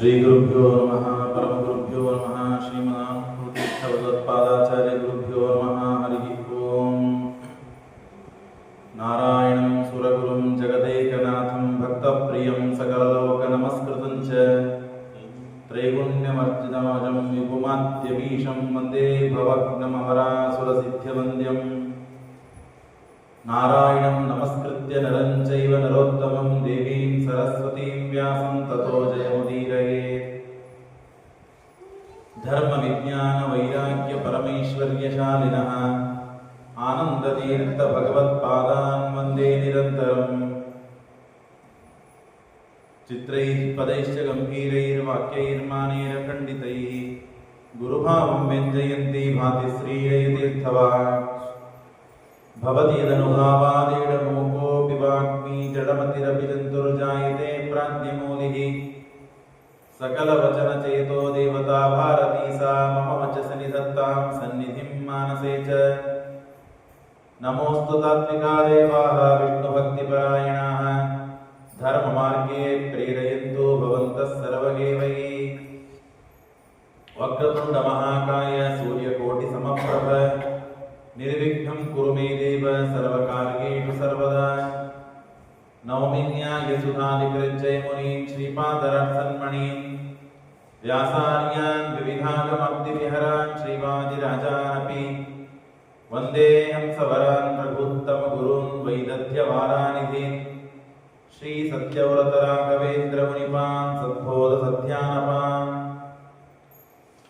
ಶ್ರೀ ಗುರುಭ್ಯೋ ನಮಃ ಪರಮ ಗುರುಭ್ಯೋ ನಮಃ ಶ್ರೀಮದಾಚಾರ್ಯ ಗುರುಭ್ಯೋ ನಮಃ ಹರಿ ಓಂ. ನಾರಾಯಣಂ ಸುರಗುರುಂ ಜಗದೇಕನಾಥಂ ಭಕ್ತಪ್ರಿಯಂ ಸಕಲಲೋಕ ನಮಸ್ಕೃತಂ ಚ ತ್ರೈಗುಣ್ಯಮರ್ಚಿತಮಜಂ ವಿಭುಮಾದ್ಯಮೀಶಂ ವಂದೇ ಭವಗ್ನಮಹರಾಸುರಸಿದ್ಧ್ಯವಂದ್ಯಂ. ನಾರಾಯಣಂ ನಮಸ್ಕೃತ್ಯ ನರಂ ಚೈವ ನರೋತ್ತಮಂ ದೇವೀಂ ಸರಸ್ವತೀಂ ವ್ಯಾಸಂ ತತೋ ಜಯಮುದೀರಯೇತ್. ಧರ್ಮ ವಿಜ್ಞಾನ ವೈರಾಗ್ಯ ಪರಮೈಶ್ವರ್ಯಶಾಲಿನಃ ಆನಂದತೀರ್ಥ ಭಗವತ್ಪಾದಾನ್ ವಂದೇ ನಿರಂತರಂ. ಚಿತ್ರೈಃ ಪದೈಶ್ಚ ಗಂಭೀರೈರ್ವಾಕ್ಯೈರ್ಮಾನೇನ ಖಂಡಿತೈಃ ಗುರುಭಾವಂ ವ್ಯಂಜಯಂತಿ ಭಾತಿ ಶ್ರೀಯತೀರ್ಥವಾಕ್. ಭವತಿ ಯದನುಭಾವಾದೇಡಮೋಕೋऽಪಿ ವಾಗ್ಮಿ ಜಡಮತಿರಪಿ ಜಂತುರ್ಜಾಯತೆ ಪ್ರಾಜ್ಞಮೂಲಿಃ. ಸಕಲವಚನಚೇತೋ ದೇವತಾ ಭಾರತೀ ಸಾ ಮಮ ವಚಸ ನಿಧತ್ತಾಂ ಸನ್ನಿಧಿಂ ಮಾನಸೇ ಚ. ನಮೋऽಸ್ತು ತಾತ್ವಿಕಾ ದೇವಾಃ ವಿಷ್ಣುಭಕ್ತಿಪರಾಯಣಾಃ ಧರ್ಮಮಾರ್ಗೇ ಪ್ರೇರಯन्तೋ ಭವಂತಃ ಸರ್ವಗೇವೈಃ. ವಕ್ರತುಂಡ ಮಹಾಕಾಯ ಸೂರ್ಯಕೋಟಿಸಮಪ್ರಭ ನಿರ್ವಿಘ್ನಂ ಕುರು ಮೇ ದೇವ ಸರ್ವಕಾರ್ಯೇಷು ಸರ್ವದಾ. ನೌಮಿನ್ಯಾಯ ಸುಧಾಧಿಕೃಜ್ಜಯ ಮುನೀನ್ ಶ್ರೀಪಾದರಸನ್ಮಣೀನ್ ವ್ಯಾಸಾರ್ಯಾನ್ ವಿವಿಧಾಗಮಬ್ಧಿವಿಹರಾನ್ ಶ್ರೀವಾದಿರಾಜಾನಪಿ ವಂದೇ ಹಂಸವರಾನ್ ರಘುತ್ತಮ ಗುರುನ್ ವೈದಧ್ಯವಾರಾನಿಧೀನ್. ಶ್ರೀ ಸತ್ಯವ್ರತ ರಾಘವೇಂದ್ರ ಮುನಿಪಾನ್ ಸದ್ಬೋಧ ಸತ್ಯಾನಪಾನ್.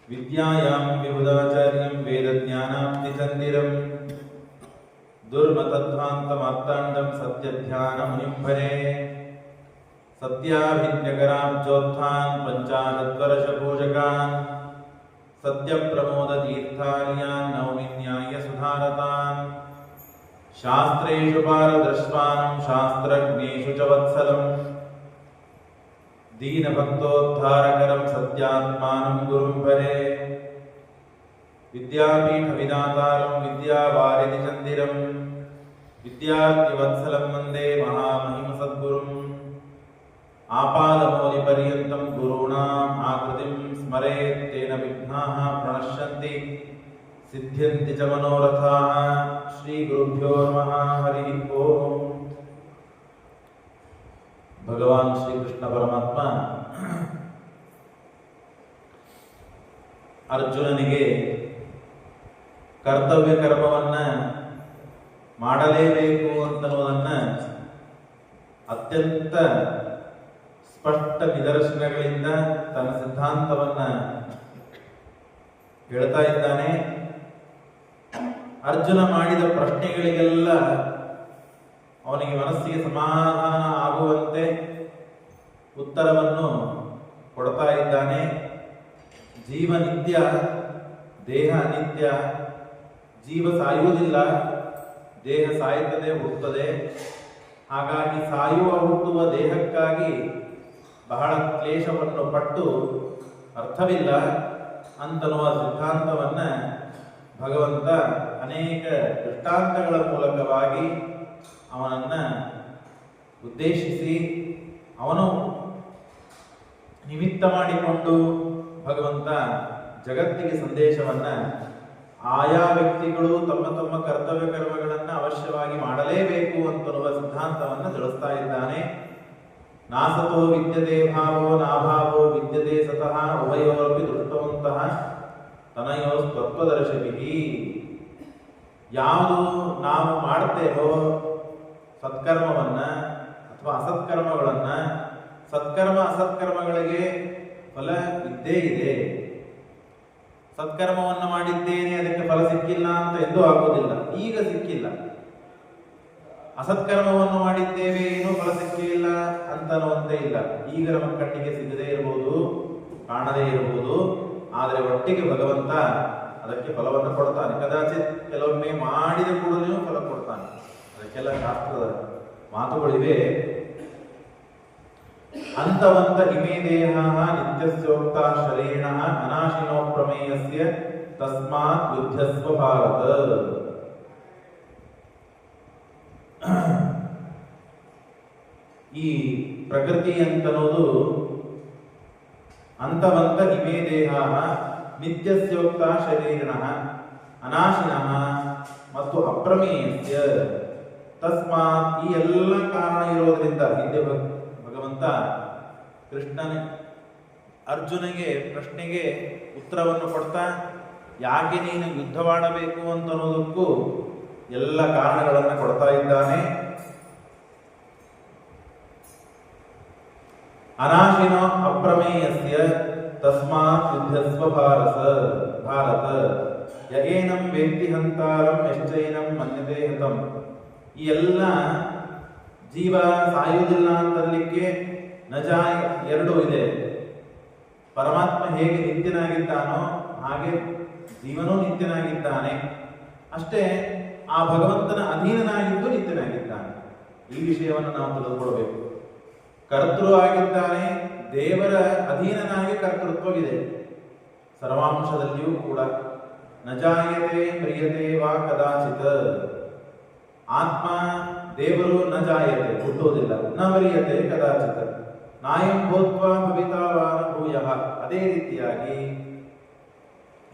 ವಿದ್ಯಾಯಾಂ ವಿಬುಧಾಚಾರ್ಯಂ ವೇದಜ್ಞಾನಾಬ್ಧಿಚಂದಿರಂ ದುರ್ಮತಧ್ವಾಂತಮಾರ್ತಾಂಡಂ ಸತ್ಯಧ್ಯಾನಮುನಿಂ ಭರೆ. ಸತ್ಯಾಭಿಜ್ಞಕರಾಬ್ಜೋತ್ಥಾನ್ ಪಂಚಾಶದ್ವರ್ಷಪೂಜಕಾನ್ ಸತ್ಯಪ್ರಮೋದತೀರ್ಥಾರ್ಯಾನ್ ನೌಮಿನ್ಯಾಯ ಸುಧಾರತಾನ್. ಶಾಸ್ತ್ರೇಷು ಪಾರದೃಶ್ವಾನಂ ಶಾಸ್ತ್ರಜ್ಞೇಷು ಚ ವತ್ಸಲಂ ದೀನಭಕ್ತೋದ್ಧಾರಕರಂ ಸತ್ಯಾತ್ಮಾನಂ ಗುರುಂ ಭರೆ. ವಿದ್ಯಾಪೀಠ ವಿಧಾತಾರಂ ವಿದ್ಯಾವಾರಿಧಿ ಚಂದಿರಂ ವಿದ್ಯಾರ್ಥಿವತ್ಸಲಂ ವಂದೇ ಮಹಾಮಹಿಮ ಸದ್ಗುರುಂ. ಆಪಾದಮೌಲಿ ಪರ್ಯಂತಂ ಗುರುಣಾಂ ಆಕೃತಿಂ ಸ್ಮರೇತ್ ತೇನ ವಿಘ್ನಾಃ ಪ್ರಣಶ್ಯಂತಿ ಸಿದ್ಧ್ಯಂತಿ ಚ ಮನೋರಥಾಃ. ಶ್ರೀ ಗುರುಭ್ಯೋ ನಮಃ ಹರಿ ಓಂ. ಭಗವಾನ್ ಶ್ರೀಕೃಷ್ಣ ಪರಮಾತ್ಮ ಅರ್ಜುನನಿಗೆ ಕರ್ತವ್ಯ ಕರ್ಮವನ್ನ ಮಾಡಲೇಬೇಕು ಅಂತನ್ನುವುದನ್ನ ಅತ್ಯಂತ ಸ್ಪಷ್ಟ ನಿದರ್ಶನಗಳಿಂದ ತನ್ನ ಸಿದ್ಧಾಂತವನ್ನ ಹೇಳ್ತಾ ಇದ್ದಾನೆ. ಅರ್ಜುನ ಮಾಡಿದ ಪ್ರಶ್ನೆಗಳಿಗೆಲ್ಲ ಅವನಿಗೆ ಮನಸ್ಸಿಗೆ ಸಮಾಧಾನ ಆಗುವಂತೆ ಉತ್ತರವನ್ನು ಕೊಡ್ತಾ ಇದ್ದಾನೆ. ಜೀವ ನಿತ್ಯ, ದೇಹ ಅನಿತ್ಯ. ಜೀವ ಸಾಯುವುದಿಲ್ಲ, ದೇಹ ಸಾಯುತ್ತದೆ, ಹುಟ್ಟುತ್ತದೆ. ಹಾಗಾಗಿ ಸಾಯುವ ಹುಟ್ಟುವ ದೇಹಕ್ಕಾಗಿ ಬಹಳ ಕ್ಲೇಶವನ್ನು ಪಟ್ಟು ಅರ್ಥವಿಲ್ಲ ಅಂತನ್ನುವ ಸಿದ್ಧಾಂತವನ್ನ ಭಗವಂತ ಅನೇಕ ದೃಷ್ಟಾಂತಗಳ ಮೂಲಕವಾಗಿ ಅವನನ್ನ ಉದ್ದೇಶಿಸಿ ಅವನು ನಿಮಿತ್ತ ಮಾಡಿಕೊಂಡು ಭಗವಂತ ಜಗತ್ತಿಗೆ ಸಂದೇಶವನ್ನ ಆಯಾ ವ್ಯಕ್ತಿಗಳು ತಮ್ಮ ತಮ್ಮ ಕರ್ತವ್ಯ ಕರ್ಮಗಳನ್ನು ಅವಶ್ಯವಾಗಿ ಮಾಡಲೇಬೇಕು ಅಂತನ್ನುವ ಸಿದ್ಧಾಂತವನ್ನು ತಿಳಿಸ್ತಾ ಇದ್ದಾನೆ. ನಾಸತೋ ವಿದ್ಯತೆ ಭಾವೋ ನಾಭಾವೋ ವಿದ್ಯತೆ ಸತಃ ಉಭಯೋರಪಿ ದೃಷ್ಟವಂತಹ ತನಯೋ ತತ್ವದರ್ಶಿಭಿ. ಯಾವುದು ನಾವು ಮಾಡ್ತೇವೋ ಸತ್ಕರ್ಮವನ್ನ ಅಥವಾ ಅಸತ್ಕರ್ಮಗಳನ್ನ, ಸತ್ಕರ್ಮ ಅಸತ್ಕರ್ಮಗಳಿಗೆ ಫಲ ಇದ್ದೇ ಇದೆ. ಸತ್ಕರ್ಮವನ್ನು ಮಾಡಿದ್ದೇನೆ ಅದಕ್ಕೆ ಫಲ ಸಿಕ್ಕಿಲ್ಲ ಅಂತ ಎಂದೂ ಆಗೋದಿಲ್ಲ, ಈಗ ಸಿಕ್ಕಿಲ್ಲ. ಅಸತ್ಕರ್ಮವನ್ನು ಮಾಡಿದ್ದೇವೆ ಏನೂ ಫಲ ಸಿಕ್ಕಿಲ್ಲ ಅಂತನ್ನುವಂತೆ ಇಲ್ಲ. ಈಗ ನಮ್ಮ ಕಣ್ಣಿಗೆ ಸಿಗದೇ ಇರಬಹುದು, ಕಾಣದೇ ಇರಬಹುದು, ಆದರೆ ಒಟ್ಟಿಗೆ ಭಗವಂತ ಅದಕ್ಕೆ ಫಲವನ್ನು ಕೊಡ್ತಾನೆ. ಕದಾಚಿತ್ ಕೆಲವೊಮ್ಮೆ ಮಾಡಿದ ಕೂಡಲೇ ಫಲ ಕೊಡ್ತಾನೆ. ಅದಕ್ಕೆಲ್ಲ ಶಾಸ್ತ್ರದ ಮಾತುಗಳಿವೆ. ಅಂತವಂತ ಇಮೇ ದೇಹ ನಿತ್ಯಸ್ಯೋಕ್ತ ಶರೀರಿಣ ಅನಾಶಿನೋ ಪ್ರಮೇಯಸ್ಯ ತಸ್ಮಾತ್ ಯುದ್ಧಸ್ವ ಭಾರತ. ಈ ಪ್ರಕೃತಿ ಅಂತನ್ನೋದು ಅಂತವಂತ ಇಮೇ ದೇಹ ನಿತ್ಯಸ್ಯೋಕ್ತ ಶರೀರಿಣಃ ಅನಾಶಿನಃ ಮತ್ತು ಅಪ್ರಮೇಯಸ್ಯ. ತಸ್ಮಾತ್ ಈ ಎಲ್ಲ ಕಾರಣ ಇರೋದ್ರಿಂದ ಹಿಂದೆ ಭಗವಂತ ಕೃಷ್ಣನ ಅರ್ಜುನಿಗೆ ಪ್ರಶ್ನೆಗೆ ಉತ್ತರವನ್ನು ಕೊಡ್ತಾ ಯಾಕೆ ನೀನು ಯುದ್ಧವಾಡಬೇಕು ಅಂತ ಅನ್ನೋದಕ್ಕೂ ಎಲ್ಲ ಕಾರಣಗಳನ್ನು ಕೊಡ್ತಾ ಇದ್ದಾನೆ. ಅನಾಶಿನೋ ಅಪ್ರಮೇಯಸ್ಯ ತಸ್ಮಾತ್ ಯುದ್ಧಸ್ವ ಭಾರತ ಯಗೇನಂ ವೇತ್ತಿ ಹಂತಾರಂ ಯಶ್ಚೈನಂ ಮನ್ಯತೆ ಹತಂ. ಈ ಎಲ್ಲ ಜೀವ ಸಾಯುವುದಿಲ್ಲ ಅಂತಲಿಕ್ಕೆ ನಜಾಯ ಎರಡೂ ಇದೆ. ಪರಮಾತ್ಮ ಹೇಗೆ ನಿತ್ಯನಾಗಿದ್ದಾನೋ ಹಾಗೆ ಜೀವನೂ ನಿತ್ಯನಾಗಿದ್ದಾನೆ. ಅಷ್ಟೇ ಆ ಭಗವಂತನ ಅಧೀನನಾಗಿದ್ದು ನಿತ್ಯನಾಗಿದ್ದಾನೆ. ಈ ವಿಷಯವನ್ನು ನಾವು ತಿಳಿದುಕೊಳ್ಬೇಕು. ಕರ್ತೃ ಆಗಿದ್ದಾನೆ, ದೇವರ ಅಧೀನನಾಗಿ ಕರ್ತೃತ್ವವಿದೆ ಸರ್ವಾಂಶದಲ್ಲಿಯೂ ಕೂಡ. ನಜಾಯತೆ ಪ್ರಿಯತೆ ವಾ ಕದಾಚಿತ್. ಆತ್ಮ ದೇವರು ನಜಾಯತೆ ಹುಟ್ಟುವುದಿಲ್ಲ, ನ ಪ್ರಿಯತೆ ಕದಾಚಿತ್ ನಾಯಂ ಭೂತ್ವಾ ಭವಿತಾವಾನ ಭೂಯಃ. ಅದೇ ರೀತಿಯಾಗಿ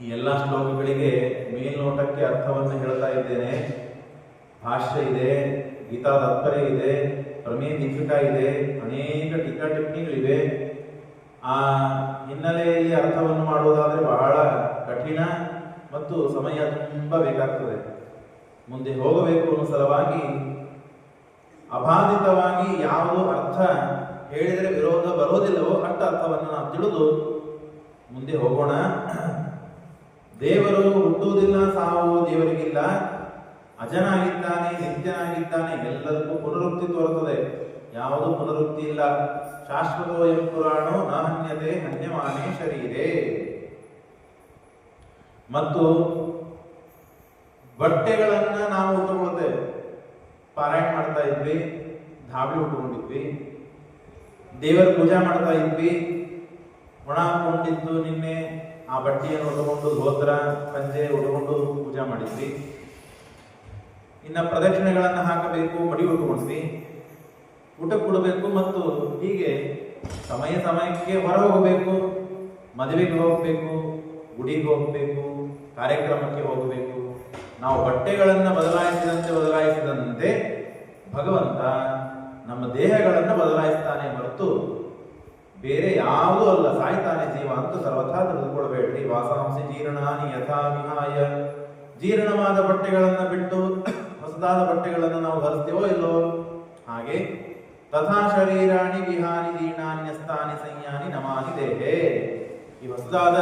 ಈ ಎಲ್ಲ ಶ್ಲೋಕಗಳಿಗೆ ಮೇಲ್ನೋಟಕ್ಕೆ ಅರ್ಥವನ್ನು ಹೇಳ್ತಾ ಇದ್ದೇನೆ. ಭಾಷ್ಯ ಇದೆ, ಗೀತಾ ತಾತ್ಪರ್ಯ ಇದೆ, ಪ್ರಮೇಯ ದೀಪಿಕಾ ಇದೆ, ಅನೇಕ ಟೀಕಾ ಟಿಪ್ಪಣಿಗಳಿವೆ. ಆ ಹಿನ್ನೆಲೆಯಲ್ಲಿ ಅರ್ಥವನ್ನು ಮಾಡುವುದಾದ್ರೆ ಬಹಳ ಕಠಿಣ ಮತ್ತು ಸಮಯ ತುಂಬಾ ಬೇಕಾಗ್ತದೆ. ಮುಂದೆ ಹೋಗಬೇಕು ಅನ್ನೋ ಸಲುವಾಗಿ ಅಬಾಧಿತವಾಗಿ ಯಾವುದು ಅರ್ಥ ಹೇಳಿದರೆ ವಿರೋಧ ಬರೋದಿಲ್ಲವೋ ಅಷ್ಟ ಅರ್ಥವನ್ನು ನಾವು ತಿಳಿದು ಮುಂದೆ ಹೋಗೋಣ. ದೇವರು ಹುಟ್ಟುವುದಿಲ್ಲ, ಸಾವು ದೇವರಿಗಿಲ್ಲ, ಅಜನಾಗಿದ್ದಾನೆ, ನಿತ್ಯನಾಗಿದ್ದಾನೆ, ಎಲ್ಲದಕ್ಕೂ ಪುನರುಕ್ತಿ ತೋರುತ್ತದೆ. ಯಾವುದು ಪುನರುಕ್ತಿ ಇಲ್ಲ. ಶಾಶ್ವತೋಯಂ ಪುರಾಣೋ ನ ಹನ್ಯತೆ ಹನ್ಯಮಾನೇ ಶರೀರೇ. ಮತ್ತು ಬಟ್ಟೆಗಳನ್ನ ನಾವು ಉಟ್ಟುಕೊಳ್ತೇವೆ. ಪಾರಾಯಣ ಮಾಡ್ತಾ ಇದ್ವಿ, ಧಾಬಳಿ ಉಟ್ಕೊಂಡಿದ್ವಿ, ದೇವರ ಪೂಜಾ ಮಾಡ್ತಾ ಇದ್ವಿ, ಒಣ ಹಾಕೊಂಡಿದ್ದು ನಿನ್ನೆ ಆ ಬಟ್ಟೆಯನ್ನು ಉಟ್ಕೊಂಡು ಧೋತ್ರ ಪಂಜೆ ಉಟ್ಕೊಂಡು ಪೂಜಾ ಮಾಡಿದ್ವಿ. ಇನ್ನ ಪ್ರದಕ್ಷಿಣೆಗಳನ್ನು ಹಾಕಬೇಕು, ಮಡಿ ಉಟ್ಕೊಂಡ್ವಿ, ಊಟ ಕೊಡಬೇಕು, ಮತ್ತು ಹೀಗೆ ಸಮಯ ಸಮಯಕ್ಕೆ ಹೊರ ಹೋಗಬೇಕು, ಮದುವೆಗೆ ಹೋಗಬೇಕು, ಗುಡಿಗೆ ಹೋಗಬೇಕು, ಕಾರ್ಯಕ್ರಮಕ್ಕೆ ಹೋಗಬೇಕು. ನಾವು ಬಟ್ಟೆಗಳನ್ನು ಬದಲಾಯಿಸಿದಂತೆ ಭಗವಂತ ನಮ್ಮ ದೇಹಗಳನ್ನು ಬದಲಾಯಿಸ್ತಾನೆ ಹೊರತು ಬೇರೆ ಯಾವುದೂ ಅಲ್ಲ. ಸಾಯ್ತಾನೆ ಜೀವ ಅಂತ ಸರ್ವಥಾ ತಿಳಿದುಕೊಳ್ಬೇಡ್ರಿ. ವಾಸಾಂಸಿ ಜೀರ್ಣಾನಿ ಯಥಾ ವಿಹಾಯ. ಜೀರ್ಣವಾದ ಬಟ್ಟೆಗಳನ್ನು ಬಿಟ್ಟು ಹೊಸದಾದ ಬಟ್ಟೆಗಳನ್ನು ನಾವು ಧರಿಸ್ತೇವೋ ಇಲ್ಲೋ ಹಾಗೆ ತಥಾ ಶರೀರಾಣಿ ವಿಹಾನಿ ದೀರ್ಣಾನ್ಯಸ್ತಾನಿ ಸಂಯಾನಿ ನಮಾನಿ ದೇಹೇ. ಈ ಹೊಸದಾದ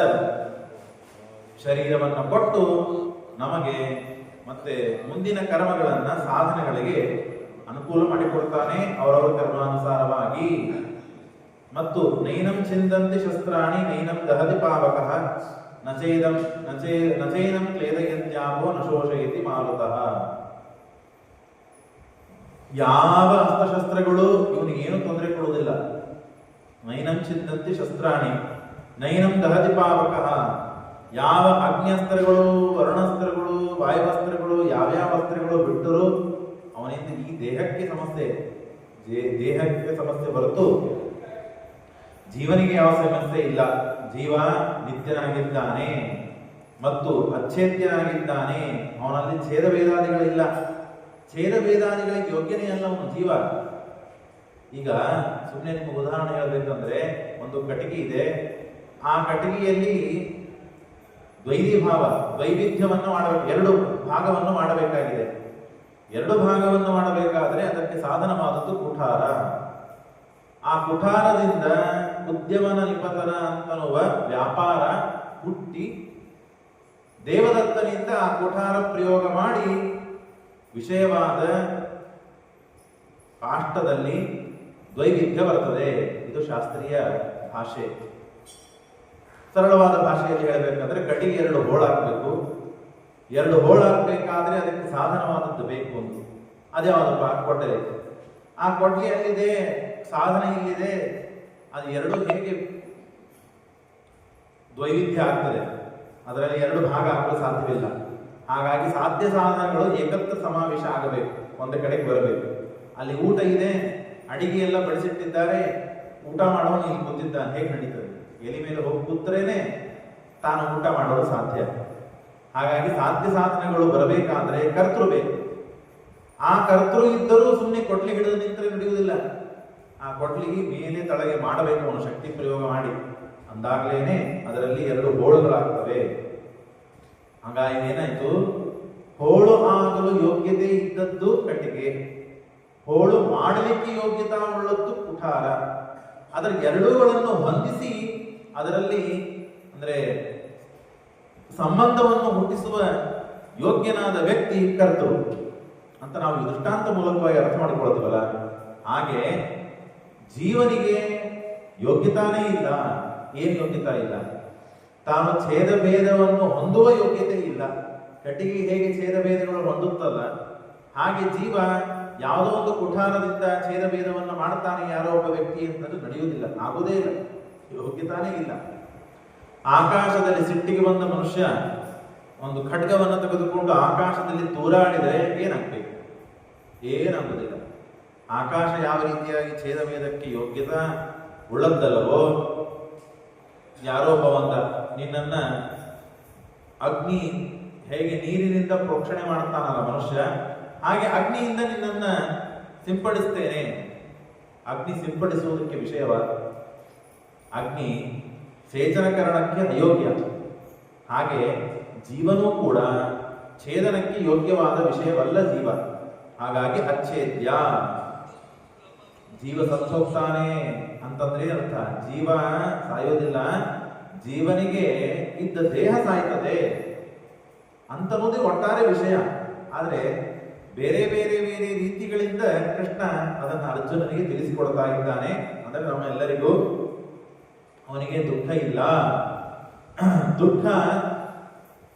ಶರೀರವನ್ನು ಕೊಟ್ಟು ನಮಗೆ ಮತ್ತೆ ಮುಂದಿನ ಕರ್ಮಗಳನ್ನ ಸಾಧನೆಗಳಿಗೆ ಅನುಕೂಲ ಮಾಡಿಕೊಡ್ತಾನೆ ಅವರವರ ಕರ್ಮಾನುಸಾರವಾಗಿ. ಮತ್ತು ನೈನಂ ಚಿಂದಂತಿ ಶಸ್ತ್ರಾಣಿ ನೈನಂ ದಹತಿ ಪಾವಕಃ ನಚೈನಂ ಕ್ಲೇದಯಂತ್ಯಾಪೋ ನ ಶೋಷಯತಿ ಮಾರುತಃ. ಯಾವ ಅಸ್ತ್ರಶಸ್ತ್ರಗಳು ಇವನಿಗೆ ಏನು ತೊಂದರೆ ಕೊಡುವುದಿಲ್ಲ. ನೈನಂ ಚಿಂದಂತಿ ಶಸ್ತ್ರಾಣಿ ನೈನಂ ದಹತಿ ಪಾವಕಃ. ಯಾವ ಅಗ್ನ್ಯಸ್ತ್ರಗಳು, ವರ್ಣಾಸ್ತ್ರಗಳು, ವಾಯುವಸ್ತ್ರಗಳು, ಯಾವ್ಯಾವ ಅಸ್ತ್ರಗಳು ಬಿಟ್ಟರು ಅವನಿಂದ ಈ ದೇಹಕ್ಕೆ ಸಮಸ್ಯೆ ಹೊರತು ಜೀವನಿಗೆ ಯಾವ ಸಮಸ್ಯೆ ಇಲ್ಲ. ಜೀವ ನಿತ್ಯನಾಗಿದ್ದಾನೆ ಮತ್ತು ಅಚ್ಛೇದ್ಯನಾಗಿದ್ದಾನೆ. ಅವನಲ್ಲಿ ಛೇದ ಭೇದಾದಿಗಳಿಲ್ಲ. ಛೇದ ಭೇದಾದಿಗಳಿಗೆ ಯೋಗ್ಯನೇ ಅಲ್ಲ ಅವನು ಜೀವ. ಈಗ ಸುಮ್ಮನೆ ನಿಮಗೆ ಉದಾಹರಣೆ ಹೇಳಬೇಕಂದ್ರೆ, ಒಂದು ಕಟ್ಟಿಗೆ ಇದೆ, ಆ ಕಟ್ಟಿಗೆಯಲ್ಲಿ ವೈವಿಧ್ಯವನ್ನು ಮಾಡಬೇಕು. ಎರಡು ಭಾಗವನ್ನು ಮಾಡಬೇಕಾಗಿದೆ. ಎರಡು ಭಾಗವನ್ನು ಮಾಡಬೇಕಾದ್ರೆ ಅದಕ್ಕೆ ಸಾಧನವಾದದ್ದು ಕುಠಾರ. ಆ ಕುಠಾರದಿಂದ ಉದ್ಯಮನ ನಿಪತನ ಅಂತನ್ನುವ ವ್ಯಾಪಾರ ಹುಟ್ಟಿ ದೇವದತ್ತನಿಂದ ಆ ಕುಠಾರ ಪ್ರಯೋಗ ಮಾಡಿ ವಿಷಯವಾದ ಕಾಷ್ಟದಲ್ಲಿ ದ್ವೈವಿಧ್ಯ ಬರ್ತದೆ. ಇದು ಶಾಸ್ತ್ರೀಯ ಭಾಷೆ. ಸರಳವಾದ ಭಾಷೆಯಲ್ಲಿ ಹೇಳಬೇಕಂದ್ರೆ ಕಟ್ಟಿಗೆ ಎರಡು ಹೋಳಾಗಬೇಕು. ಎರಡು ಹೋಳಾಗಬೇಕಾದ್ರೆ ಅದಕ್ಕೆ ಸಾಧನವಾದದ್ದು ಬೇಕು. ಒಂದು ಅದ್ಯಾವುದಪ್ಪ? ಕೊಡ್ಲೆ. ಆ ಕೊಡ್ಲಿ ಅಲ್ಲಿದೆ, ಸಾಧನ ಇಲ್ಲಿದೆ. ಅದು ಎರಡು ಹೇಗೆ ದ್ವೈವಿಧ್ಯ ಆಗ್ತದೆ? ಅದರಲ್ಲಿ ಎರಡು ಭಾಗ ಆಗಲು ಸಾಧ್ಯವಿಲ್ಲ. ಹಾಗಾಗಿ ಸಾಧ್ಯ ಸಾಧನಗಳು ಏಕತ್ರ ಸಮಾವೇಶ ಆಗಬೇಕು, ಒಂದೇ ಕಡೆಗೆ ಬರಬೇಕು. ಅಲ್ಲಿ ಊಟ ಇದೆ, ಅಡಿಗೆ ಎಲ್ಲ ಬಡಿಸಿಟ್ಟಿದ್ದಾರೆ, ಊಟ ಮಾಡೋನು ಇಲ್ಲಿ ಕೂತಿದ್ದಾನೆ, ಹೇಗೆ ನಡೀತದೆ? ಎಲೆ ಮೇಲೆ ಹೋಗಿ ಕೂತ್ರೇನೆ ತಾನು ಊಟ ಮಾಡೋದು ಸಾಧ್ಯ. ಹಾಗಾಗಿ ಸಾಧ್ಯ ಸಾಧನೆಗಳು ಬರಬೇಕಾದ್ರೆ ಕರ್ತೃ ಬೇಕು. ಆ ಕರ್ತೃ ಇದ್ದರೂ ಸುಮ್ಮನೆ ಕೊಟ್ಲಿ ಹಿಡಿದು ನಿಂತರೆ ನಡೆಯುವುದಿಲ್ಲ. ಆ ಕೊಟ್ಲಿಗೆ ಮೇಲೆ ತಳಗೆ ಮಾಡಬೇಕು, ಅವನು ಶಕ್ತಿ ಪ್ರಯೋಗ ಮಾಡಿ, ಅಂದಾಗ್ಲೇನೆ ಅದರಲ್ಲಿ 2 ಹೋಳುಗಳಾಗ್ತವೆ. ಹಾಗಾಗಿ ಏನಾಯ್ತು, ಹೋಳು ಆಗಲು ಯೋಗ್ಯತೆ ಇದ್ದದ್ದು ಕಟ್ಟಿಗೆ, ಹೋಳು ಮಾಡಲಿಕ್ಕೆ ಯೋಗ್ಯತಾ ಉಳ್ಳದ್ದು ಕುಠಾರ. ಅದರ ಎರಡೂಗಳನ್ನು ಹೊಂದಿಸಿ ಅದರಲ್ಲಿ ಅಂದ್ರೆ ಸಂಬಂಧವನ್ನು ಹುಟ್ಟಿಸುವ ಯೋಗ್ಯನಾದ ವ್ಯಕ್ತಿ ಕರ್ತೃ ಅಂತ ನಾವು ಈ ದೃಷ್ಟಾಂತ ಮೂಲಕವಾಗಿ ಅರ್ಥ ಮಾಡಿಕೊಳ್ತೀವಲ್ಲ. ಹಾಗೆ ಜೀವನಿಗೆ ಯೋಗ್ಯತಾನೇ ಇಲ್ಲ. ಏನು ಯೋಗ್ಯತಾ ಇಲ್ಲ? ತಾನು ಛೇದ ಭೇದವನ್ನು ಹೊಂದುವ ಯೋಗ್ಯತೆ ಇಲ್ಲ. ಕಟ್ಟಿಗೆ ಹೇಗೆ ಛೇದ ಭೇದಗಳು ಹೊಂದುತ್ತಲ್ಲ, ಹಾಗೆ ಜೀವ ಯಾವುದೋ ಒಂದು ಕುಠಾರದಿಂದ ಛೇದ ಭೇದವನ್ನು ಮಾಡ್ತಾನೆ ಯಾರೋ ಒಬ್ಬ ವ್ಯಕ್ತಿ ಅಂತಂದ್ರೆ ನಡೆಯುವುದಿಲ್ಲ, ಆಗುವುದೇ ಇಲ್ಲ, ಯೋಗ್ಯತಾನೇ ಇಲ್ಲ. ಆಕಾಶದಲ್ಲಿ ಸಿಟ್ಟಿಗೆ ಬಂದ ಮನುಷ್ಯ ಒಂದು ಖಡ್ಗವನ್ನು ತೆಗೆದುಕೊಂಡು ಆಕಾಶದಲ್ಲಿ ತೂರಾಡಿದರೆ ಏನಾಗ್ಬೇಕು? ಏನಾಗುವುದಿಲ್ಲ. ಆಕಾಶ ಯಾವ ರೀತಿಯಾಗಿ ಛೇದ ಭೇದಕ್ಕೆ ಯೋಗ್ಯತಾ ಉಳ್ಳದ್ದಲ್ಲವೋ, ಯಾರೋ ಒಬ್ಬ ಬಂದ, ನಿನ್ನನ್ನ ಅಗ್ನಿ ಹೇಗೆ ನೀರಿನಿಂದ ಪ್ರೋಕ್ಷಣೆ ಮಾಡ್ತಾನಲ್ಲ ಮನುಷ್ಯ, ಹಾಗೆ ಅಗ್ನಿಯಿಂದ ನಿನ್ನನ್ನ ಸಿಂಪಡಿಸ್ತೇನೆ. ಅಗ್ನಿ ಸಿಂಪಡಿಸುವುದಕ್ಕೆ ವಿಷಯವ, ಅಗ್ನಿ ಸೇಚನಕರಣಕ್ಕೆ ಅಯೋಗ್ಯ. ಹಾಗೆ ಜೀವನೂ ಕೂಡ ಛೇದನಕ್ಕೆ ಯೋಗ್ಯವಾದ ವಿಷಯವಲ್ಲ ಜೀವ. ಹಾಗಾಗಿ ಅಚ್ಛೇದ್ಯ. ಜೀವ ಸತ್ತೋಗ್ತಾನೆ ಅಂತಂದ್ರೆ ಅರ್ಥ ಜೀವ ಸಾಯೋದಿಲ್ಲ, ಜೀವನಿಗೆ ಇದ್ದ ದೇಹ ಸಾಯ್ತದೆ ಅಂತನ್ನೋದೇ ಒಟ್ಟಾರೆ ವಿಷಯ. ಆದ್ರೆ ಬೇರೆ ಬೇರೆ ಬೇರೆ ರೀತಿಗಳಿಂದ ಕೃಷ್ಣ ಅದನ್ನು ಅರ್ಜುನನಿಗೆ ತಿಳಿಸಿಕೊಡ್ತಾ ಇದ್ದಾನೆ. ಅಂದ್ರೆ ನಮ್ಮೆಲ್ಲರಿಗೂ ಅವನಿಗೆ ದುಃಖ ಇಲ್ಲ. ದುಃಖ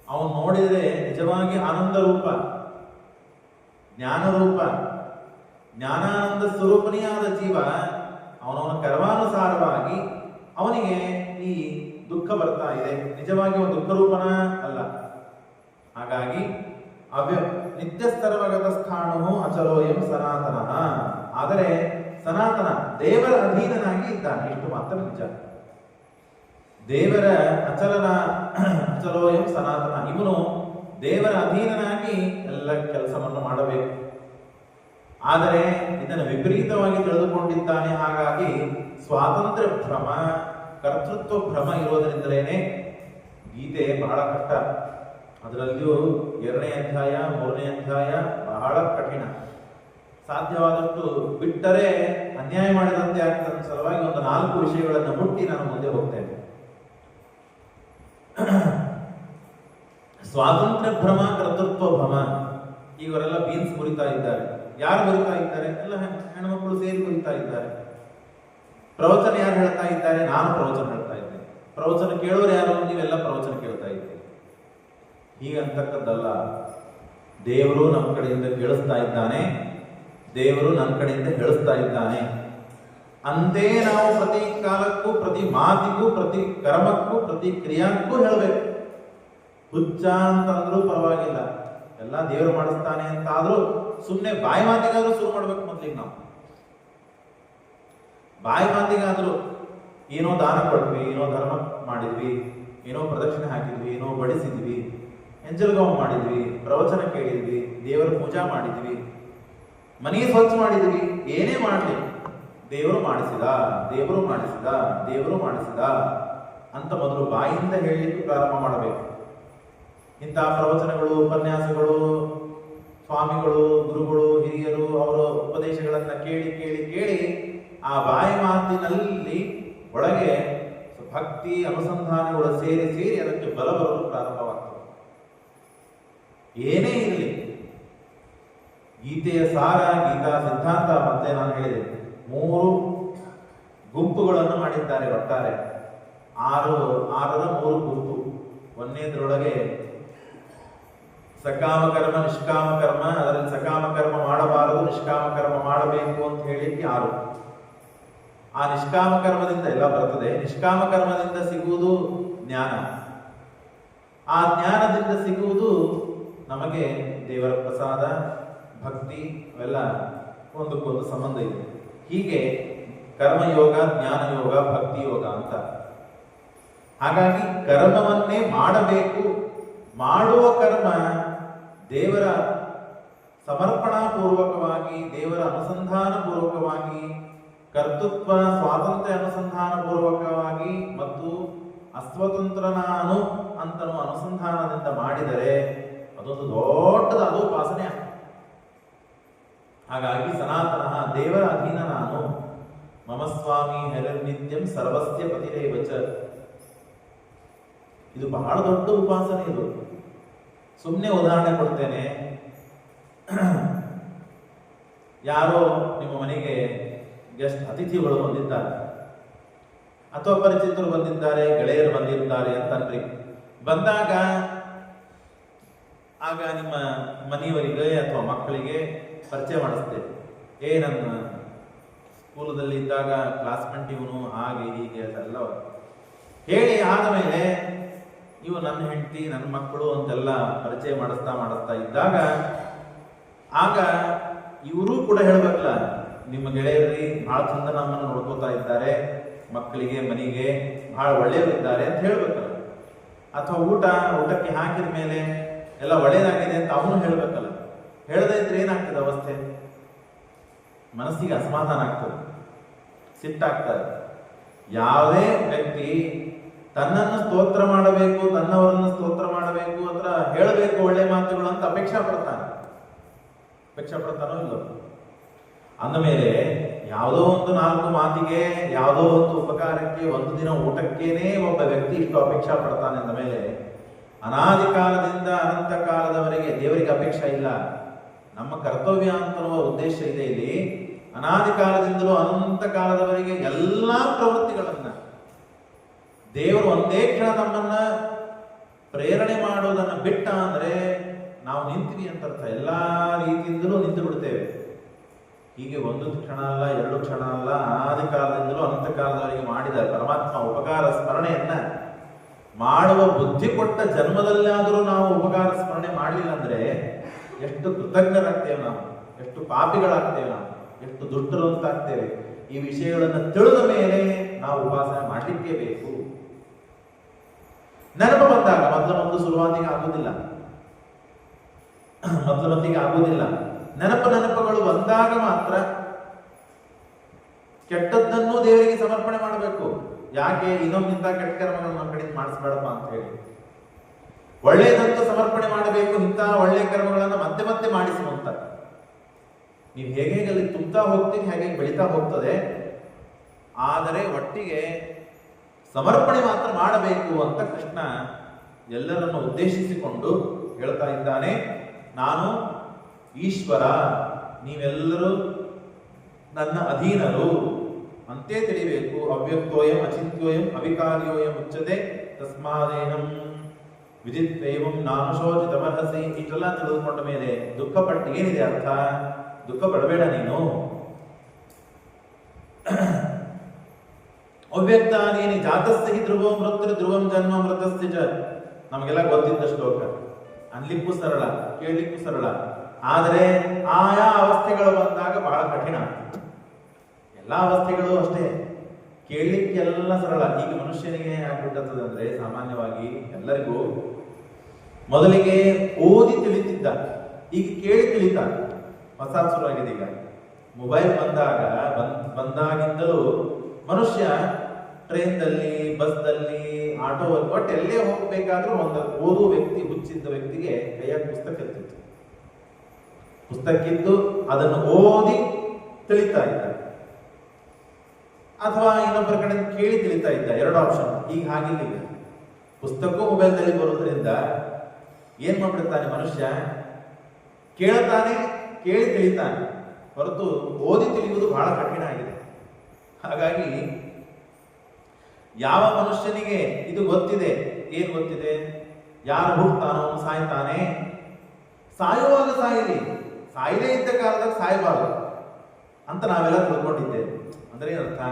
ಅವನು ನೋಡಿದರೆ ನಿಜವಾಗಿ ಆನಂದ ರೂಪ, ಜ್ಞಾನ ರೂಪ, ಜ್ಞಾನಾನಂದ ಸ್ವರೂಪನಿಯಾದ ಜೀವ. ಅವನವನ ಕರ್ಮಾನುಸಾರವಾಗಿ ಅವನಿಗೆ ಈ ದುಃಖ ಬರ್ತಾ ಇದೆ. ನಿಜವಾಗಿ ಅವನು ದುಃಖ ರೂಪನ ಅಲ್ಲ. ಹಾಗಾಗಿ ನಿತ್ಯಸ್ತರವಗತ ಸ್ಥಾಣು ಅಚಲೋಯಂ ಸನಾತನ. ಆದರೆ ಸನಾತನ ದೇವರ ಅಧೀನನಾಗಿ ಇದ್ದಾನೆ, ಇಷ್ಟು ಮಾತ್ರ ನಿಜ. ದೇವರ ಅಚಲೋಯಂ ಸನಾತನ, ಇವನು ದೇವರ ಅಧೀನನಾಗಿ ಎಲ್ಲ ಕೆಲಸವನ್ನು ಮಾಡಬೇಕು. ಆದರೆ ಇದನ್ನು ವಿಪರೀತವಾಗಿ ತಿಳಿದುಕೊಂಡಿದ್ದಾನೆ. ಹಾಗಾಗಿ ಸ್ವಾತಂತ್ರ್ಯ ಭ್ರಮ, ಕರ್ತೃತ್ವ ಭ್ರಮ ಇರೋದರಿಂದಲೇನೆ ಗೀತೆ ಬಹಳ ಕಷ್ಟ. ಅದರಲ್ಲಿಯೂ 2ನೇ ಅಧ್ಯಾಯ 3ನೇ ಅಧ್ಯಾಯ ಬಹಳ ಕಠಿಣ. ಸಾಧ್ಯವಾದಷ್ಟು ಬಿಟ್ಟರೆ ಅನ್ಯಾಯ ಮಾಡಿದಂತೆ ಆಗ್ತದ ಸಲುವಾಗಿ ಒಂದು 4 ವಿಷಯಗಳನ್ನು ಮುಟ್ಟಿ ನಾನು ಮುಂದೆ ಹೋಗ್ತೇನೆ. ಸ್ವಾತಂತ್ರ್ಯ ಭ್ರಮ, ಕರ್ತೃತ್ವ ಭ್ರಮ. ಇವರೆಲ್ಲ ಬೀನ್ಸ್ ಮುರಿತಾ ಇದ್ದಾರೆ. ಯಾರು ಮುರಿತಾ ಇದ್ದಾರೆ? ಎಲ್ಲ ಹೆಣ್ಮಕ್ಳು ಸೇರಿ ಮುರಿತಾ ಇದ್ದಾರೆ. ಪ್ರವಚನ ಯಾರು ಹೇಳ್ತಾ ಇದ್ದಾರೆ? ನಾನು ಪ್ರವಚನ ಹೇಳ್ತಾ ಇದ್ದೇನೆ. ಪ್ರವಚನ ಕೇಳೋರು ಯಾರು? ನೀವೆಲ್ಲ ಪ್ರವಚನ ಕೇಳ್ತಾ ಇದ್ದೀರಿ. ಹೀಗಂತಕ್ಕದ್ದಲ್ಲ. ದೇವರು ನಮ್ಮ ಕಡೆಯಿಂದ ಕೇಳಿಸ್ತಾ ಇದ್ದಾನೆ, ದೇವರು ನನ್ನ ಕಡೆಯಿಂದ ಹೇಳಿಸ್ತಾ ಇದ್ದಾನೆ. ಅಂದೇ ನಾವು ಪ್ರತಿ ಕಾಲಕ್ಕೂ, ಪ್ರತಿ ಮಾತಿಗೂ, ಪ್ರತಿ ಕರ್ಮಕ್ಕೂ, ಪ್ರತಿ ಕ್ರಿಯಾಕ್ಕೂ ಹೇಳಬೇಕು. ಹುಚ್ಚ ಅಂತಂದ್ರೂ ಪರವಾಗಿಲ್ಲ, ಎಲ್ಲ ದೇವರು ಮಾಡಿಸ್ತಾನೆ ಅಂತ ಆದ್ರೂ ಸುಮ್ಮನೆ ಬಾಯಿ ಮಾತಿಗಾದ್ರೂ ಶುರು ಮಾಡ್ಬೇಕು. ಮೊದಲಿಗೆ ನಾವು ಬಾಯಿ ಮಾತಿಗಾದ್ರೂ ಏನೋ ದಾನ ಕೊಟ್ವಿ, ಏನೋ ಧರ್ಮ ಮಾಡಿದ್ವಿ, ಏನೋ ಪ್ರದಕ್ಷಿಣೆ ಹಾಕಿದ್ವಿ, ಏನೋ ಬಡಿಸಿದ್ವಿ, ಎಂಜಲ್ಗಾವ್ ಮಾಡಿದ್ವಿ, ಪ್ರವಚನ ಕೇಳಿದ್ವಿ, ದೇವರ ಪೂಜಾ ಮಾಡಿದ್ವಿ, ಮನೆ ಸ್ವಚ್ಛ ಮಾಡಿದ್ವಿ, ಏನೇ ಮಾಡಲಿ ದೇವರು ಮಾಡಿಸಿದ, ದೇವರು ಮಾಡಿಸಿದ, ದೇವರು ಮಾಡಿಸಿದ ಅಂತ ಮೊದಲು ಬಾಯಿಂದ ಹೇಳಲಿಕ್ಕೆ ಪ್ರಾರಂಭ ಮಾಡಬೇಕು. ಇಂತಹ ಪ್ರವಚನಗಳು, ಉಪನ್ಯಾಸಗಳು, ಸ್ವಾಮಿಗಳು, ಗುರುಗಳು, ಹಿರಿಯರು ಅವರ ಉಪದೇಶಗಳನ್ನ ಕೇಳಿ ಕೇಳಿ ಕೇಳಿ ಆ ಬಾಯಿ ಮಾತಿನಲ್ಲಿ ಒಳಗೆ ಭಕ್ತಿ ಅನುಸಂಧಾನಗಳು ಸೇರಿ ಸೇರಿ ಅದಕ್ಕೆ ಬಲ ಬರಲು ಪ್ರಾರಂಭವಾಗ್ತದೆ. ಏನೇ ಇರಲಿ, ಗೀತೆಯ ಸಾರ, ಗೀತಾ ಸಿದ್ಧಾಂತ ಮತ್ತೆ ನಾನು ಹೇಳಿದೆ 3 ಗುಂಪುಗಳನ್ನು ಮಾಡಿದ್ದಾರೆ. ಒಟ್ಟಾರೆ 6ರ 3 ಗುಂಪು. ಒಂದನೇದ್ರೊಳಗೆ ಸಕಾಮ ಕರ್ಮ, ನಿಷ್ಕಾಮ ಕರ್ಮ. ಅದರಲ್ಲಿ ಸಕಾಮ ಕರ್ಮ ಮಾಡಬಾರದು, ನಿಷ್ಕಾಮ ಕರ್ಮ ಮಾಡಬೇಕು ಅಂತ ಹೇಳಿಕ್ಕೆ 6. ಆ ನಿಷ್ಕಾಮ ಕರ್ಮದಿಂದ ಎಲ್ಲ ಬರ್ತದೆ. ನಿಷ್ಕಾಮ ಕರ್ಮದಿಂದ ಸಿಗುವುದು ಜ್ಞಾನ, ಆ ಜ್ಞಾನದಿಂದ ಸಿಗುವುದು ನಮಗೆ ದೇವರ ಪ್ರಸಾದ, ಭಕ್ತಿ, ಅವೆಲ್ಲ ಒಂದಕ್ಕೊಂದು ಸಂಬಂಧ ಇದೆ. ಹೀಗೆ ಕರ್ಮಯೋಗ, ಜ್ಞಾನ ಯೋಗ, ಭಕ್ತಿ ಯೋಗ ಅಂತ ಹಾಗಾಗಿ ಕರ್ಮವನ್ನೇ ಮಾಡಬೇಕು. ಮಾಡುವ ಕರ್ಮ ದೇವರ ಸಮರ್ಪಣಾ ಪೂರ್ವಕವಾಗಿ, ದೇವರ ಅನುಸಂಧಾನ ಪೂರ್ವಕವಾಗಿ, ಕರ್ತೃತ್ವ ಸ್ವಾತಂತ್ರ್ಯ ಅನುಸಂಧಾನ ಪೂರ್ವಕವಾಗಿ ಮತ್ತು ಅಸ್ವತಂತ್ರ ನಾನು ಅಂತನೂ ಅನುಸಂಧಾನದಿಂದ ಮಾಡಿದರೆ ಅದೊಂದು ದೊಡ್ಡದಾದ ಉಪಾಸನೆ ಆಗ್ತದೆ. ಹಾಗಾಗಿ ಸನಾತನ ದೇವರ ಅಧೀನ ನಾನು, ಮಮ ಸ್ವಾಮಿ ಹರಿರ್ನಿತ್ಯಂ ಸರ್ವಸ್ಯ ಪತಿರೇವಚ. ಇದು ಬಹಳ ದೊಡ್ಡ ಉಪಾಸನೆ. ಇದು ಸುಮ್ಮನೆ ಉದಾಹರಣೆ ಕೊಡ್ತೇನೆ. ಯಾರೋ ನಿಮ್ಮ ಮನೆಗೆ ಗೆಸ್ಟ್ ಅತಿಥಿಗಳು ಬಂದಿದ್ದಾರೆ, ಅಥವಾ ಪರಿಚಿತರು ಬಂದಿದ್ದಾರೆ, ಗೆಳೆಯರು ಬಂದಿದ್ದಾರೆ ಅಂತನ್ರಿ. ಬಂದಾಗ ಆಗ ನಿಮ್ಮ ಮನೆಯವರಿಗೆ ಅಥವಾ ಮಕ್ಕಳಿಗೆ ಪರಿಚಯ ಮಾಡಿಸ್ತೇವೆ. ನನ್ನ ಸ್ಕೂಲದಲ್ಲಿ ಇದ್ದಾಗ ಕ್ಲಾಸ್ಮೇಟ್ ಇವನು, ಹಾಗೆ ಹೀಗೆ ಅದೆಲ್ಲ ಹೇಳಿ ಆದಮೇಲೆ ಇವು ನನ್ನ ಹೆಂಡತಿ, ನನ್ನ ಮಕ್ಕಳು ಅಂತೆಲ್ಲ ಪರಿಚಯ ಮಾಡಿಸ್ತಾ ಇದ್ದಾಗ ಆಗ ಇವರು ಕೂಡ ಹೇಳ್ಬೇಕಲ್ಲ, ನಿಮ್ಮ ಗೆಳೆಯರಲ್ಲಿ ಬಹಳ ಚಂದ ನಮ್ಮನ್ನು ನೋಡ್ಕೋತಾ ಇದ್ದಾರೆ, ಮಕ್ಕಳಿಗೆ ಮನೆಗೆ ಬಹಳ ಒಳ್ಳೆಯವರಿದ್ದಾರೆ ಅಂತ ಹೇಳ್ಬೇಕಲ್ಲ. ಅಥವಾ ಊಟಕ್ಕೆ ಹಾಕಿದ ಮೇಲೆ ಎಲ್ಲ ಒಳ್ಳೇದಾಗಿದೆ ಅಂತ ಅವನು ಹೇಳ್ಬೇಕಲ್ಲ. ಹೇಳದೇ ಇದ್ರೆ ಏನಾಗ್ತದೆ ಅವಸ್ಥೆ? ಮನಸ್ಸಿಗೆ ಅಸಮಾಧಾನ ಆಗ್ತದೆ, ಸಿಟ್ಟಾಗ್ತದೆ. ಯಾವುದೇ ವ್ಯಕ್ತಿ ತನ್ನನ್ನು ಸ್ತೋತ್ರ ಮಾಡಬೇಕು, ತನ್ನವರನ್ನು ಸ್ತೋತ್ರ ಮಾಡಬೇಕು ಅಂತ ಹೇಳಬೇಕು ಒಳ್ಳೆ ಮಾತುಗಳು ಅಂತ ಅಪೇಕ್ಷಾ ಪಡ್ತಾನೋ ಇಲ್ಲೋ. ಅಂದಮೇಲೆ ಯಾವುದೋ ಒಂದು 4 ಮಾತಿಗೆ, ಯಾವುದೋ ಒಂದು ಉಪಕಾರಕ್ಕೆ, ಒಂದು ದಿನ ಊಟಕ್ಕೇನೆ ಒಬ್ಬ ವ್ಯಕ್ತಿ ಇಷ್ಟು ಅಪೇಕ್ಷಾ ಪಡ್ತಾನೆ ಅಂದ ಮೇಲೆ ಅನಾದಿ ಕಾಲದಿಂದ ಅನಂತ ಕಾಲದವರೆಗೆ ದೇವರಿಗೆ ಅಪೇಕ್ಷೆ ಇಲ್ಲ. ನಮ್ಮ ಕರ್ತವ್ಯ ಅಂತನ್ನುವ ಉದ್ದೇಶ ಇದೆ ಇಲ್ಲಿ. ಅನಾದಿ ಕಾಲದಿಂದಲೂ ಅನಂತ ಕಾಲದವರೆಗೆ ಎಲ್ಲಾ ಪ್ರವೃತ್ತಿಗಳನ್ನ ದೇವರು ಒಂದೇ ಕ್ಷಣ ನಮ್ಮನ್ನ ಪ್ರೇರಣೆ ಮಾಡೋದನ್ನ ಬಿಟ್ಟ ಅಂದ್ರೆ ನಾವು ನಿಂತೀವಿ ಅಂತ ಅರ್ಥ. ಎಲ್ಲಾ ರೀತಿಯಿಂದಲೂ ನಿಂತು ಬಿಡ್ತೇವೆ. ಹೀಗೆ ಒಂದು ಕ್ಷಣ ಅಲ್ಲ, 2 ಕ್ಷಣ ಅಲ್ಲ, ಅನಾದಿ ಕಾಲದಿಂದಲೂ ಅನಂತ ಕಾಲದವರೆಗೆ ಮಾಡಿದ ಪರಮಾತ್ಮ ಉಪಕಾರ ಸ್ಮರಣೆಯನ್ನ ಮಾಡುವ ಬುದ್ಧಿ ಕೊಟ್ಟ ಜನ್ಮದಲ್ಲಾದರೂ ನಾವು ಉಪಕಾರ ಸ್ಮರಣೆ ಮಾಡಲಿಲ್ಲ ಅಂದ್ರೆ ಎಷ್ಟು ಕೃತಜ್ಞರಾಗ್ತೇವೆ ನಾವು, ಎಷ್ಟು ಪಾಪಿಗಳಾಗ್ತೇವೆ ನಾವು, ಎಷ್ಟು ದುಷ್ಟರು ಅಂತಾಗ್ತೇವೆ. ಈ ವಿಷಯಗಳನ್ನು ತಿಳಿದ ಮೇಲೆ ನಾವು ಉಪಾಸನೆ ಮಾಡಲಿಕ್ಕೆ ಬೇಕು. ನೆನಪು ಬಂದಾಗ ಮೊದಲು ಶುರುವಾತಿಗೆ ಆಗುವುದಿಲ್ಲ. ನೆನಪುಗಳು ಬಂದಾಗ ಮಾತ್ರ ಕೆಟ್ಟದ್ದನ್ನು ದೇವರಿಗೆ ಸಮರ್ಪಣೆ ಮಾಡಬೇಕು. ಯಾಕೆ? ಇನ್ನೊಂದಿಂತ ಕೆಟ್ಟ ಕರ್ಮಗಳನ್ನು ನಮ್ಮ ಕಡೆ ಮಾಡಿಸ್ಬೇಡಪ್ಪ ಅಂತ ಹೇಳಿ. ಒಳ್ಳೆಯದಂತೂ ಸಮರ್ಪಣೆ ಮಾಡಬೇಕು. ಇಂಥ ಒಳ್ಳೆಯ ಕರ್ಮಗಳನ್ನು ಮತ್ತೆ ಮಾಡಿಸುವಂತ. ನೀವು ಹೇಗೆ ಅಲ್ಲಿ ತುಂಬ್ತಾ ಹೋಗ್ತೀವಿ, ಹೇಗೆ ಬೆಳೀತಾ ಹೋಗ್ತದೆ. ಆದರೆ ಒಟ್ಟಿಗೆ ಸಮರ್ಪಣೆ ಮಾತ್ರ ಮಾಡಬೇಕು ಅಂತ ಕೃಷ್ಣ ಎಲ್ಲರನ್ನು ಉದ್ದೇಶಿಸಿಕೊಂಡು ಹೇಳ್ತಾ ಇದ್ದಾನೆ. ನಾನು ಈಶ್ವರ, ನೀವೆಲ್ಲರೂ ನನ್ನ ಅಧೀನರು ಅಂತೇ ತಿಳಿಬೇಕು. ಅವ್ಯಕ್ತೋಯಂ ಅಚಿಂತ್ಯೋಯಂ ಅವಿಕಾರ್ಯೋಯಂ ಉಚ್ಚತೆ ತಸ್ಮಾದೇನಂ ವಿದಿತ್ವೈವಂ ನಾನು ಶೋಚಿತಮರ್ಹಸಿ. ಇಷ್ಟೆಲ್ಲ ತಿಳಿದುಕೊಂಡ ಮೇಲೆ ದುಃಖ ಪಟ್ಟು ಏನಿದೆ ಅರ್ಥ? ದುಃಖ ಪಡಬೇಡ ನೀನು. ಅವ್ಯಕ್ತಾನೇನಿ ಜಾತಸ್ಯ ಹಿ ಧ್ರುವಂ ಮೃತ್ಯು ಧ್ರುವಂ ಜನ್ಮ ಮೃತಸ್ಯ ಚ. ನಮಗೆಲ್ಲ ಗೊತ್ತಿದ್ದ ಶ್ಲೋಕ. ಅನ್ಲಿಕ್ಕೂ ಸರಳ, ಕೇಳಲಿಕ್ಕೂ ಸರಳ. ಆದರೆ ಆಯಾ ಅವಸ್ಥೆಗಳು ಬಂದಾಗ ಬಹಳ ಕಠಿಣ. ಎಲ್ಲ ಅವಸ್ಥೆಗಳು ಅಷ್ಟೇ, ಕೇಳಲಿಕ್ಕೆಲ್ಲ ಸರಳ. ಈಗ ಮನುಷ್ಯನಿಗೆ ಆಗ್ಬಿಟ್ಟದ ಅಂದ್ರೆ ಸಾಮಾನ್ಯವಾಗಿ ಎಲ್ಲರಿಗೂ ಮೊದಲಿಗೆ ಓದಿ ತಿಳಿತಿದ್ದ, ಈಗ ಕೇಳಿ ತಿಳಿತ. ಹೊಸ ಶುರುವಾಗಿದೆ. ಈಗ ಮೊಬೈಲ್ ಬಂದಾಗಿಂದಲೂ ಮನುಷ್ಯ ಟ್ರೈನ್ದಲ್ಲಿ, ಬಸ್ದಲ್ಲಿ, ಆಟೋ, ಒಟ್ಟು ಎಲ್ಲೇ ಹೋಗ್ಬೇಕಾದ್ರೂ ಒಂದು ಓದುವ ವ್ಯಕ್ತಿ, ಹುಚ್ಚಿದ್ದ ವ್ಯಕ್ತಿಗೆ ಕೈಯಾಗ ಪುಸ್ತಕ ಇರ್ತಿತ್ತು. ಪುಸ್ತಕ್ಕಿದ್ದು ಅದನ್ನು ಓದಿ ತಿಳಿತಾ ಇದ್ದ, ಅಥವಾ ಇನ್ನೊಬ್ಬರ ಕಡೆ ಕೇಳಿ ತಿಳಿತಾ ಇದ್ದ. 2 ಆಪ್ಷನ್. ಈಗ ಹಾಗಿಲ್ಲ. ಈಗ ಪುಸ್ತಕವೂ ಮೊಬೈಲ್ನಲ್ಲಿ ಬರೋದ್ರಿಂದ ಏನ್ ಮಾಡ್ಬಿಡ್ತಾನೆ ಮನುಷ್ಯ? ಕೇಳ್ತಾನೆ, ಕೇಳಿ ತಿಳಿತಾನೆ, ಹೊರತು ಓದಿ ತಿಳಿಯುವುದು ಬಹಳ ಕಠಿಣ ಆಗಿದೆ. ಹಾಗಾಗಿ ಯಾವ ಮನುಷ್ಯನಿಗೆ ಇದು ಗೊತ್ತಿದೆ, ಏನ್ ಗೊತ್ತಿದೆ? ಯಾರು ಹುಟ್ಟುತ್ತಾನೋ ಸಾಯ್ತಾನೆ. ಸಾಯುವಾಗ ಸಾಯಲಿ, ಸಾಯದೇ ಇದ್ದ ಕಾಲದಾಗ ಸಾಯಬಾರದು ಅಂತ ನಾವೆಲ್ಲ ತಿಳ್ಕೊಂಡಿದ್ದೇವೆ. ಅಂದ್ರೆ ಏನರ್ಥ?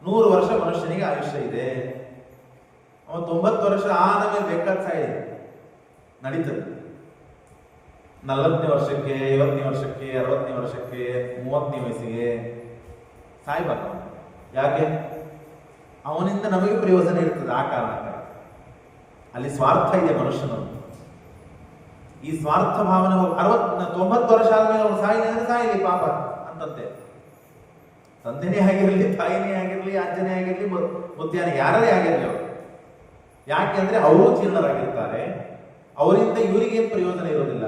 100 ವರ್ಷ ಮನುಷ್ಯನಿಗೆ ಆಯುಷ್ಯ ಇದೆ. ಅವ 90 ವರ್ಷ ಆದ ಮೇಲೆ ಬೇಕಾದ ಸಾಯಿದೆ, ನಡೀತದೆ. 40ನೇ ವರ್ಷಕ್ಕೆ, 50ನೇ ವರ್ಷಕ್ಕೆ, 60ನೇ ವರ್ಷಕ್ಕೆ, 30ನೇ ವಯಸ್ಸಿಗೆ ಸಾಯ್ಬಾರ್ದು. ಯಾಕೆ? ಅವನಿಂದ ನಮಗೆ ಪ್ರಯೋಜನ ಇರ್ತದೆ ಆ ಕಾರಣಕ್ಕೆ. ಅಲ್ಲಿ ಸ್ವಾರ್ಥ ಇದೆ ಮನುಷ್ಯನನ್ನು. ಈ ಸ್ವಾರ್ಥ ಭಾವನೆ 90 ವರ್ಷ ಆದ್ಮೇಲೆ ಅವನು ಸಾಯಿಲಿ ಪಾಪ ಅಂತಂತೆ. ತಂದೆನೇ ಆಗಿರಲಿ, ತಾಯಿನೇ ಆಗಿರಲಿ, ಅಜ್ಜನೇ ಆಗಿರಲಿ, ಮುದ್ಯಾನೇ ಯಾರೇ ಆಗಿರಲಿ ಅವರು. ಯಾಕೆಂದ್ರೆ ಅವರು ಜೀರ್ಣರಾಗಿರ್ತಾರೆ, ಅವರಿಂದ ಇವರಿಗೇನು ಪ್ರಯೋಜನ ಇರೋದಿಲ್ಲ.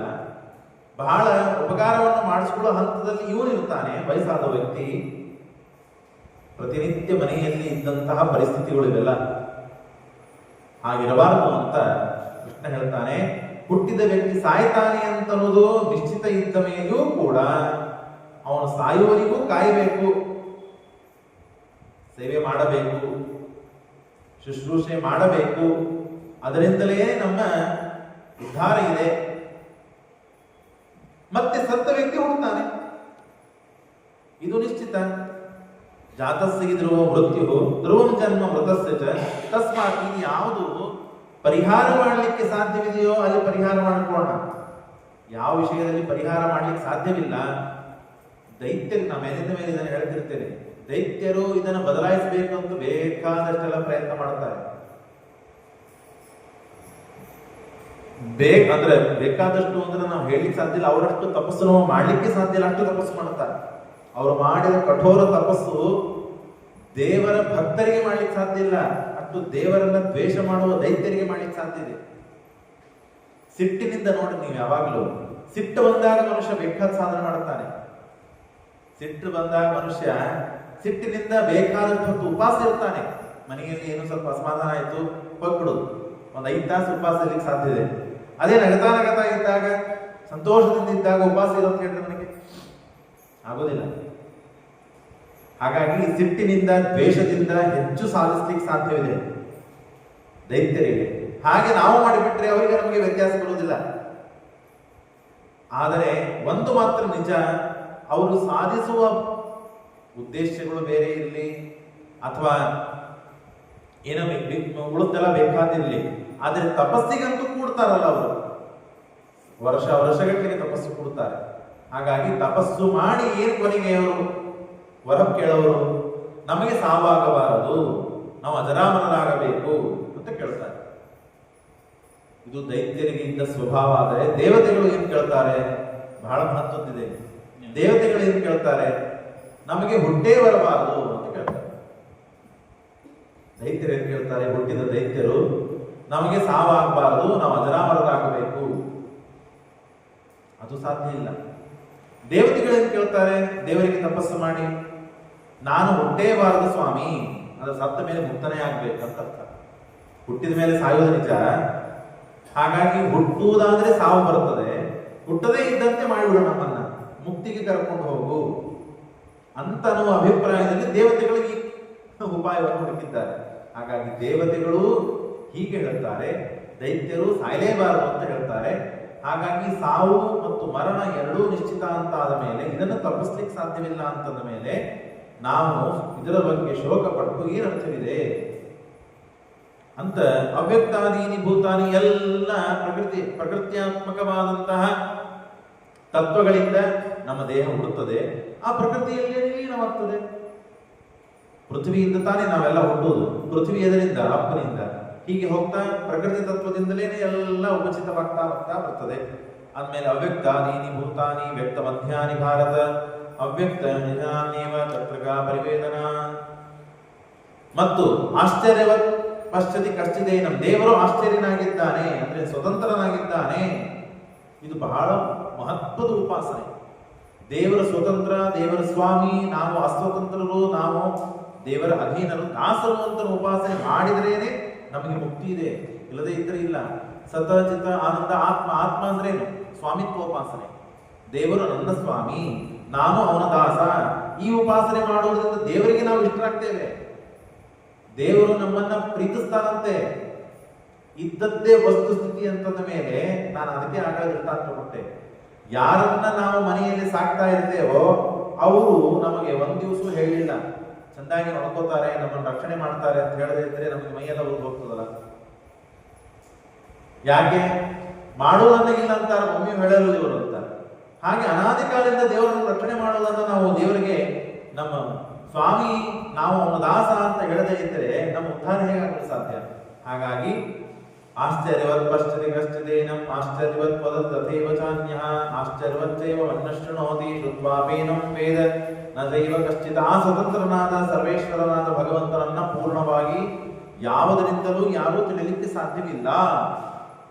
ಬಹಳ ಉಪಕಾರವನ್ನು ಮಾಡಿಸ್ಕೊಳ್ಳೋ ಹಂತದಲ್ಲಿ ಇವನು ಇರ್ತಾನೆ, ವಯಸ್ಸಾದ ವ್ಯಕ್ತಿ. ಪ್ರತಿನಿತ್ಯ ಮನೆಯಲ್ಲಿ ಇದ್ದಂತಹ ಪರಿಸ್ಥಿತಿಗಳು ಇವೆಲ್ಲ ಹಾಗಿರಬಾರದು ಅಂತ ಕೃಷ್ಣ ಹೇಳ್ತಾನೆ. ಹುಟ್ಟಿದ ವ್ಯಕ್ತಿ ಸಾಯ್ತಾನೆ ಅಂತನ್ನೋದು ನಿಶ್ಚಿತ ಇದ್ದ ಮೇಲೆಯೂ ಕೂಡ ಅವನು ಸಾಯುವವರೆಗೂ ಕಾಯಬೇಕು, ಸೇವೆ ಮಾಡಬೇಕು, ಶುಶ್ರೂಷೆ ಮಾಡಬೇಕು. ಅದರಿಂದಲೇ ನಮ್ಮ ಉದ್ಧಾರ ಇದೆ. ಮತ್ತೆ ಸತ್ತ ವ್ಯಕ್ತಿ ಹುಡ್ತಾನೆ, ಇದು ನಿಶ್ಚಿತ. ಜಾತಸ್ಸಿ ಧ್ರುವ ಮೃತ್ಯು ಧ್ರುವಂ ಜನ್ಮ ಮೃತಸ್ಯ ತಸ್ಮಾತ್. ಇದು ಯಾವುದು ಪರಿಹಾರ ಮಾಡಲಿಕ್ಕೆ ಸಾಧ್ಯವಿದೆಯೋ ಅಲ್ಲಿ ಪರಿಹಾರ ಮಾಡಿಕೊಳ್ಳೋಣ. ಯಾವ ವಿಷಯದಲ್ಲಿ ಪರಿಹಾರ ಮಾಡಲಿಕ್ಕೆ ಸಾಧ್ಯವಿಲ್ಲ, ದೈತ್ಯರು, ನಾ ಮೇಲಿಂದ ಮೇಲೆ ಇದನ್ನು ಹೇಳ್ತಿರ್ತೇನೆ, ದೈತ್ಯರು ಇದನ್ನು ಬದಲಾಯಿಸಬೇಕು ಅಂತ ಬೇಕಾದಷ್ಟೆಲ್ಲ ಪ್ರಯತ್ನ ಮಾಡ್ತಾರೆ. ಅಂದ್ರೆ ಬೇಕಾದಷ್ಟು ಅಂದ್ರೆ ನಾವು ಹೇಳಲಿಕ್ಕೆ ಸಾಧ್ಯ ಇಲ್ಲ, ಅವರಷ್ಟು ತಪಸ್ಸು ನಾವು ಮಾಡ್ಲಿಕ್ಕೆ ಸಾಧ್ಯ ಇಲ್ಲ, ಅಷ್ಟು ತಪಸ್ಸು ಮಾಡ್ತಾರೆ. ಅವರು ಮಾಡಿದ ಕಠೋರ ತಪಸ್ಸು ದೇವರ ಭಕ್ತರಿಗೆ ಮಾಡ್ಲಿಕ್ಕೆ ಸಾಧ್ಯ ಇಲ್ಲ, ಅಷ್ಟು ದೇವರನ್ನ ದ್ವೇಷ ಮಾಡುವ ದೈತ್ಯರಿಗೆ ಮಾಡ್ಲಿಕ್ಕೆ ಸಾಧ್ಯ ಇದೆ. ಸಿಟ್ಟಿನಿಂದ ನೋಡಿ ನೀವು ಯಾವಾಗಲೂ, ಸಿಟ್ಟು ಬಂದಾಗ ಮನುಷ್ಯ ಬೇಕಾದ ಸಾಧನೆ ಮಾಡುತ್ತಾನೆ. ಸಿಟ್ಟು ಬಂದಾಗ ಮನುಷ್ಯ ಸಿಟ್ಟಿನಿಂದ ಬೇಕಾದಷ್ಟು ಹೊತ್ತು ಉಪವಾಸ ಇರ್ತಾನೆ. ಮನೆಯಲ್ಲಿ ಏನೋ ಸ್ವಲ್ಪ ಅಸಮಾಧಾನ ಆಯ್ತು, ಹೋಗ್ಬಿಡುದು, ಒಂದು 5 ತಾಸು ಉಪವಾಸ ಇರ್ಲಿಕ್ಕೆ ಸಾಧ್ಯ ಇದೆ. ಅದೇ ನಗತಾ ಇದ್ದಾಗ, ಸಂತೋಷದಿಂದ ಇದ್ದಾಗ ಉಪವಾಸ ಇರೋದು ಹೇಳಿದ್ರೆ ನನಗೆ ಆಗೋದಿಲ್ಲ. ಹಾಗಾಗಿ ಸಿಟ್ಟಿನಿಂದ, ದ್ವೇಷದಿಂದ ಹೆಚ್ಚು ಸಾಧಿಸ್ಲಿಕ್ಕೆ ಸಾಧ್ಯವಿದೆ ದೈತ್ಯರಿಗೆ. ಹಾಗೆ ನಾವು ಮಾಡಿಬಿಟ್ರೆ ಅವರಿಗೆ ನಮಗೆ ವ್ಯತ್ಯಾಸ ಬರುವುದಿಲ್ಲ. ಆದರೆ ಒಂದು ಮಾತ್ರ ನಿಜ, ಅವರು ಸಾಧಿಸುವ ಉದ್ದೇಶಗಳು ಬೇರೆ ಇರಲಿ ಅಥವಾ ಏನೋ ಉಳಿದೆಲ್ಲ ಬೇಕಾದಿರಲಿ, ಆದರೆ ತಪಸ್ಸಿಗಂತೂ ಕೂಡ್ತಾರಲ್ಲ ಅವರು, ವರ್ಷಗಟ್ಟಲೆಗೆ ತಪಸ್ಸು ಕೂಡ್ತಾರೆ. ಹಾಗಾಗಿ ತಪಸ್ಸು ಮಾಡಿ ಏನು ಕೊನೆಗೆ ಅವರು ವರ ಕೇಳೋರು, ನಮಗೆ ಸಾವಾಗಬಾರದು, ನಾವು ಅಜರಾಮರರಾಗಬೇಕು ಅಂತ ಕೇಳ್ತಾರೆ. ಇದು ದೈತ್ಯರಿಗೆ ಇದ್ದ ಸ್ವಭಾವ. ಆದರೆ ದೇವತೆಗಳು ಏನ್ ಕೇಳ್ತಾರೆ, ಬಹಳ ಮಹತ್ವದ್ದಿದೆ. ದೇವತೆಗಳು ಏನ್ ಕೇಳ್ತಾರೆ, ನಮಗೆ ಹುಟ್ಟೇ ಬರಬಾರದು ಅಂತ ಕೇಳ್ತಾರೆ. ದೈತ್ಯರು ಏನ್ ಕೇಳ್ತಾರೆ, ಹುಟ್ಟಿದ ದೈತ್ಯರು ನಮಗೆ ಸಾವಾಗಬಾರದು, ನಾವು ಅಜರಾಮರರಾಗಬೇಕು. ಅದು ಸಾಧ್ಯ ಇಲ್ಲ. ದೇವತೆಗಳು ಏನ್ ಕೇಳ್ತಾರೆ, ದೇವರಿಗೆ ತಪಸ್ಸು ಮಾಡಿ ನಾನು ಹುಟ್ಟೇಬಾರದು ಸ್ವಾಮಿ, ಅದು ಸತ್ತ ಮೇಲೆ ಮುಕ್ತನೇ ಆಗ್ಬೇಕಂತ ಅರ್ಥ. ಹುಟ್ಟಿದ ಮೇಲೆ ಸಾಯೋದು ನಿಜ, ಹಾಗಾಗಿ ಹುಟ್ಟುವುದಾದ್ರೆ ಸಾವು ಬರುತ್ತದೆ, ಹುಟ್ಟದೇ ಇದ್ದಂತೆ ಮಾಡಿಬಿಡು, ನಮ್ಮನ್ನ ಮುಕ್ತಿಗೆ ಕರ್ಕೊಂಡು ಹೋಗು ಅಂತ ಅನ್ನುವ ಅಭಿಪ್ರಾಯದಲ್ಲಿ ದೇವತೆಗಳಿಗೆ ಉಪಾಯವನ್ನು ಹುಡುಕಿದ್ದಾರೆ. ಹಾಗಾಗಿ ದೇವತೆಗಳು ಹೀಗೆ ಹೇಳ್ತಾರೆ, ದೈತ್ಯರು ಸಾಯಲೇಬಾರದು ಅಂತ ಹೇಳ್ತಾರೆ. ಹಾಗಾಗಿ ಸಾವು ಮತ್ತು ಮರಣ ಎರಡೂ ನಿಶ್ಚಿತ ಅಂತ ಆದ ಮೇಲೆ, ಇದನ್ನು ತಪ್ಪಿಸ್ಲಿಕ್ಕೆ ಸಾಧ್ಯವಿಲ್ಲ ಅಂತಂದ ಮೇಲೆ ನಾವು ಇದರ ಬಗ್ಗೆ ಶೋಕ ಪಟ್ಟು ಏನು ಅರ್ಥವಿದೆ ಅಂತ ಅವ್ಯಕ್ತಾದೀನಿ ಭೂತಾನಿ ಎಲ್ಲ ಪ್ರಕೃತ್ಯಾತ್ಮಕವಾದಂತಹ ತತ್ವಗಳಿಂದ ನಮ್ಮ ದೇಹ ಹುಡುತ್ತದೆ. ಆ ಪ್ರಕೃತಿಯಲ್ಲಿ ಲೀನವಾಗ್ತದೆ. ಪೃಥ್ವಿಯಿಂದ ತಾನೇ ನಾವೆಲ್ಲ ಹುಟ್ಟುವುದು, ಪೃಥ್ವಿ ಎದರಿಂದ, ಅಪ್ಪನಿಂದ. ಹೀಗೆ ಹೋಗ್ತಾ ಪ್ರಕೃತಿ ತತ್ವದಿಂದಲೇ ಎಲ್ಲ ಉಪಚಿತವಾಗ್ತಾ ಬರ್ತದೆ. ಆದ್ಮೇಲೆ ಅವ್ಯಕ್ತಾದೀನಿ ಭೂತಾನಿ ವ್ಯಕ್ತ ಮಧ್ಯಾನಿ ಭಾರತ ಅವ್ಯಕ್ತ ನಿಜಾನ್ಯೇವ ತತ್ರಗ ಪರಿವೇದನ. ಮತ್ತು ಆಶ್ಚರ್ಯವತ್ ಪಶ್ಚತಿ ಕಶ್ಚಿದೇ, ನಮ್ಮ ದೇವರು ಆಶ್ಚರ್ಯನಾಗಿದ್ದಾನೆ ಅಂದ್ರೆ ಸ್ವತಂತ್ರನಾಗಿದ್ದಾನೆ. ಇದು ಬಹಳ ಮಹತ್ವದ ಉಪಾಸನೆ. ದೇವರ ಸ್ವತಂತ್ರ, ದೇವರ ಸ್ವಾಮಿ, ನಾವು ಅಸ್ವತಂತ್ರರು, ನಾವು ದೇವರ ಅಧೀನರು, ದಾಸರು ಅಂತ ಉಪಾಸನೆ ಮಾಡಿದ್ರೇನೆ ನಮಗೆ ಮುಕ್ತಿ ಇದೆ, ಇಲ್ಲದೆ ಇದ್ರೆ ಇಲ್ಲ. ಸತ ಚಿತ್ತ ಆನಂದ ಆತ್ಮ. ಆತ್ಮ ಅಂದ್ರೇನು? ಸ್ವಾಮಿತ್ವೋಪಾಸನೆ. ದೇವರು ನನ್ನ ಸ್ವಾಮಿ, ನಾನು ಅವನ ದಾಸ. ಈ ಉಪಾಸನೆ ಮಾಡುವುದರಿಂದ ದೇವರಿಗೆ ನಾವು ಇಷ್ಟರಾಗ್ತೇವೆ, ದೇವರು ನಮ್ಮನ್ನ ಪ್ರೀತಿಸ್ತಾನಂತೆ. ಇದ್ದದ್ದೇ ವಸ್ತುಸ್ಥಿತಿ ಅಂತಂದ ಮೇಲೆ ನಾನು ಅದಕ್ಕೆ ಆಗ ದೃಷ್ಟಾಂತ ಕೊಟ್ಟೆ. ಯಾರನ್ನ ನಾವು ಮನೆಯಲ್ಲಿ ಸಾಕ್ತಾ ಇರ್ತೇವೋ ಅವರು ನಮಗೆ ಒಂದ್ ದಿವಸ ಹೇಳಿಲ್ಲ, ಚಂದಾಗಿ ನೋಡ್ಕೋತಾರೆ, ನಮ್ಮನ್ನು ರಕ್ಷಣೆ ಮಾಡ್ತಾರೆ ಅಂತ ಹೇಳದೇ ಇದ್ರೆ ನಮಗೆ ಮೈಯೆಲ್ಲ ಉರಿದು ಹೋಗ್ತದಲ್ಲ. ಯಾಕೆ ಮಾಡುವುದನ್ನ ಇಲ್ಲ ಅಂತಾರೆ, ಒಮ್ಮೆ ಹೇಳಲು ಇವರು ಅಂತ. ಹಾಗೆ ಅನಾದಿ ಕಾಲದಿಂದ ದೇವರನ್ನು ರಕ್ಷಣೆ ಮಾಡುವುದನ್ನ ನಾವು ದೇವರಿಗೆ ನಮ್ಮ ಸ್ವಾಮಿ, ನಾವು ಅವನ ದಾಸ ಅಂತ ಹೇಳದೇ ಇದ್ದರೆ ನಮ್ಮ ಉದ್ಧಾರ ಹೇಗಾಗಲು ಸಾಧ್ಯ? ಹಾಗಾಗಿ ಆಶ್ಚರ್ಯವತ್ ಪಶ್ಯತಿ ಕಶ್ಚಿದೇನಂ ಆಶ್ಚರ್ಯವತ್ ವದತಿ ತಥೈವ ಚಾನ್ಯಃ ಆಶ್ಚರ್ಯವಚ್ಚೈವ ಮನ್ನಶ್ಶೃಣೋತಿ ಶ್ರುತ್ವಾಪೇನಂ ವೇದ ನ ಚೈವ ಕಶ್ಚಿತ್. ಆ ಸ್ವತಂತ್ರನಾದ ಸರ್ವೇಶ್ವರನಾದ ಭಗವಂತನನ್ನ ಪೂರ್ಣವಾಗಿ ಯಾವುದರಿಂದಲೂ ಯಾರೂ ತಿಳಿಯಲಿಕ್ಕೆ ಸಾಧ್ಯವಿಲ್ಲ.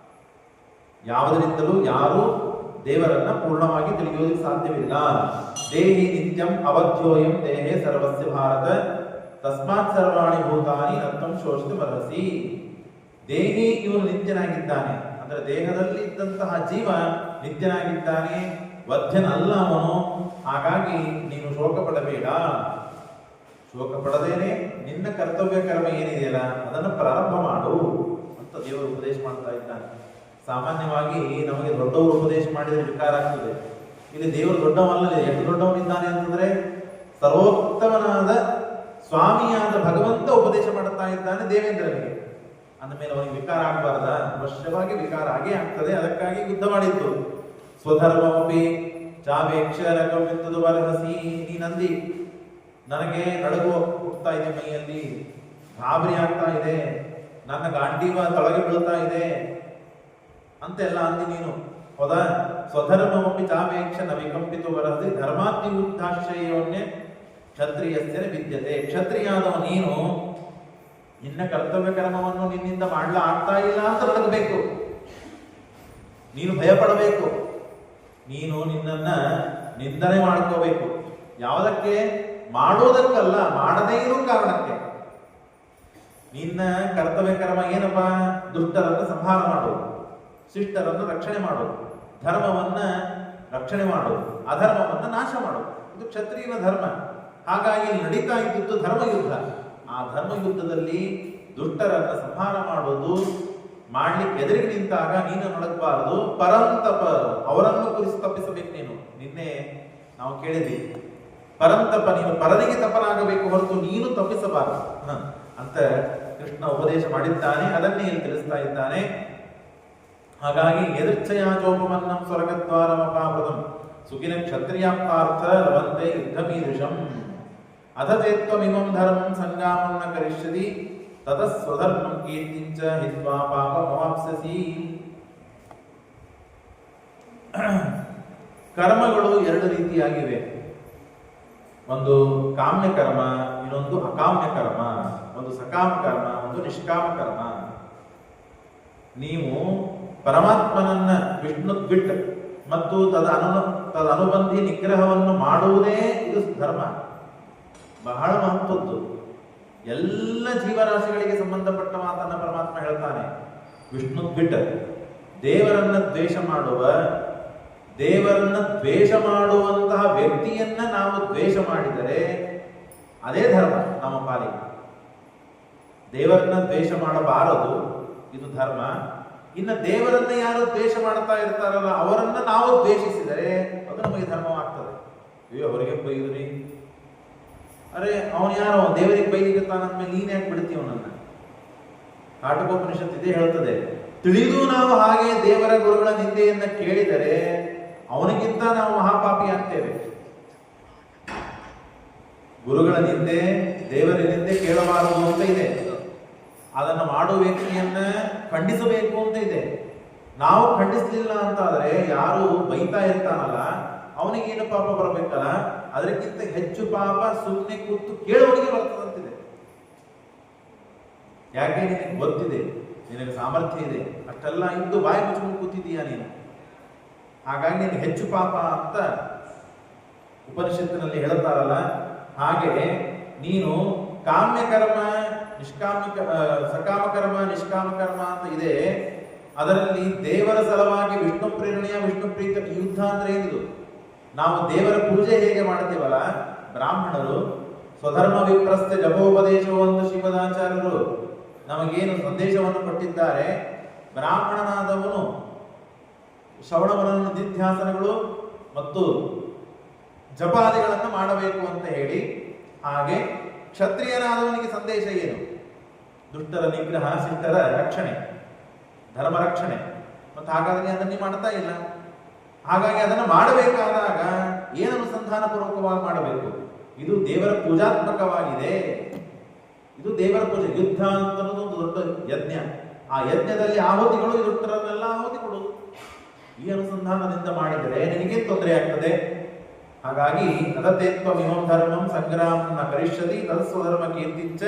ಯಾವುದರಿಂದಲೂ ಯಾರೂ ದೇವರನ್ನ ಪೂರ್ಣವಾಗಿ ತಿಳಿಯೋದಕ್ಕೆ ಸಾಧ್ಯವಿಲ್ಲ. ದೇಹಿ ನಿತ್ಯಂ ಅವಧ್ಯೋಯಂ ದೇಹೇ ಸರ್ವಸ್ಯ ಭಾರತ ತಸ್ಮಾತ್ ಸರ್ವಾಣಿ ಭೂತಾನಿ ನತ್ವಂ ಶೋಷಿತು ಮರ್ಹಸಿ. ದೇಹಿ ಇವನು ನಿತ್ಯನಾಗಿದ್ದಾನೆ, ಅಂದ್ರೆ ದೇಹದಲ್ಲಿ ಇದ್ದಂತಹ ಜೀವ ನಿತ್ಯನಾಗಿದ್ದಾನೆ, ವಧ್ಯನಲ್ಲ ಅವನು. ಹಾಗಾಗಿ ನೀನು ಶೋಕ ಪಡಬೇಡ. ಶೋಕ ಪಡದೇನೆ ನಿನ್ನ ಕರ್ತವ್ಯ ಕರ್ಮ ಏನಿದೆಯಲ್ಲ ಅದನ್ನು ಪ್ರಾರಂಭ ಮಾಡು ಅಂತ ದೇವರು ಉಪದೇಶ ಮಾಡ್ತಾ ಇದ್ದಾನೆ. ಸಾಮಾನ್ಯವಾಗಿ ನಮಗೆ ದೊಡ್ಡವರು ಉಪದೇಶ ಮಾಡಿದರೆ ವಿಕಾರ ಆಗ್ತದೆ. ಇಲ್ಲಿ ದೇವರು ದೊಡ್ಡವಲ್ಲ, ಎಷ್ಟು ದೊಡ್ಡವನಿದ್ದಾನೆ ಅಂತಂದ್ರೆ ಸರ್ವೋತ್ತಮನಾದ ಸ್ವಾಮಿಯಾದ ಭಗವಂತ ಉಪದೇಶ ಮಾಡುತ್ತಾ ಇದ್ದಾನೆ ದೇವೇಂದ್ರನಿಗೆ. ಅಂದಮೇಲೆ ಅವನಿಗೆ ವಿಕಾರ ಆಗಬಾರ್ದ? ಅವಶ್ಯವಾಗಿ ವಿಕಾರ ಆಗೇ ಆಗ್ತದೆ. ಅದಕ್ಕಾಗಿ ಯುದ್ಧ ಮಾಡಿದ್ದು. ಸ್ವಧರ್ಮಮಪಿ ಚಾವೇಕ್ಷ ರಕವಿತ್ತದು ಬರಹಸಿ. ನೀ ನಂದಿ, ನನಗೆ ನಡುಗು ಹೋಗ್ತಾ ಇದೆ, ಮೈಯಲ್ಲಿ ಗಾಬರಿ ಆಗ್ತಾ ಇದೆ, ನನ್ನ ಗಾಂಡೀವ ತೊಳಗೆ ಬೀಳ್ತಾ ಇದೆ ಅಂತೆಲ್ಲ ಅಂದಿ ನೀನು. ಹೌದಾ? ಸ್ವಧರ್ಮಮಪಿ ಚಾವೇಕ್ಷ ನ ವಿಕಂಪಿತು ಬರಹಸಿ ಧರ್ಮಾತ್ಯುದ್ಧಾಶ್ರಯೋನ್ಯ ಕ್ಷತ್ರಿಯಸ್ಯ ವಿದ್ಯತೆ. ಕ್ಷತ್ರಿಯಾದವ ನೀನು ನಿನ್ನ ಕರ್ತವ್ಯ ಕರ್ಮವನ್ನು ನಿನ್ನಿಂದ ಆಗ್ತಾ ಇಲ್ಲ ಅಂತ ನಡಗಬೇಕು. ನೀನು ಭಯಪಡಬೇಕು. ನೀನು ನಿನ್ನನ್ನ ನಿಂದನೆ ಮಾಡ್ಕೋಬೇಕು. ಯಾವುದಕ್ಕೆ? ಮಾಡೋದಕ್ಕಲ್ಲ, ಮಾಡದೇ ಇರೋ ಕಾರಣಕ್ಕೆ. ನಿನ್ನ ಕರ್ತವ್ಯ ಕರ್ಮ ಏನಪ್ಪ? ದುಷ್ಟರನ್ನು ಸಂಹಾರ ಮಾಡೋದು, ಶಿಷ್ಟರನ್ನು ರಕ್ಷಣೆ ಮಾಡೋದು, ಧರ್ಮವನ್ನ ರಕ್ಷಣೆ ಮಾಡೋದು, ಅಧರ್ಮವನ್ನ ನಾಶ ಮಾಡೋದು. ಇದು ಕ್ಷತ್ರಿಯನ ಧರ್ಮ. ಹಾಗಾಗಿ ನಡೀತಾ ಇದ್ದಿದ್ದು ಧರ್ಮಯುದ್ಧ. ಆ ಧರ್ಮಯುದ್ಧದಲ್ಲಿ ದುಷ್ಟರನ್ನ ಸಂಹಾರ ಮಾಡೋದು ಮಾಡ್ಲಿಕ್ಕೆ ಎದುರಿಗೆ ನಿಂತಾಗ ನೀನು ನಡಗಬಾರದು. ಪರಂತಪ, ಅವರನ್ನು ಕುರಿತು ತಪ್ಪಿಸಬೇಕು ನೀನು. ನಿನ್ನೆ ನಾವು ಕೇಳಿದ್ವಿ, ಪರಂತಪ, ನೀನು ಪರನಿಗೆ ತಪನಾಗಬೇಕು ಹೊರತು ನೀನು ತಪ್ಪಿಸಬಾರದು ಅಂತ ಕೃಷ್ಣ ಉಪದೇಶ ಮಾಡಿದ್ದಾನೆ. ಅದನ್ನೇ ಇಲ್ಲಿ ತಿಳಿಸ್ತಾ ಇದ್ದಾನೆ. ಹಾಗಾಗಿ ಎದೃಚ್ಛಯಾಚೋಪಮನ್ನಂ ಸ್ವರ್ಗದ್ವಾರಮಪಾವೃತಂ ಸುಖಿನ ಕ್ಷತ್ರಿಯಾಪಾರ್ಥ ಲಭಂತೆ ಯುದ್ಧಮೀದೃಶಂ ಅಥ ಚೇತ್ವಮಿಮಂ ಧರ್ಮಂ ಸಂಗಾಮನ್ನ ಕರಿಷ್ಯತಿ ತತಃ ಸ್ವಧರ್ಮಂ ಕೀರ್ತಿಂಚ ಹಿತ್ವಾ ಪಾಪಮವಾಪ್ಸ್ಯಸಿ. ಕರ್ಮಗಳು ಎರಡು ರೀತಿಯಾಗಿವೆ. ಒಂದು ಕಾಮ್ಯ ಕರ್ಮ, ಇನ್ನೊಂದು ಅಕಾಮ್ಯ ಕರ್ಮ. ಒಂದು ಸಕಾಮ ಕರ್ಮ, ಒಂದು ನಿಷ್ಕಾಮ ಕರ್ಮ. ನೀವು ಪರಮಾತ್ಮನನ್ನ ವಿಷ್ಣು ಬಿಟ್ಟ ಮತ್ತು ತದನುಬಂಧಿ ನಿಗ್ರಹವನ್ನು ಮಾಡುವುದೇ ಇದು ಧರ್ಮ. ಬಹಳ ಮಹತ್ವದ್ದು. ಎಲ್ಲ ಜೀವರಾಶಿಗಳಿಗೆ ಸಂಬಂಧಪಟ್ಟ ಮಾತನ್ನ ಪರಮಾತ್ಮ ಹೇಳ್ತಾನೆ. ವಿಷ್ಣು ಬಿಟ್ಟ ದೇವರನ್ನ ದ್ವೇಷ ಮಾಡುವಂತಹ ವ್ಯಕ್ತಿಯನ್ನ ನಾವು ದ್ವೇಷ ಮಾಡಿದರೆ ಅದೇ ಧರ್ಮ ನಮ್ಮ ಪಾಲಿಗೆ. ದೇವರನ್ನ ದ್ವೇಷ ಮಾಡಬಾರದು, ಇದು ಧರ್ಮ. ಇನ್ನು ದೇವರನ್ನ ಯಾರು ದ್ವೇಷ ಮಾಡ್ತಾ ಇರ್ತಾರಲ್ಲ ಅವರನ್ನ ನಾವು ದ್ವೇಷಿಸಿದರೆ ಅದು ನಮಗೆ ಧರ್ಮವಾಗ್ತದೆ. ಅಯ್ಯೋ ಅವರಿಗೆ ಬೈದ್ರಿ, ಅರೆ ಅವನು ಯಾರೋ ದೇವರಿಗೆ ಬೈದಿರ್ತಾನಂದ್ಮೇಲೆ ನೀನ್ ಯಾಕೆ ಬಿಡ್ತೀವ ನನ್ನ? ಕಾಟಕೋಪನಿಷತ್ ಇದೇ ಹೇಳ್ತದೆ. ತಿಳಿದು ನಾವು ಹಾಗೆ ದೇವರ ಗುರುಗಳ ನಿಂದೆಯನ್ನ ಕೇಳಿದರೆ ಅವನಿಗಿಂತ ನಾವು ಮಹಾಪಾಪಿ ಆಗ್ತೇವೆ. ಗುರುಗಳ ನಿಂದೆ, ದೇವರ ನಿಂದೆ ಕೇಳಬಾರದು ಅಂತ ಇದೆ. ಅದನ್ನ ಮಾಡುವ ವ್ಯಕ್ತಿಯನ್ನ ಖಂಡಿಸಬೇಕು ಅಂತ ಇದೆ. ನಾವು ಖಂಡಿಸಲಿಲ್ಲ ಅಂತ ಆದ್ರೆ ಯಾರು ಬೈತಾ ಇರ್ತಾನಲ್ಲ ಅವನಿಗೇನು ಪಾಪ ಬರಬೇಕಲ್ಲ, ಅದಕ್ಕಿಂತ ಹೆಚ್ಚು ಪಾಪ ಸುಮ್ಮನೆ ಕೂತು ಕೇಳೋನಿಗೆ ಬರ್ತದಂತಿದೆ. ಯಾಕೆ? ನಿನಗೆ ಗೊತ್ತಿದೆ, ನಿನಗೆ ಸಾಮರ್ಥ್ಯ ಇದೆ, ಅಷ್ಟೆಲ್ಲ ಇದ್ದು ಬಾಯಿ ಮುಚ್ಕೊಂಡು ಕೂತಿದೀಯ ನೀನು. ಹಾಗಾಗಿ ನಿನಗೆ ಹೆಚ್ಚು ಪಾಪ ಅಂತ ಉಪನಿಷತ್ತಿನಲ್ಲಿ ಹೇಳ್ತಾರಲ್ಲ. ಹಾಗೆ ನೀನು ಕಾಮ್ಯ ಕರ್ಮ, ಸಕಾಮ ಕರ್ಮ, ನಿಷ್ಕಾಮ ಕರ್ಮ ಅಂತ ಇದೆ. ಅದರಲ್ಲಿ ದೇವರ ಸಲುವಾಗಿ ವಿಷ್ಣು ಪ್ರೇರಣೆಯ ವಿಷ್ಣು ಪ್ರೀತ ಯುದ್ಧ ಅಂದ್ರೆ ಏನಿದು? ನಾವು ದೇವರ ಪೂಜೆ ಹೇಗೆ ಮಾಡ್ತೀವಲ್ಲ, ಬ್ರಾಹ್ಮಣರು ಸ್ವಧರ್ಮ ವಿಪ್ರಸ್ಥ ಜಪೋಪದೇಶವಂತ ಶ್ರೀಮದಾಚಾರ್ಯರು ನಮಗೇನು ಸಂದೇಶವನ್ನು ಕೊಟ್ಟಿದ್ದಾರೆ. ಬ್ರಾಹ್ಮಣನಾದವನು ಶ್ರವಣವನ್ನು ನಿಧ್ಯಾಸನಗಳು ಮತ್ತು ಜಪಾದಿಗಳನ್ನು ಮಾಡಬೇಕು ಅಂತ ಹೇಳಿ, ಹಾಗೆ ಕ್ಷತ್ರಿಯನಾದವನಿಗೆ ಸಂದೇಶ ಏನು? ದುಷ್ಟರ ನಿಗ್ರಹ, ಶಿಷ್ಟರ ರಕ್ಷಣೆ, ಧರ್ಮ ರಕ್ಷಣೆ. ಮತ್ತು ಹಾಗಾದ್ರೆ ಅದನ್ನೇ ಮಾಡ್ತಾ ಇಲ್ಲ. ಹಾಗಾಗಿ ಅದನ್ನು ಮಾಡಬೇಕಾದಾಗ ಏನು ಅನುಸಂಧಾನ ಪೂರ್ವಕವಾಗಿ ಮಾಡಬೇಕು? ಇದು ದೇವರ ಪೂಜಾತ್ಮಕವಾಗಿದೆ. ಇದು ದೇವರ ಪೂಜೆ. ಯುದ್ಧ ಅಂತ ಒಂದು ದೊಡ್ಡ ಯಜ್ಞ. ಆ ಆ ಯಜ್ಞದಲ್ಲಿ ಆಹುತಿಗಳು ಇರುತ್ತರನ್ನೆಲ್ಲ ಆಹುತಿ ಕೊಡುವುದು. ಈ ಅನುಸಂಧಾನದಿಂದ ಮಾಡಿದರೆ ನಿನಗೆ ತೊಂದರೆ ಆಗ್ತದೆ. ಹಾಗಾಗಿ ತದತೇತ್ವ ವಿಮಂ ಧರ್ಮಂ ಸಂಗ್ರಾಮ ಕರಿಷ್ಯತಿ ತತ್ಸ್ವಧರ್ಮ ಕೀರ್ತಿಂಚ.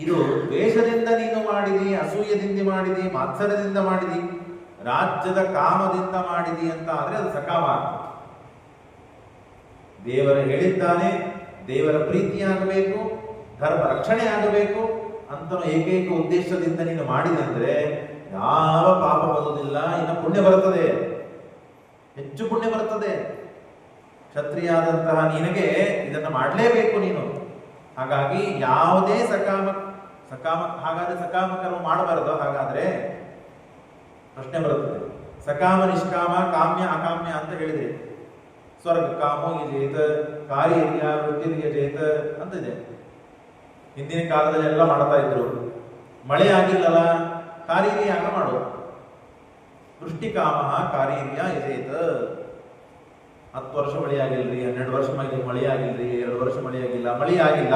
ಇದು ದ್ವೇಷದಿಂದ ನೀನು ಮಾಡಿದಿ, ಅಸೂಯದಿಂದ ಮಾಡಿದಿ, ಮಾತ್ಸರ್ಯದಿಂದ ಮಾಡಿದಿ, ರಾಜ್ಯದ ಕಾಮದಿಂದ ಮಾಡಿದಿ ಅಂತ ಆದ್ರೆ ಅದು ಸಕಾಮ. ದೇವರ ಹೇಳಿದ್ದಾನೆ, ದೇವರ ಪ್ರೀತಿಯಾಗಬೇಕು, ಧರ್ಮ ರಕ್ಷಣೆ ಆಗಬೇಕು ಅಂತ ಏಕೈಕ ಉದ್ದೇಶದಿಂದ ನೀನು ಮಾಡಿದೆ ಅಂದ್ರೆ ಯಾವ ಪಾಪ ಬರುವುದಿಲ್ಲ, ಇನ್ನು ಪುಣ್ಯ ಬರುತ್ತದೆ, ಹೆಚ್ಚು ಪುಣ್ಯ ಬರುತ್ತದೆ. ಕ್ಷತ್ರಿಯಾದಂತಹ ನಿನಗೆ ಇದನ್ನು ಮಾಡಲೇಬೇಕು ನೀನು. ಹಾಗಾಗಿ ಯಾವುದೇ ಸಕಾಮ ಹಾಗಾದ್ರೆ ಸಕಾಮ ಕರ್ಮ ಮಾಡಬಾರದು. ಹಾಗಾದ್ರೆ ಪ್ರಶ್ನೆ ಬರುತ್ತದೆ, ಸಕಾಮ ನಿಷ್ಕಾಮ ಕಾಮ್ಯ ಅಕಾಮ್ಯ ಅಂತ ಹೇಳಿದ್ರೆ ಸ್ವರ್ಗ ಕಾಮೋ ಯಜೇತ ಕಾರ್ಯ ವೃತ್ತಿರ್ಯಜೇತ ಅಂತ ಇದೆ. ಹಿಂದಿನ ಕಾಲದಲ್ಲಿ ಎಲ್ಲ ಮಾಡ್ತಾ ಇದ್ರು. ಮಳೆ ಆಗಿಲ್ಲಲ್ಲ, ಕಾರ್ಯಯಾಗ ಮಾಡು. ವೃಷ್ಟಿಕಾಮ ಕಾರ್ಯ ಯಜೇತ. 10 ವರ್ಷ ಮಳೆ ಆಗಿಲ್ರಿ, 12 ವರ್ಷ ಮಳೆ ಆಗಿಲ್ರಿ, 2 ವರ್ಷ ಮಳೆ ಆಗಿಲ್ಲ, ಮಳೆ ಆಗಿಲ್ಲ,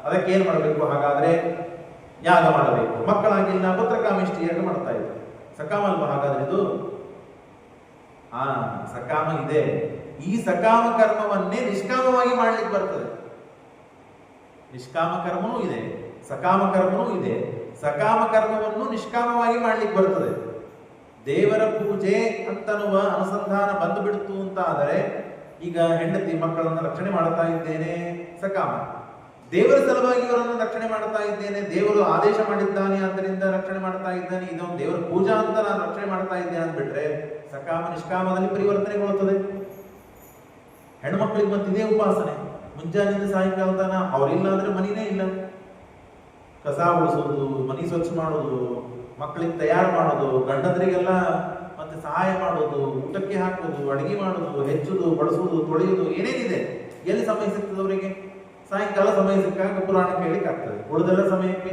ಅದಕ್ಕೆ ಏನ್ ಮಾಡಬೇಕು? ಹಾಗಾದ್ರೆ ಯಾಗ ಮಾಡಬೇಕು. ಮಕ್ಕಳಾಗಿಲ್ಲ, ಪುತ್ರಕಾಮೇಷ್ಟಿ ಯಾಗ ಮಾಡ್ತಾ ಇದ್ರು. ಸಕಾಮ ಅಲ್ವಾ ಹಾಗಾದ್ರೆ ಇದು? ಸಕಾಮ ಇದೆ. ಈ ಸಕಾಮ ಕರ್ಮವನ್ನೇ ನಿಷ್ಕಾಮವಾಗಿ ಮಾಡ್ಲಿಕ್ಕೆ ಬರ್ತದೆ. ನಿಷ್ಕಾಮ ಕರ್ಮನೂ ಇದೆ, ಸಕಾಮ ಕರ್ಮನೂ ಇದೆ. ಸಕಾಮ ಕರ್ಮವನ್ನು ನಿಷ್ಕಾಮವಾಗಿ ಮಾಡ್ಲಿಕ್ಕೆ ಬರ್ತದೆ. ದೇವರ ಪೂಜೆ ಅಂತನ್ನುವ ಅನುಸಂಧಾನ ಬಂದು ಬಿಡ್ತು ಅಂತ ಆದರೆ, ಈಗ ಹೆಂಡತಿ ಮಕ್ಕಳನ್ನು ರಕ್ಷಣೆ ಮಾಡ್ತಾ ಇದ್ದೇನೆ, ಸಕಾಮ. ದೇವರ ಸಲುವಾಗಿ ಇವರನ್ನು ರಕ್ಷಣೆ ಮಾಡ್ತಾ ಇದ್ದೇನೆ, ದೇವರು ಆದೇಶ ಮಾಡಿದ್ದಾನೆ ಆದ್ದರಿಂದ ರಕ್ಷಣೆ ಮಾಡ್ತಾ ಇದ್ದಾನೆ, ಇದೊಂದು ದೇವರ ಪೂಜಾ ಅಂತ ನಾನು ರಕ್ಷಣೆ ಮಾಡ್ತಾ ಇದ್ದೇನೆ ಅಂದ್ಬಿಟ್ರೆ ಸಕಾಮ ನಿಷ್ಕಾಮದಲ್ಲಿ ಪರಿವರ್ತನೆಗೊಳ್ಳುತ್ತದೆ. ಹೆಣ್ಮಕ್ಳಿಗೆ ಮತ್ತಿದೇ ಉಪಾಸನೆ. ಮುಂಜಾನೆಯಿಂದ ಸಾಯಂಕಾಲ ತನ ಅವರಿಲ್ಲ ಅಂದ್ರೆ ಮನಿನೇ ಇಲ್ಲ. ಕಸ ಉಳಿಸೋದು, ಮನಿ ಸ್ವಚ್ಛ ಮಾಡೋದು, ಮಕ್ಕಳಿಗೆ ತಯಾರು ಮಾಡೋದು, ಗಂಡಂದ್ರಿಗೆಲ್ಲ ಮತ್ತೆ ಸಹಾಯ ಮಾಡೋದು, ಊಟಕ್ಕೆ ಹಾಕೋದು, ಅಡಿಗೆ ಮಾಡೋದು, ಹೆಚ್ಚುದು, ಬಡಿಸೋದು, ತೊಳೆಯುವುದು, ಏನೇನಿದೆ. ಎಲ್ಲಿ ಸಮಯ ಸಿಗ್ತದೆ ಅವರಿಗೆ? ಸಾಯಂಕಾಲ ಸಮಯ ಸಿಕ್ಕಾಗ ಪುರಾಣ ಕೇಳಿಕ್ ಆಗ್ತದೆ. ಉಳಿದೆಲ್ಲ ಸಮಯಕ್ಕೆ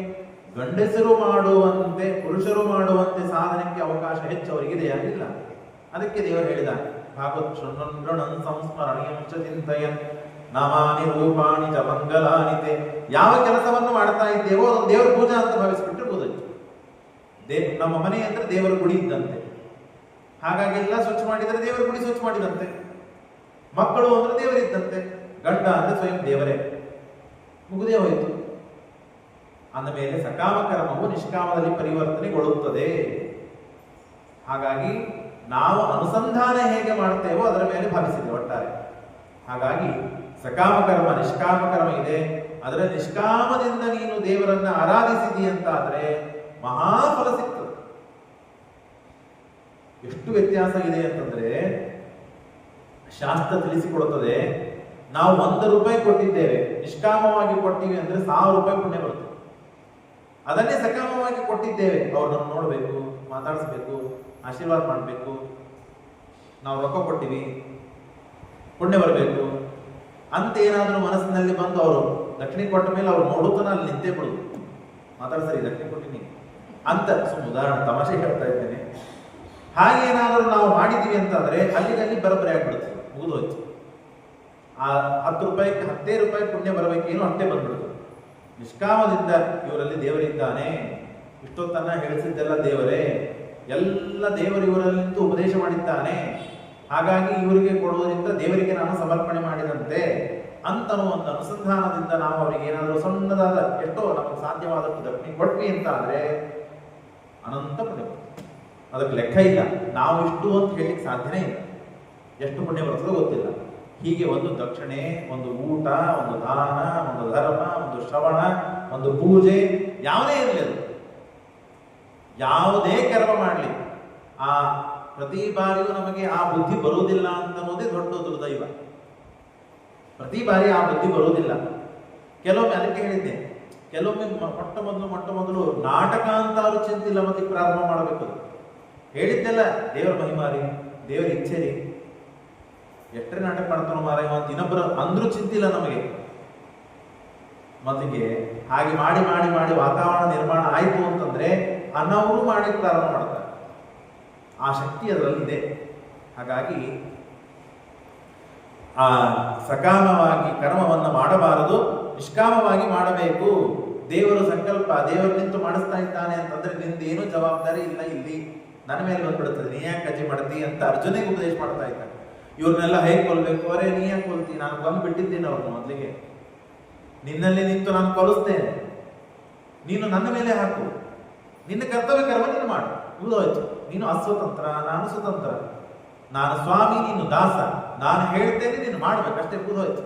ಗಂಡಸರು ಮಾಡುವಂತೆ ಪುರುಷರು ಮಾಡುವಂತೆ ಸಾಧನೆಗೆ ಅವಕಾಶ ಹೆಚ್ಚು ಅವರಿಗಿದೆಯಾ? ಇಲ್ಲ. ಅದಕ್ಕೆ ದೇವರು ಹೇಳಿದ, ಭಾಗವತ್ ಶೃಣ್ವನ್ ಸಂಸ್ಮರಣೀಯಂ ಚ ಚಿಂತಯನ್ ನಾಮಾನಿ ರೂಪಾಣಿ ಚ ಮಂಗಲಾನಿತೆ. ಯಾವ ಕೆಲಸವನ್ನು ಮಾಡ್ತಾ ಇದ್ದೇವೋ ಅದು ದೇವರ ಪೂಜಾ ಅಂತ ಭಾವಿಸ್ಬಿಟ್ರೆ ಬೋಧಕ್ಕೆ. ನಮ್ಮ ಮನೆ ಅಂದ್ರೆ ದೇವರ ಗುಡಿ ಇದ್ದಂತೆ. ಹಾಗಾಗಿ ಎಲ್ಲ ಸ್ವಚ್ಛ ಮಾಡಿದರೆ ದೇವರ ಗುಡಿ ಸ್ವಚ್ಛ ಮಾಡಿದಂತೆ. ಮಕ್ಕಳು ಅಂದ್ರೆ ದೇವರಿದ್ದಂತೆ. ಗಂಡ ಅಂದ್ರೆ ಸ್ವಯಂ ದೇವರೇ. ಮುಗುದೇ ಹೋಯಿತು. ಅಂದ ಮೇಲೆ ಸಕಾಮ ಕರ್ಮವು ನಿಷ್ಕಾಮದಲ್ಲಿ ಪರಿವರ್ತನೆಗೊಳ್ಳುತ್ತದೆ. ಹಾಗಾಗಿ ನಾವು ಅನುಸಂಧಾನ ಹೇಗೆ ಮಾಡ್ತೇವೋ ಅದರ ಮೇಲೆ ಭಾವಿಸಿದೆ ಒಟ್ಟಾರೆ. ಹಾಗಾಗಿ ಸಕಾಮ ಕರ್ಮ ನಿಷ್ಕಾಮ ಕರ್ಮ ಇದೆ. ಅದರ ನಿಷ್ಕಾಮದಿಂದ ನೀನು ದೇವರನ್ನ ಆರಾಧಿಸಿದಿ ಅಂತ ಆದ್ರೆ ಮಹಾಫಲ ಸಿಗ್ತದೆ. ಎಷ್ಟು ವ್ಯತ್ಯಾಸ ಇದೆ ಅಂತಂದ್ರೆ, ಶಾಸ್ತ್ರ ತಿಳಿಸಿಕೊಡುತ್ತದೆ, ನಾವು 1 ರೂಪಾಯಿ ಕೊಟ್ಟಿದ್ದೇವೆ, ನಿಷ್ಕಾಮವಾಗಿ ಕೊಟ್ಟಿವಿ ಅಂದ್ರೆ 1000 ರೂಪಾಯಿ ಪುಣ್ಯ ಬರುತ್ತೆ. ಅದನ್ನೇ ಸಕಾಮವಾಗಿ ಕೊಟ್ಟಿದ್ದೇವೆ, ಅವ್ರನ್ನ ನೋಡ್ಬೇಕು, ಮಾತಾಡಿಸ್ಬೇಕು, ಆಶೀರ್ವಾದ ಮಾಡಬೇಕು, ನಾವು ರೊಕ್ಕ ಕೊಟ್ಟಿವಿ, ಪುಣ್ಯ ಬರಬೇಕು ಅಂತ ಏನಾದರೂ ಮನಸ್ಸಿನಲ್ಲಿ ಬಂದು ಅವರು ದಕ್ಷಿಣೆ ಕೊಟ್ಟ ಮೇಲೆ ಅವ್ರು ನೋಡುತ್ತಾನ ಅಲ್ಲಿ ನಿಂತೇ ಬಿಡುದು. ಮಾತಾಡ್ಸರಿ ದಕ್ಷಿಣೆ ಕೊಟ್ಟಿನಿ ಅಂತ ಉದಾಹರಣೆ ತಮಾಷೆ ಹೇಳ್ತಾ ಇದ್ದೇನೆ. ಹಾಗೇನಾದರೂ ನಾವು ಮಾಡಿದ್ದೀವಿ ಅಂತಂದ್ರೆ ಅಲ್ಲಿ ಬರಬರಿ ಆಗ್ಬಿಡುತ್ತೆ, ಮುಗಿದೋಯ್ತು. ಆ 10 ರೂಪಾಯಿಗೆ 10 ರೂಪಾಯಿ ಪುಣ್ಯ ಬರಬೇಕೇನೋ ಅಷ್ಟೇ ಬಂದ್ಬಿಡುತ್ತೆ. ನಿಷ್ಕಾಮದಿಂದ ಇವರಲ್ಲಿ ದೇವರಿದ್ದಾನೆ, ಇಷ್ಟೊತ್ತನ್ನ ಹೇಳಿಸಿದ್ದೆಲ್ಲ ದೇವರೇ, ಎಲ್ಲ ದೇವರು ಇವರಲ್ಲಿ ನಿಂತು ಉಪದೇಶ ಮಾಡಿದ್ದಾನೆ, ಹಾಗಾಗಿ ಇವರಿಗೆ ಕೊಡುವುದರಿಂದ ದೇವರಿಗೆ ನಾನು ಸಮರ್ಪಣೆ ಮಾಡಿದಂತೆ ಅಂತನೋ ಒಂದು ಅನುಸಂಧಾನದಿಂದ ನಾವು ಅವರಿಗೆ ಏನಾದರೂ ಸಣ್ಣದಾದ ಎಷ್ಟೋ ನಮಗೆ ಸಾಧ್ಯವಾದಷ್ಟು ದಕ್ಷಿಣೆ ಕೊಟ್ವಿ ಅಂತ ಆದ್ರೆ ಅನಂತ ಪುಣ್ಯ. ಅದಕ್ಕೆ ಲೆಕ್ಕ ಇಲ್ಲ, ನಾವು ಇಷ್ಟು ಅಂತ ಹೇಳಲಿಕ್ಕೆ ಸಾಧ್ಯನೇ ಇಲ್ಲ. ಎಷ್ಟು ಪುಣ್ಯ ಬರ್ತದೋ ಗೊತ್ತಿಲ್ಲ. ಹೀಗೆ ಒಂದು ದಕ್ಷಿಣೆ, ಒಂದು ಊಟ, ಒಂದು ದಾನ, ಒಂದು ಧರ್ಮ, ಒಂದು ಶ್ರವಣ, ಒಂದು ಪೂಜೆ, ಯಾವುದೇ ಇರಲಿ, ಅದು ಯಾವುದೇ ಕರ್ಮ ಮಾಡಲಿ ಆ ಪ್ರತಿ ಬಾರಿಯೂ ನಮಗೆ ಆ ಬುದ್ಧಿ ಬರುವುದಿಲ್ಲ ಅಂತನ್ನೋದೇ ದೊಡ್ಡ ದುರ್ದೈವ. ಪ್ರತಿ ಬಾರಿ ಆ ಬುದ್ಧಿ ಬರುವುದಿಲ್ಲ. ಕೆಲವೊಮ್ಮೆ ಅದಕ್ಕೆ ಹೇಳಿದ್ದೆ, ಕೆಲವೊಮ್ಮೆ ಮೊಟ್ಟ ಮೊದಲು ನಾಟಕ ಅಂತ ಅವರು ಚಿಂತಿಲ್ಲ ಮತ್ತೆ ಪ್ರಾರಂಭ ಮಾಡಬೇಕು. ಹೇಳಿದ್ದೆಲ್ಲ ದೇವರ ಮಹಿಮಾರಿ, ದೇವರ ಇಚ್ಛೆ ರೀ, ಎಷ್ಟೇ ನಾಟಕ ಮಾಡ್ತಾನೋ ಮಾರಾಯ ಅಂತ ಇನ್ನೊಬ್ಬರು ಅಂದ್ರೂ ಚಿಂತಿಲ್ಲ ನಮಗೆ. ಮೊದಲಿಗೆ ಹಾಗೆ ಮಾಡಿ ಮಾಡಿ ಮಾಡಿ ವಾತಾವರಣ ನಿರ್ಮಾಣ ಆಯಿತು ಅಂತಂದ್ರೆ ಅನ್ನವರು ಮಾಡಿ ಪ್ರಾರಂಭ ಮಾಡ್ತಾರೆ. ಆ ಶಕ್ತಿ ಅದರಲ್ಲಿದೆ. ಹಾಗಾಗಿ ಆ ಸಕಾಮವಾಗಿ ಕರ್ಮವನ್ನು ಮಾಡಬಾರದು, ನಿಷ್ಕಾಮವಾಗಿ ಮಾಡಬೇಕು. ದೇವರು ಸಂಕಲ್ಪ, ದೇವರು ನಿಂತು ಮಾಡಿಸ್ತಾ ಇದ್ದಾನೆ ಅಂತಂದ್ರೆ ನಿಂದೇನು ಜವಾಬ್ದಾರಿ ಇಲ್ಲ, ಇಲ್ಲಿ ನನ್ನ ಮೇಲೆ ಬಂದ್ಬಿಡುತ್ತದೆ, ನೀ ಯಾಕೆ ಅಜ್ಜಿ ಮಾಡ್ತಿ ಅಂತ ಅರ್ಜುನಿಗೆ ಉಪದೇಶ ಮಾಡ್ತಾ ಇದ್ದಾನೆ. ಇವ್ರನ್ನೆಲ್ಲ ಹೇಗೆ ಕೊಲ್ಬೇಕು, ಅವರೇ ನೀ ಯಾಕೆ ಕೊಲ್ತಿ, ನಾನು ಬಂದು ಬಿಟ್ಟಿದ್ದೀನಿ ಅವ್ರನ್ನ ಮೊದಲಿಗೆ, ನಿನ್ನಲ್ಲಿ ನಿಂತು ನಾನು ಕೊಲಿಸ್ತೇನೆ, ನೀನು ನನ್ನ ಮೇಲೆ ಹಾಕು, ನಿನ್ನ ಕರ್ತವ್ಯ ಕರ್ಮ ನೀನು ಮಾಡು, ಮುಗಿದೋಯ್ತು. ನೀನು ಅಸ್ವತಂತ್ರ, ನಾನು ಸ್ವತಂತ್ರ, ನಾನು ಸ್ವಾಮಿ, ನೀನು ದಾಸ, ನಾನು ಹೇಳ್ತೇನೆ ನೀನು ಮಾಡ್ಬೇಕು, ಅಷ್ಟೇ, ಮುಗಿದೋಯ್ತು.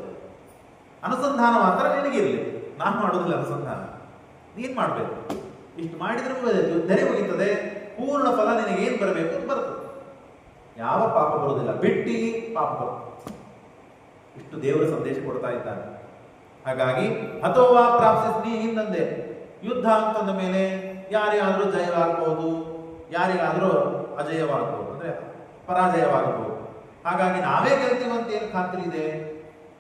ಅನುಸಂಧಾನ ಮಾತ್ರ ನಿನಗಿರಲಿ, ನಾನು ಮಾಡೋದಿಲ್ಲ ಅನುಸಂಧಾನ, ನೀನ್ ಮಾಡ್ಬೇಕು. ಇಷ್ಟು ಮಾಡಿದ್ರೆ ಮುಗಿದೋಯ್ತು, ಯುದ್ಧನೇ ಮುಗಿತದೆ, ಪೂರ್ಣ ಫಲ ನಿನಗೆ ಏನ್ ಬರಬೇಕು ಅಂತ ಬರ್ತದೆ, ಯಾವ ಪಾಪ ಬರುವುದಿಲ್ಲ, ಬಿಟ್ಟಿ ಪಾಪ ಬರ್ತದೆ. ಇಷ್ಟು ದೇವರ ಸಂದೇಶ ಕೊಡ್ತಾ ಇದ್ದಾನೆ. ಹಾಗಾಗಿ ಅಥವಾ ಪ್ರಾಪ್ಸಿಸ್ನಿ ಹಿಂದಂದೆ ಯುದ್ಧ ಅಂತಂದ ಮೇಲೆ ಯಾರಿಗಾದ್ರೂ ಜಯವಾಗಬಹುದು, ಯಾರಿಗಾದ್ರೂ ಅಜಯವಾಗಬಹುದು, ಅಂದ್ರೆ ಪರಾಜಯವಾಗಬಹುದು. ಹಾಗಾಗಿ ನಾವೇ ಗೆಲ್ತೀವಂತ ಏನು ಖಾತ್ರಿ ಇದೆ,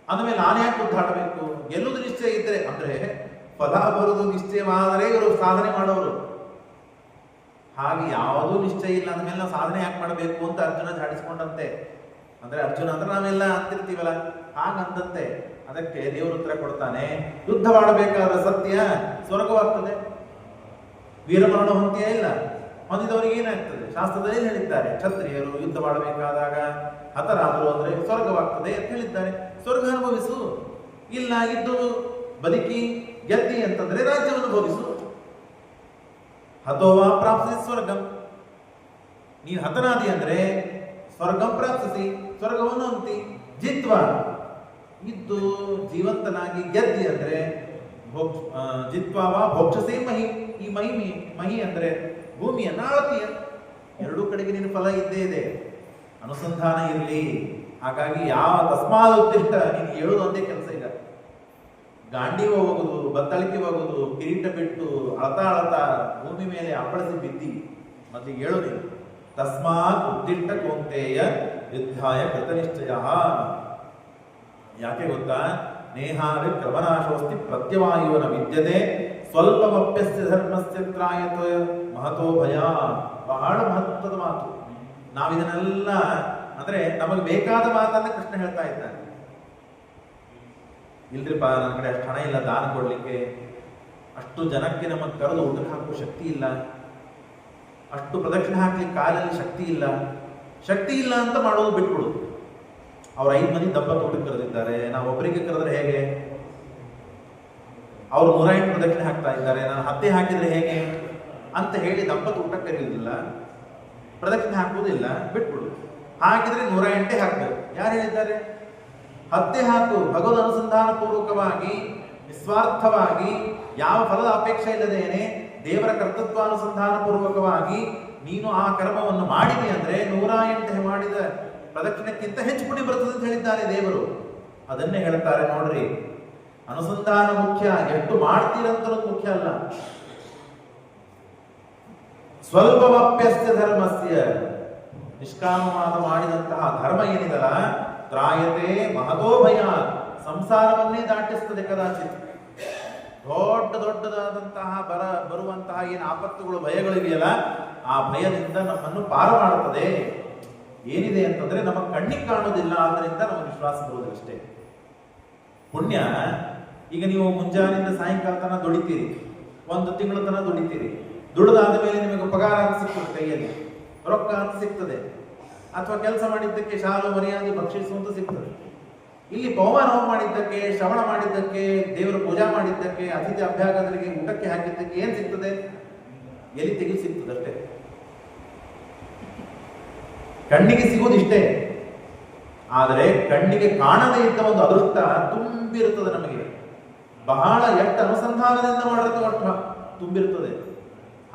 ಅಂದಮೇಲೆ ನಾನು ಯಾಕೆ ಉದ್ದಾಡಬೇಕು, ಗೆಲ್ಲುವುದು ನಿಶ್ಚಯ ಇದ್ರೆ, ಅಂದ್ರೆ ಫಲ ಬರುವುದು ನಿಶ್ಚಯವಾದರೆ ಇವರು ಸಾಧನೆ ಮಾಡೋರು. ಹಾಗೆ ಯಾವುದೂ ನಿಶ್ಚಯ ಇಲ್ಲ ಅಂದಮೇಲೆ ನಾವು ಸಾಧನೆ ಯಾಕೆ ಮಾಡಬೇಕು ಅಂತ ಅರ್ಜುನ ಝಾಡಿಸ್ಕೊಂಡಂತೆ. ಅಂದ್ರೆ ಅರ್ಜುನ ಅಂದ್ರೆ ನಾವೆಲ್ಲ ಅಂತಿರ್ತೀವಲ್ಲ, ಹಾಗಂದಂತೆ. ಅದಕ್ಕೆ ದೇವರು ಉತ್ತರ ಕೊಡ್ತಾನೆ, ಯುದ್ಧ ಮಾಡಬೇಕಾದ ಸತ್ಯ ಸ್ವರ್ಗವಾಗ್ತದೆ, ವೀರಮರಣ ಹೊಂದಿಯೇ ಇಲ್ಲ, ಹೊಂದಿದವರಿಗೆ ಏನಾಗ್ತದೆ, ಶಾಸ್ತ್ರದಲ್ಲಿ ಹೇಳಿದ್ದಾರೆ, ಕ್ಷತ್ರಿಯರು ಯುದ್ಧ ಮಾಡಬೇಕಾದಾಗ ಹತರಾದರು ಅಂದ್ರೆ ಸ್ವರ್ಗವಾಗ್ತದೆ ಅಂತ ಹೇಳಿದ್ದಾರೆ. ಸ್ವರ್ಗ ಅನುಭವಿಸು, ಇಲ್ಲ ಇದ್ದು ಬದುಕಿ ಗೆದ್ದಿ ಅಂತಂದ್ರೆ ರಾಜ್ಯವನ್ನು ಭೋಗಿಸು. ಹತೋವಾ ಪ್ರಾಪ್ಸಿಸಿ ಸ್ವರ್ಗಂ, ನೀನು ಹತನಾದಿ ಅಂದ್ರೆ ಸ್ವರ್ಗಂ ಪ್ರಾಪ್ಸಿಸಿ, ಸ್ವರ್ಗವನ್ನು ಅಂತಿ. ಜಿತ್ವ, ಇದ್ದು ಜೀವಂತನಾಗಿ ಗೆದ್ದಿ ಅಂದ್ರೆ ಜಿತ್ವಾವ ಭೋಕ್ಷಸೇ ಮಹಿ, ಈ ಮಹಿ ಅಂದ್ರೆ ಭೂಮಿಯನ್ನ ಆಳತೀಯ. ಎರಡೂ ಕಡೆಗೆ ನಿನ್ನ ಫಲ ಇದ್ದೇ ಇದೆ, ಅನುಸಂಧಾನ ಇರಲಿ. ಹಾಗಾಗಿ ಯಾವ ತಸ್ಮಾದ ಉದ್ದೇಶ ನೀನು ಹೇಳುವುದು ಒಂದೇ ಕೆಲಸ ಈಗ, ಗಾಂಡೀವ ಹೋಗುದು, ಬತ್ತಳಿಕೆ ಹೋಗುದು, ಕಿರೀಟ ಬಿಟ್ಟು ಅಳತಾ ಭೂಮಿ ಮೇಲೆ ಅಪ್ಪಳಿಸಿ ಬಿದ್ದಿ, ಮತ್ತೆ ಹೇಳು ನೀನು, ತಸ್ಮಾತ್ ಉದ್ದಿಷ್ಟ ಕೌಂತೆಯ ಯುದ್ಧಾಯ ಕೃತನಿಶ್ಚಯ. ಯಾಕೆ ಗೊತ್ತಾ, ನೇಹಾರಿ ಕ್ರಮನಾಶೋಸ್ತಿ ಪ್ರತ್ಯವಾಯುವನ ವಿದ್ಯತೆ ಸ್ವಲ್ಪಮಪ್ಯಸ್ಯ ಧರ್ಮಸ್ಯ ತ್ರಾಯತ ಮಹತೋ ಭಯ. ಬಹಳ ಮಹತ್ವದ ಮಾತು. ನಾವಿದನ್ನೆಲ್ಲ ಅಂದ್ರೆ ನಮಗೆ ಬೇಕಾದ ಮಾತನ್ನ ಕೃಷ್ಣ ಹೇಳ್ತಾ ಇದ್ದಾನೆ. ಇಲ್ರಿಪ್ಪ, ನನ್ನ ಕಡೆ ಅಷ್ಟು ಹಣ ಇಲ್ಲ ದಾನ ಕೊಡ್ಲಿಕ್ಕೆ, ಅಷ್ಟು ಜನಕ್ಕೆ ನಮಗೆ ಕರೆದು ಊಟಕ್ಕೆ ಹಾಕುವ ಶಕ್ತಿ ಇಲ್ಲ, ಅಷ್ಟು ಪ್ರದಕ್ಷಿಣೆ ಹಾಕ್ಲಿಕ್ಕೆ ಕಾಲಲ್ಲಿ ಶಕ್ತಿ ಇಲ್ಲ ಅಂತ ಮಾಡೋದು ಬಿಟ್ಬಿಡುದು. ಅವ್ರು 5 ಮಂದಿ ದಂಪತಿ ಊಟಕ್ಕೆ ಕರೆದಿದ್ದಾರೆ, ನಾವು ಒಬ್ಬರಿಗೆ ಕರೆದ್ರೆ ಹೇಗೆ, ಅವ್ರು 108 ಪ್ರದಕ್ಷಿಣೆ ಹಾಕ್ತಾ ಇದ್ದಾರೆ, ನಾನು 10 ಹಾಕಿದ್ರೆ ಹೇಗೆ ಅಂತ ಹೇಳಿ ದಂಪತಿ ಊಟಕ್ಕೆ ಕರೆಯುವುದಿಲ್ಲ, ಪ್ರದಕ್ಷಿಣೆ ಹಾಕುವುದಿಲ್ಲ, ಬಿಟ್ಬಿಡು. ಹಾಕಿದ್ರೆ 108 ಹಾಕ್ಬೇಕು. ಯಾರು ಹೇಳಿದ್ದಾರೆ? 10 ಹಾಕು. ಭಗವದ್ ಅನುಸಂಧಾನ ಪೂರ್ವಕವಾಗಿ ನಿಸ್ವಾರ್ಥವಾಗಿ ಯಾವ ಫಲದ ಅಪೇಕ್ಷೆ ಇಲ್ಲದೇನೆ ದೇವರ ಕರ್ತೃತ್ವಾನುಸಂಧಾನ ಪೂರ್ವಕವಾಗಿ ನೀನು ಆ ಕರ್ಮವನ್ನು ಮಾಡಿದೆ ಅಂದ್ರೆ 108 ಮಾಡಿದ ಪ್ರದಕ್ಷಿಣಕ್ಕಿಂತ ಹೆಚ್ಚು ಪುಣ್ಯ ಬರ್ತದೆ ಅಂತ ಹೇಳಿದ್ದಾರೆ ದೇವರು. ಅದನ್ನೇ ಹೇಳ್ತಾರೆ ನೋಡ್ರಿ, ಅನುಸಂಧಾನ ಮುಖ್ಯ, ಎಷ್ಟು ಮಾಡ್ತೀರಂತಲೂ ಮುಖ್ಯ ಅಲ್ಲ. ಸ್ವಲ್ಪಮಪ್ಯಸ್ಯ ಧರ್ಮಸ್ಯ, ನಿಷ್ಕಾಮವಾದ ಮಾಡಿದಂತಹ ಧರ್ಮ ಏನಿದಲ್ಲ, ತ್ರಾಯತೆ ಮಹತೋ ಭಯ, ಸಂಸಾರವನ್ನೇ ದಾಟಿಸ್ತದೆ ಕದಾಚಿತ್. ದೊಡ್ಡದಾದಂತಹ ಬರುವಂತಹ ಏನು ಆಪತ್ತುಗಳು ಭಯಗಳಿವೆಯಲ್ಲ, ಆ ಭಯದಿಂದ ನಮ್ಮನ್ನು ಪಾರು ಮಾಡುತ್ತದೆ. ಏನಿದೆ ಅಂತಂದ್ರೆ ನಮ್ಮ ಕಣ್ಣಿಗೆ ಕಾಣೋದಿಲ್ಲ, ಆದ್ದರಿಂದ ನಮಗೆ ವಿಶ್ವಾಸ ಬರುವುದಷ್ಟೇ. ಪುಣ್ಯ, ಈಗ ನೀವು ಮುಂಜಾನೆಯಿಂದ ಸಾಯಂಕಾಲ ತನಕ ದುಡಿತೀರಿ, 1 ತಿಂಗಳ ತನಕ ದುಡಿತೀರಿ, ದುಡಿದಾದ ಮೇಲೆ ನಿಮಗೆ ಪಗಾರ ಅಂತ ಸಿಗ್ತದೆ, ಕೈಯಲ್ಲಿ ರೊಕ್ಕ ಅಂತ ಸಿಗ್ತದೆ, ಅಥವಾ ಕೆಲಸ ಮಾಡಿದ್ದಕ್ಕೆ ಶಾಲು ಮರ್ಯಾದೆ ಬಕ್ಷಿಸು ಅಂತ ಸಿಗ್ತದೆ. ಇಲ್ಲಿ ಪವಮಾನ ಮಾಡಿದ್ದಕ್ಕೆ, ಶ್ರವಣ ಮಾಡಿದ್ದಕ್ಕೆ, ದೇವರ ಪೂಜಾ ಮಾಡಿದ್ದಕ್ಕೆ, ಅತಿಥಿ ಅಭ್ಯಾಗಗಳಿಗೆ ಊಟಕ್ಕೆ ಹಾಕಿದ್ದಕ್ಕೆ ಏನ್ ಸಿಗ್ತದೆ? ಎಲ್ಲಿ ತೆಗೆದು ಸಿಗ್ತದೆ ಅಷ್ಟೇ. ಕಣ್ಣಿಗೆ ಸಿಗುವುದಿಷ್ಟೇ. ಆದರೆ ಕಣ್ಣಿಗೆ ಕಾಣದೇ ಇದ್ದ ಒಂದು ಅದೃಷ್ಟ ತುಂಬಿರುತ್ತದೆ ನಮಗೆ. ಬಹಳ ಎಷ್ಟು ಅನುಸಂಧಾನದಿಂದ ಮಾಡಿರುತ್ತೆ ಒಟ್ಟು ತುಂಬಿರುತ್ತದೆ.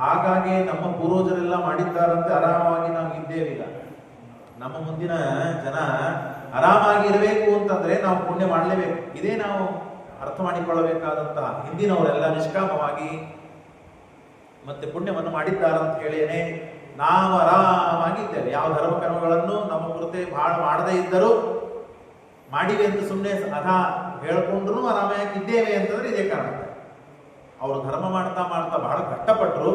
ಹಾಗಾಗಿ ನಮ್ಮ ಪೂರ್ವಜರೆಲ್ಲ ಮಾಡಿದ್ದಾರಂತೆ ಆರಾಮವಾಗಿ ನಾವು ಇದ್ದೇವೆ. ಈಗ ನಮ್ಮ ಮುಂದಿನ ಜನ ಆರಾಮಾಗಿ ಇರಬೇಕು ಅಂತಂದ್ರೆ ನಾವು ಪುಣ್ಯ ಮಾಡಲೇಬೇಕು. ಇದೇ ನಾವು ಅರ್ಥ ಮಾಡಿಕೊಳ್ಳಬೇಕಾದಂತಹ. ಹಿಂದಿನವರೆಲ್ಲ ನಿಷ್ಕಾಮವಾಗಿ ಮತ್ತೆ ಪುಣ್ಯವನ್ನು ಮಾಡಿದ್ದಾರಂತ ಹೇಳಿಯೇನೆ ನಾವು ಆರಾಮಾಗಿದ್ದೇವೆ. ಯಾವ ಧರ್ಮ ಕರ್ಮಗಳನ್ನು ನಮ್ಮ ಕುರಿತೆ ಬಹಳ ಮಾಡದೇ ಇದ್ದರೂ ಮಾಡಿವೆ ಅಂತ ಸುಮ್ಮನೆ ಅದಾ ಹೇಳ್ಕೊಂಡ್ರು ಆರಾಮಾಗಿದ್ದೇವೆ ಅಂತಂದ್ರೆ ಇದೇ ಕಾರಣ. ಅವರು ಧರ್ಮ ಮಾಡ್ತಾ ಮಾಡ್ತಾ ಬಹಳ ಕಷ್ಟಪಟ್ಟರು.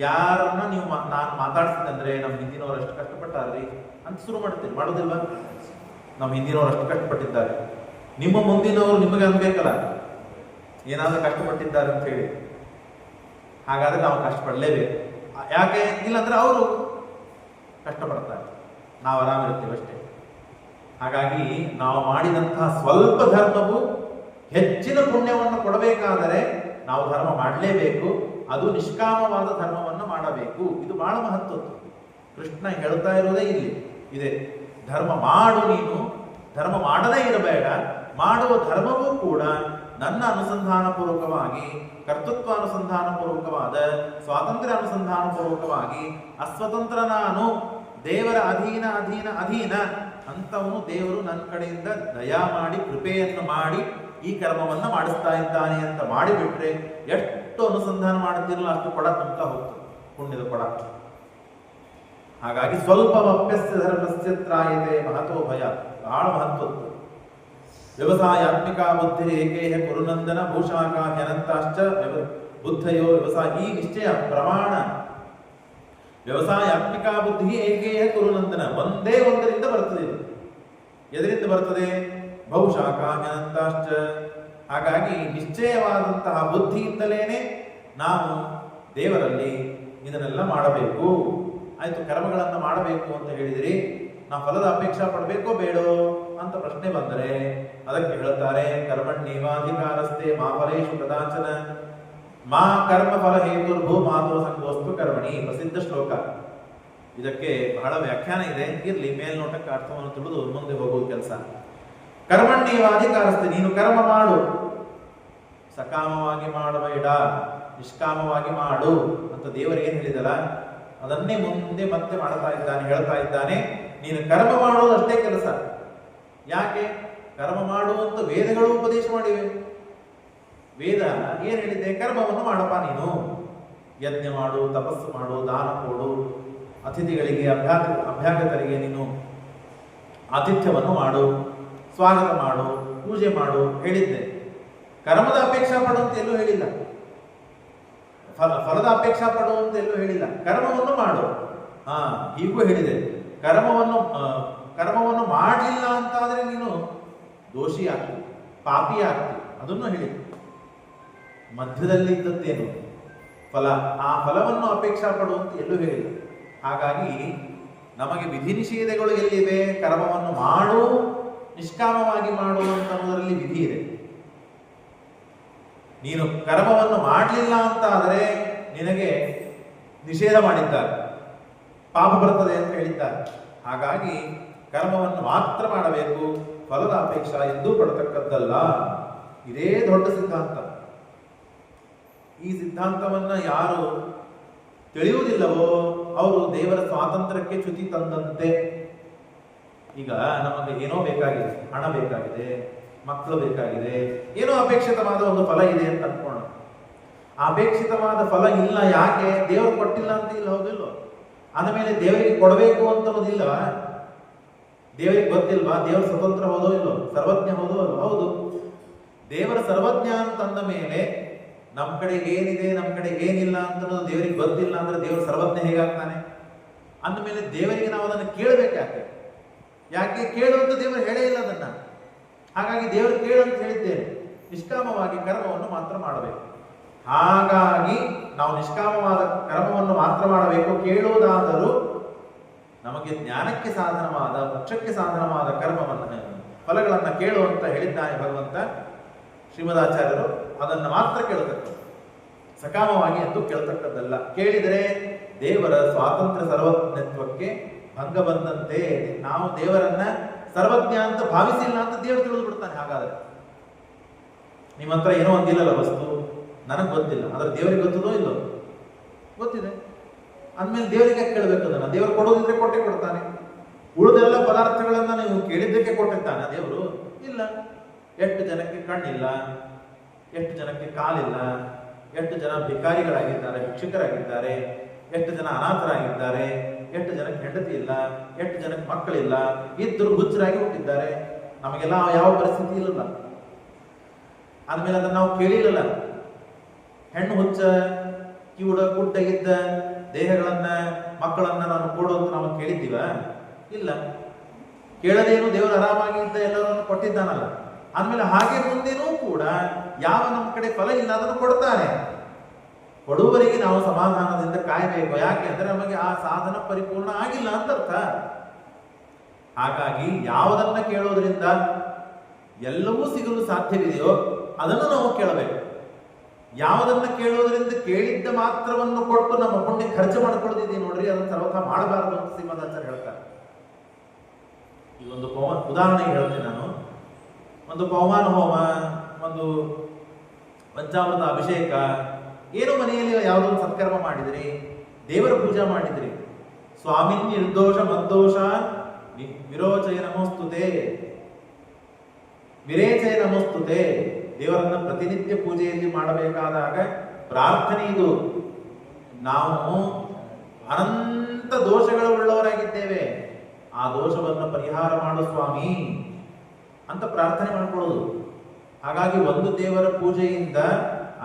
ಯಾರನ್ನ ನೀವು ನಾನು ಮಾತಾಡ್ತೀನಿ ಅಂದ್ರೆ ನಮ್ಮ ಹಿಂದಿನವರು ಅಷ್ಟು ಕಷ್ಟಪಟ್ಟಾರ್ರಿ ಅಂತ ಶುರು ಮಾಡ್ತೀರಿ. ಮಾಡೋದಿಲ್ವಾ? ನಮ್ಮ ಹಿಂದಿನವರು ಅಷ್ಟು ಕಷ್ಟಪಟ್ಟಿದ್ದಾರೆ, ನಿಮ್ಮ ಮುಂದಿನವರು ನಿಮಗೆ ಅನ್ಬೇಕಲ್ಲ. ಏನಾದರೂ ಕಷ್ಟಪಟ್ಟಿದ್ದಾರೆ ಅಂತ ಹೇಳಿ. ಹಾಗಾದ್ರೆ ನಾವು ಕಷ್ಟಪಡಲೇಬೇಕು. ಯಾಕೆ ಇಲ್ಲಾಂದ್ರೆ ಅವರು ಕಷ್ಟಪಡ್ತಾರೆ, ನಾವು ಆರಾಮಿರ್ತೀವಿ ಅಷ್ಟೇ. ಹಾಗಾಗಿ ನಾವು ಮಾಡಿದಂತಹ ಸ್ವಲ್ಪ ಧರ್ಮವು ಹೆಚ್ಚಿನ ಪುಣ್ಯವನ್ನು ಕೊಡಬೇಕಾದರೆ ನಾವು ಧರ್ಮ ಮಾಡಲೇಬೇಕು. ಅದು ನಿಷ್ಕಾಮವಾದ ಧರ್ಮವನ್ನು ಮಾಡಬೇಕು. ಇದು ಬಹಳ ಮಹತ್ವದ್ದು. ಕೃಷ್ಣ ಹೇಳ್ತಾ ಇರೋದೇ ಇಲ್ಲಿ ಇದೆ. ಧರ್ಮ ಮಾಡು, ನೀನು ಧರ್ಮ ಮಾಡದೇ ಇರಬೇಡ. ಮಾಡುವ ಧರ್ಮವೂ ಕೂಡ ನನ್ನ ಅನುಸಂಧಾನ ಪೂರ್ವಕವಾಗಿ, ಕರ್ತೃತ್ವ ಅನುಸಂಧಾನ ಪೂರ್ವಕವಾದ, ಸ್ವಾತಂತ್ರ್ಯ ಅನುಸಂಧಾನ ಪೂರ್ವಕವಾಗಿ, ಅಸ್ವತಂತ್ರ ನಾನು, ದೇವರ ಅಧೀನ ಅಧೀನ ಅಧೀನ ಅಂತವನು ದೇವರು ನನ್ನ ಕಡೆಯಿಂದ ದಯಾ ಮಾಡಿ ಕೃಪೆಯನ್ನು ಮಾಡಿ ಈ ಕರ್ಮವನ್ನು ಮಾಡಿಸ್ತಾ ಇದ್ದಾನೆ ಅಂತ ಮಾಡಿಬಿಟ್ರೆ ಎಷ್ಟು ಅನುಸಂಧಾನ ಮಾಡುತ್ತಿರಲ್ಲ ಅಷ್ಟು ಕೊಡ ತುಂಬ ಹೋಗ್ತದೆ, ಪುಣ್ಯದ ಕೊಡ. ಹಾಗಾಗಿ ಸ್ವಲ್ಪ ಅಪ್ಯಸ್ಯ ಧರ್ಮಸ್ಯ ತ್ರಾಯತೆ ಮಹತೋ ಭಯ, ಬಹಳ ಮಹತ್ವದ್ದು. ವ್ಯವಸಾಯಾತ್ಮಿಕ ಬುದ್ಧಿ ಏಕೇಹ ಕುರುನಂದನ ಭೂಷಾಕ ಅನಂತಾಶ್ಚ ಬುದ್ಧಯೋ ವ್ಯವಸಾಯ. ಈ ನಿಶ್ಚಯ ಪ್ರಮಾಣ ವ್ಯವಸಾಯಾತ್ಮಿಕ ಬುದ್ಧಿ ಏಕೇಹ ಕುರುನಂದನ, ಒಂದೇ ಒಂದರಿಂದ ಬರ್ತದೆ. ಇದು ಎದರಿಂದ ಬರ್ತದೆ? ಬಹುಶಾಖ ಅನಂತಾಶ್ಚ. ಹಾಗಾಗಿ ನಿಶ್ಚಯವಾದಂತಹ ಬುದ್ಧಿಯಿಂದಲೇನೆ ನಾವು ದೇವರಲ್ಲಿ ಇದನ್ನೆಲ್ಲ ಮಾಡಬೇಕು. ಆಯ್ತು, ಕರ್ಮಗಳನ್ನು ಮಾಡಬೇಕು ಅಂತ ಹೇಳಿದಿರಿ, ನಾವು ಫಲದ ಅಪೇಕ್ಷಾ ಪಡಬೇಕೋ ಬೇಡೋ ಅಂತ ಪ್ರಶ್ನೆ ಬಂದರೆ ಅದಕ್ಕೆ ಹೇಳ್ತಾರೆ, ಕರ್ಮಣ್ಯೇವಾಧಿಕಾರಸ್ತೆ ಮಾ ಫಲೇಷು ಕದಾಚನ ಮಾ ಕರ್ಮ ಫಲ ಹೇತುರ್ಭೂ ಮಾತೋ ಸಂಗೋಸ್ತು ಕರ್ಮಣಿ. ಪ್ರಸಿದ್ಧ ಶ್ಲೋಕ. ಇದಕ್ಕೆ ಬಹಳ ವ್ಯಾಖ್ಯಾನ ಇದೆ, ಇರ್ಲಿ ಮೇಲ್ನೋಟಕ್ಕೆ ಅರ್ಥವನ್ನು ತಿಳಿದು ಮುಂದೆ ಹೋಗುವ ಕೆಲಸ. ಕರ್ಮಣ್ಯೇವಾಧಿಕಾರಸ್ತೆ, ನೀನು ಕರ್ಮ ಮಾಡು, ಸಕಾಮವಾಗಿ ಮಾಡಬೇಡ, ನಿಷ್ಕಾಮವಾಗಿ ಮಾಡು ಅಂತ ದೇವರು ಏನು ಹೇಳಿದಲ್ಲ ಅದನ್ನೇ ಮುಂದೆ ಮತ್ತೆ ಮಾಡ್ತಾ ಇದ್ದಾನೆ, ಹೇಳ್ತಾ ಇದ್ದಾನೆ. ನೀನು ಕರ್ಮ ಮಾಡೋದು ಅಷ್ಟೇ ಕೆಲಸ. ಯಾಕೆ ಕರ್ಮ ಮಾಡುವಂತ ವೇದಗಳು ಉಪದೇಶ ಮಾಡಿವೆ. ವೇದ ಏನ್ ಹೇಳಿದೆ? ಕರ್ಮವನ್ನು ಮಾಡಪ್ಪ ನೀನು, ಯಜ್ಞ ಮಾಡು, ತಪಸ್ಸು ಮಾಡು, ದಾನ ಕೊಡು, ಅತಿಥಿಗಳಿಗೆ ಅಭ್ಯಾಗತರಿಗೆ ನೀನು ಆತಿಥ್ಯವನ್ನು ಮಾಡು, ಸ್ವಾಗತ ಮಾಡು, ಪೂಜೆ ಮಾಡು ಹೇಳಿದ್ದೆ. ಕರ್ಮದ ಅಪೇಕ್ಷಾ ಪಡುವಂತ ಎಲ್ಲೂ ಹೇಳಿಲ್ಲ, ಫಲದ ಅಪೇಕ್ಷಾ ಪಡುವಂತ ಎಲ್ಲೂ ಹೇಳಿಲ್ಲ. ಕರ್ಮವನ್ನು ಮಾಡು. ಹೀಗೂ ಹೇಳಿದೆ. ಕರ್ಮವನ್ನು ಮಾಡಲಿಲ್ಲ ಅಂತಾದ್ರೆ ನೀನು ದೋಷಿ ಆಗ್ತಿ, ಪಾಪಿ ಆಗ್ತಿ, ಅದನ್ನು ಹೇಳಿದೆ. ಮಧ್ಯದಲ್ಲಿ ಇದ್ದದ್ದೇನು ಫಲ, ಆ ಫಲವನ್ನು ಅಪೇಕ್ಷಾ ಪಡುವಂತ ಎಲ್ಲೂ ಹೇಳಿಲ್ಲ. ಹಾಗಾಗಿ ನಮಗೆ ವಿಧಿ ನಿಷೇಧಗಳು ಎಲ್ಲಿವೆ? ಕರ್ಮವನ್ನು ಮಾಡು, ನಿಷ್ಕಾಮವಾಗಿ ಮಾಡು ಅಂತ ಅನ್ನೋದರಲ್ಲಿ ವಿಧಿ ಇದೆ. ನೀನು ಕರ್ಮವನ್ನು ಮಾಡಲಿಲ್ಲ ಅಂತ ಆದರೆ ನಿನಗೆ ನಿಷೇಧ ಮಾಡಿದ್ದಾರೆ, ಪಾಪ ಬರ್ತದೆ ಅಂತ ಹೇಳಿದ್ದಾರೆ. ಹಾಗಾಗಿ ಕರ್ಮವನ್ನು ಮಾತ್ರ ಮಾಡಬೇಕು, ಫಲದ ಅಪೇಕ್ಷಾ ಎಂದೂ ಪಡತಕ್ಕದ್ದಲ್ಲ. ಇದೇ ದೊಡ್ಡ ಸಿದ್ಧಾಂತ. ಈ ಸಿದ್ಧಾಂತವನ್ನ ಯಾರು ತಿಳಿಯುವುದಿಲ್ಲವೋ ಅವರು ದೇವರ ಸ್ವಾತಂತ್ರ್ಯಕ್ಕೆ ಚ್ಯುತಿ ತಂದಂತೆ. ಈಗ ನಮಗೆ ಏನೋ ಬೇಕಾಗಿದೆ, ಹಣ ಬೇಕಾಗಿದೆ, ಮಕ್ಕಳು ಬೇಕಾಗಿದೆ, ಏನೋ ಅಪೇಕ್ಷಿತವಾದ ಒಂದು ಫಲ ಇದೆ ಅಂತ ಅನ್ಕೋಣ. ಅಪೇಕ್ಷಿತವಾದ ಫಲ ಇಲ್ಲ. ಯಾಕೆ? ದೇವರು ಕೊಟ್ಟಿಲ್ಲ ಅಂತ ಇಲ್ಲ, ಹೌದಿಲ್ವ? ಅಂದಮೇಲೆ ದೇವರಿಗೆ ಕೊಡಬೇಕು ಅಂತನ್ನೋದಿಲ್ಲ. ದೇವರಿಗೆ ಗೊತ್ತಿಲ್ವಾ ದೇವರ ಸ್ವತಂತ್ರ ಹೋದೋ ಇಲ್ಲೋ, ಸರ್ವಜ್ಞ ಹೋದೋ ಅಲ್ಲೋ? ಹೌದು. ದೇವರ ಸರ್ವಜ್ಞ ಅಂತಂದ ಮೇಲೆ ನಮ್ಮ ಕಡೆ ಏನಿದೆ, ನಮ್ಮ ಕಡೆ ಏನಿಲ್ಲ ಅಂತನ್ನೋದು ದೇವರಿಗೆ ಗೊತ್ತಿಲ್ಲ ಅಂದ್ರೆ ದೇವರು ಸರ್ವಜ್ಞ ಹೇಗಾಗ್ತಾನೆ? ಅಂದಮೇಲೆ ದೇವರಿಗೆ ನಾವು ಅದನ್ನು ಕೇಳಬೇಕು. ಯಾಕೆ ಕೇಳುವಂತ ದೇವರು ಹೇಳೇ ಇಲ್ಲ ಅದನ್ನ. ಹಾಗಾಗಿ ದೇವರು ಕೇಳಂತ ಹೇಳಿದ್ದೇನೆ, ನಿಷ್ಕಾಮವಾಗಿ ಕರ್ಮವನ್ನು ಮಾತ್ರ ಮಾಡಬೇಕು. ಹಾಗಾಗಿ ನಾವು ನಿಷ್ಕಾಮವಾದ ಕರ್ಮವನ್ನು ಮಾತ್ರ ಮಾಡಬೇಕು. ಕೇಳುವುದಾದರೂ ನಮಗೆ ಜ್ಞಾನಕ್ಕೆ ಸಾಧನವಾದ, ಮೋಕ್ಷಕ್ಕೆ ಸಾಧನವಾದ ಕರ್ಮವನ್ನು, ಫಲಗಳನ್ನು ಕೇಳುವಂತ ಹೇಳಿದ್ದಾನೆ ಭಗವಂತ. ಶ್ರೀಮದಾಚಾರ್ಯರು ಅದನ್ನು ಮಾತ್ರ ಕೇಳತಕ್ಕದ್ದು, ಸಕಾಮವಾಗಿ ಎಂದು ಕೇಳತಕ್ಕದ್ದಲ್ಲ. ಕೇಳಿದರೆ ದೇವರ ಸ್ವಾತಂತ್ರ್ಯ ಸರ್ವಜ್ಞತ್ವಕ್ಕೆ ಭಂಗ ಬಂದಂತೆ. ನಾವು ದೇವರನ್ನ ಸರ್ವಜ್ಞ ಅಂತ ಭಾವಿಸಿಲ್ಲ ಅಂತ ದೇವರು ತಿಳಿದು ಬಿಡ್ತಾನೆ. ಹಾಗಾದ್ರೆ ನಿಮ್ಮ ಹತ್ರ ಏನೋ ಒಂದಿಲ್ಲಲ್ಲ ವಸ್ತು, ನನಗೆ ಗೊತ್ತಿಲ್ಲ, ಆದ್ರೆ ದೇವರಿಗೆ ಗೊತ್ತದೋ ಇಲ್ಲೋ? ಗೊತ್ತಿದೆ. ಅಂದಮೇಲೆ ದೇವರಿಗೆ ಕೇಳಬೇಕು ಅದನ್ನ. ದೇವರು ಕೊಡೋದಿದ್ರೆ ಕೊಟ್ಟೆ ಕೊಡ್ತಾನೆ. ಉಳಿದೆಲ್ಲ ಪದಾರ್ಥಗಳನ್ನ ನೀವು ಕೇಳಿದ್ದಕ್ಕೆ ಕೊಟ್ಟಿರ್ತಾನೆ ದೇವರು? ಇಲ್ಲ. ಎಷ್ಟು ಜನಕ್ಕೆ ಕಣ್ಣಿಲ್ಲ, ಎಷ್ಟು ಜನಕ್ಕೆ ಕಾಲಿಲ್ಲ, ಎಷ್ಟು ಜನ ಭಿಕಾರಿಗಳಾಗಿದ್ದಾರೆ, ಭಿಕ್ಷುಕರಾಗಿದ್ದಾರೆ, ಎಷ್ಟು ಜನ ಅನಾಥರಾಗಿದ್ದಾರೆ, ಎಷ್ಟು ಜನಕ್ಕೆ ಹೆಂಡತಿ ಇಲ್ಲ, ಎಷ್ಟು ಜನಕ್ಕೆ ಮಕ್ಕಳಿಲ್ಲ, ಇದ್ದರು ಹುಚ್ಚರಾಗಿ ಹುಟ್ಟಿದ್ದಾರೆ. ನಮಗೆಲ್ಲ ಯಾವ ಪರಿಸ್ಥಿತಿ ಇಲ್ಲಲ್ಲ. ಆದ್ಮೇಲೆ ಅದನ್ನ ನಾವು ಕೇಳಿಲ್ಲಲ್ಲ. ಹೆಣ್ಣು ಹುಚ್ಚ, ಕಿವುಡ, ಕುಡ್ಡಗಿದ್ದ ದೇಹಗಳನ್ನ, ಮಕ್ಕಳನ್ನ ನಾನು ಕೊಡು ಅಂತ ನಾವು ಕೇಳಿದ್ದೀವ? ಇಲ್ಲ. ಕೇಳದೇನು ದೇವರು ಆರಾಮಾಗಿ ಇದ್ದ ಎಲ್ಲರನ್ನು ಕೊಟ್ಟಿದ್ದಾನಲ್ಲ. ಆದ್ಮೇಲೆ ಹಾಗೆ ಮುಂದೆನೂ ಕೂಡ ಯಾವ ನಮ್ಮ ಕಡೆ ಫಲ ಇಲ್ಲ ಅದನ್ನು ಕೊಡ್ತಾನೆ. ಕೊಡುವವರಿಗೆ ನಾವು ಸಮಾಧಾನದಿಂದ ಕಾಯಬೇಕು. ಯಾಕೆ ಅಂದ್ರೆ ನಮಗೆ ಆ ಸಾಧನ ಪರಿಪೂರ್ಣ ಆಗಿಲ್ಲ ಅಂತ ಅರ್ಥ. ಹಾಗಾಗಿ ಯಾವುದನ್ನ ಕೇಳೋದ್ರಿಂದ ಎಲ್ಲವೂ ಸಿಗಲು ಸಾಧ್ಯವಿದೆಯೋ ಅದನ್ನು ನಾವು ಕೇಳಬೇಕು. ಯಾವುದನ್ನ ಕೇಳೋದ್ರಿಂದ ಕೇಳಿದ್ದ ಮಾತ್ರವನ್ನು ಕೊಟ್ಟು ನಮ್ಮ ಪುಣ್ಯ ಖರ್ಚು ಮಾಡ್ಕೊಳ್ತಿದ್ದೀವಿ ನೋಡ್ರಿ, ಅದನ್ನು ಸರ್ವಥಾ ಮಾಡಬಾರದು ಅಂತ ಶ್ರೀಮದಾಚಾರ್ಯ ಹೇಳ್ತಾರೆ. ಈಗ ಒಂದು ಉದಾಹರಣೆಗೆ ಹೇಳ್ತೀನಿ ನಾನು. ಒಂದು ಪವಮಾನ ಹೋಮ, ಒಂದು ಪಂಚಾಮೃತ ಅಭಿಷೇಕ, ಏನೋ ಮನೆಯಲ್ಲಿ ಯಾವುದೋ ಒಂದು ಸತ್ಕರ್ಮ ಮಾಡಿದ್ರಿ, ದೇವರ ಪೂಜಾ ಮಾಡಿದ್ರಿ, ಸ್ವಾಮಿ ನಿರ್ದೋಷ ಮದ್ದೋಷ ವಿರೋಚಯ ನಮೋಸ್ತುತೆ ವಿರೇಚಯ ನಮೋಸ್ತುತೆ, ದೇವರನ್ನ ಪ್ರತಿನಿತ್ಯ ಪೂಜೆಯಲ್ಲಿ ಮಾಡಬೇಕಾದಾಗ ಪ್ರಾರ್ಥನೆ ಇದು. ನಾವು ಅನಂತ ದೋಷಗಳು ಉಳ್ಳವರಾಗಿದ್ದೇವೆ, ಆ ದೋಷವನ್ನು ಪರಿಹಾರ ಮಾಡು ಸ್ವಾಮಿ ಅಂತ ಪ್ರಾರ್ಥನೆ ಮಾಡ್ಕೊಳ್ಳೋದು. ಹಾಗಾಗಿ ಒಂದು ದೇವರ ಪೂಜೆಯಿಂದ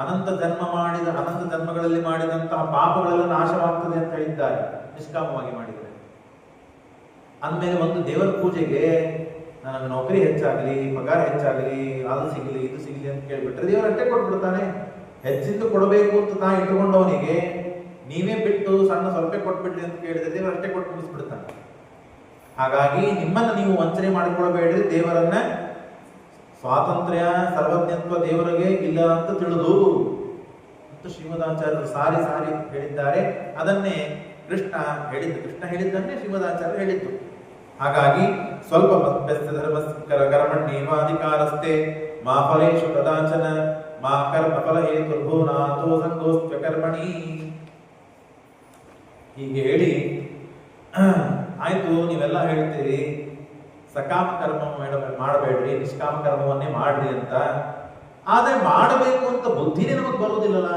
ಅನಂತ ಜನ್ಮಗಳಲ್ಲಿ ಮಾಡಿದಂತಹ ಪಾಪಗಳೆಲ್ಲ ನಾಶವಾಗ್ತದೆ ಅಂತ ಹೇಳಿದ್ದಾರೆ, ನಿಷ್ಕಾಮವಾಗಿ ಮಾಡಿದರೆ. ಅಂದಮೇಲೆ ಒಂದು ದೇವರ ಪೂಜೆಗೆ ನನಗೆ ನೌಕರಿ ಹೆಚ್ಚಾಗಲಿ, ಪಗಾರ ಹೆಚ್ಚಾಗಲಿ, ಅದು ಸಿಗಲಿ ಇದು ಸಿಗಲಿ ಅಂತ ಕೇಳಿಬಿಟ್ರೆ ದೇವರು ಅಷ್ಟೇ ಕೊಟ್ಬಿಡ್ತಾನೆ. ಹೆಚ್ಚಿಂದು ಕೊಡಬೇಕು ಅಂತ ನಾ ಇಟ್ಟುಕೊಂಡವನಿಗೆ ನೀವೇ ಬಿಟ್ಟು ಸಣ್ಣ ಸ್ವಲ್ಪ ಕೊಟ್ಬಿಟ್ರಿ ಅಂತ ಕೇಳಿದ್ರೆ ದೇವರು ಅಷ್ಟೇ ಕೊಟ್ಟು ಮುಗಿಸ್ಬಿಡ್ತಾನೆ. ಹಾಗಾಗಿ ನಿಮ್ಮನ್ನು ನೀವು ವಂಚನೆ ಮಾಡಿಕೊಳ್ಬೇಡ್ರಿ. ದೇವರನ್ನ ಸ್ವಾತಂತ್ರ್ಯ ಸರ್ವಜ್ಞತ್ವ ದೇವರಿಗೆ ಇಲ್ಲ ಅಂತ ತಿಳಿದು ಅಂತ ಶ್ರೀಮದಾಚಾರ್ಯರು ಸಾರಿ ಹೇಳಿದ್ದಾರೆ. ಅದನ್ನೇ ಕೃಷ್ಣ ಹೇಳಿದ್ದನ್ನೇ ಶ್ರೀಮದಾಚಾರ್ಯರು ಹೇಳಿದ್ದು. ಹಾಗಾಗಿ ಸ್ವಲ್ಪ ಕರ್ಮಣ್ಯೇವಾಧಿಕಾರಸ್ತೆ ಮಾ ಫಲೇಷು ಕದಾಚನ ಮಾ ಕರ್ಮ ಫಲ ಹೇತುರ್ಭೋ ನಾಥೋ ಸಂಗೋಸ್ತ್ವ ಕರ್ಮಣಿ. ಹೀಗೆ ಹೇಳಿ ಆಯ್ತು, ನೀವೆಲ್ಲ ಹೇಳ್ತೀರಿ ಸಕಾಮ ಕರ್ಮ ಮಾಡಬೇಡ್ರಿ, ನಿಷ್ಕಾಮ ಕರ್ಮವನ್ನೇ ಮಾಡ್ರಿ ಅಂತ. ಆದ್ರೆ ಮಾಡಬೇಕು ಅಂತ ಬುದ್ಧಿನೇ ನಮಗ್ ಬರುವುದಿಲ್ಲಲ್ಲ.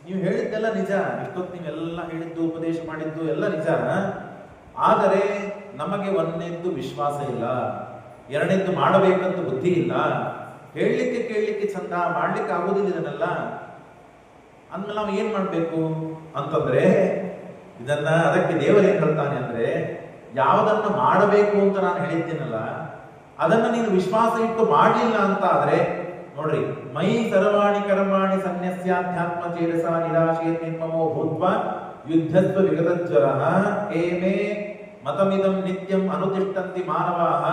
ನೀವು ಹೇಳಿದ್ದೆಲ್ಲ ನಿಜ, ಇಷ್ಟೊತ್ತು ನೀವೆಲ್ಲ ಹೇಳಿದ್ದು ಉಪದೇಶ ಮಾಡಿದ್ದು ಎಲ್ಲ ನಿಜ. ಆದರೆ ನಮಗೆ ಒಂದನೇದ್ದು ವಿಶ್ವಾಸ ಇಲ್ಲ, ಎರಡನೇದ್ದು ಮಾಡಬೇಕಂತ ಬುದ್ಧಿ ಇಲ್ಲ. ಹೇಳಲಿಕ್ಕೆ ಕೇಳಲಿಕ್ಕೆ ಚಂದ, ಮಾಡ್ಲಿಕ್ಕೆ ಆಗೋದಿಲ್ಲ ಇದನ್ನೆಲ್ಲ. ಅಂದ್ಮೇಲೆ ನಾವು ಏನ್ ಮಾಡ್ಬೇಕು ಅಂತಂದ್ರೆ, ಇದನ್ನ ಅದಕ್ಕೆ ದೇವರೇನ್ ಹೇಳ್ತಾನೆ ಅಂದ್ರೆ, ಯಾವುದನ್ನ ಮಾಡಬೇಕು ಅಂತ ನಾನು ಹೇಳಿದ್ದೀನಲ್ಲ ಅದನ್ನ ನೀನು ವಿಶ್ವಾಸ ಇಟ್ಟು ಮಾಡಲಿಲ್ಲ ಅಂತ ಆದ್ರೆ ನೋಡ್ರಿ, ಮೈ ಸರ್ವಾಣಿ ಕರ್ಮಾಣಿ ಸನ್ಯಸ್ಯಾಧ್ಯಾತ್ಮ ಚೇತಸ ನಿರಾಶೇ ನಿರ್ಮಮೋ ಭೂತ್ವ ಯುದ್ಧಸ್ವ ವಿಗತಜ್ವರ ಏಮೇ ಮತಮಿದಂ ನಿತ್ಯಂ ಅನುತಿಷ್ಠಂತಿ ಮಾನವಾಹ.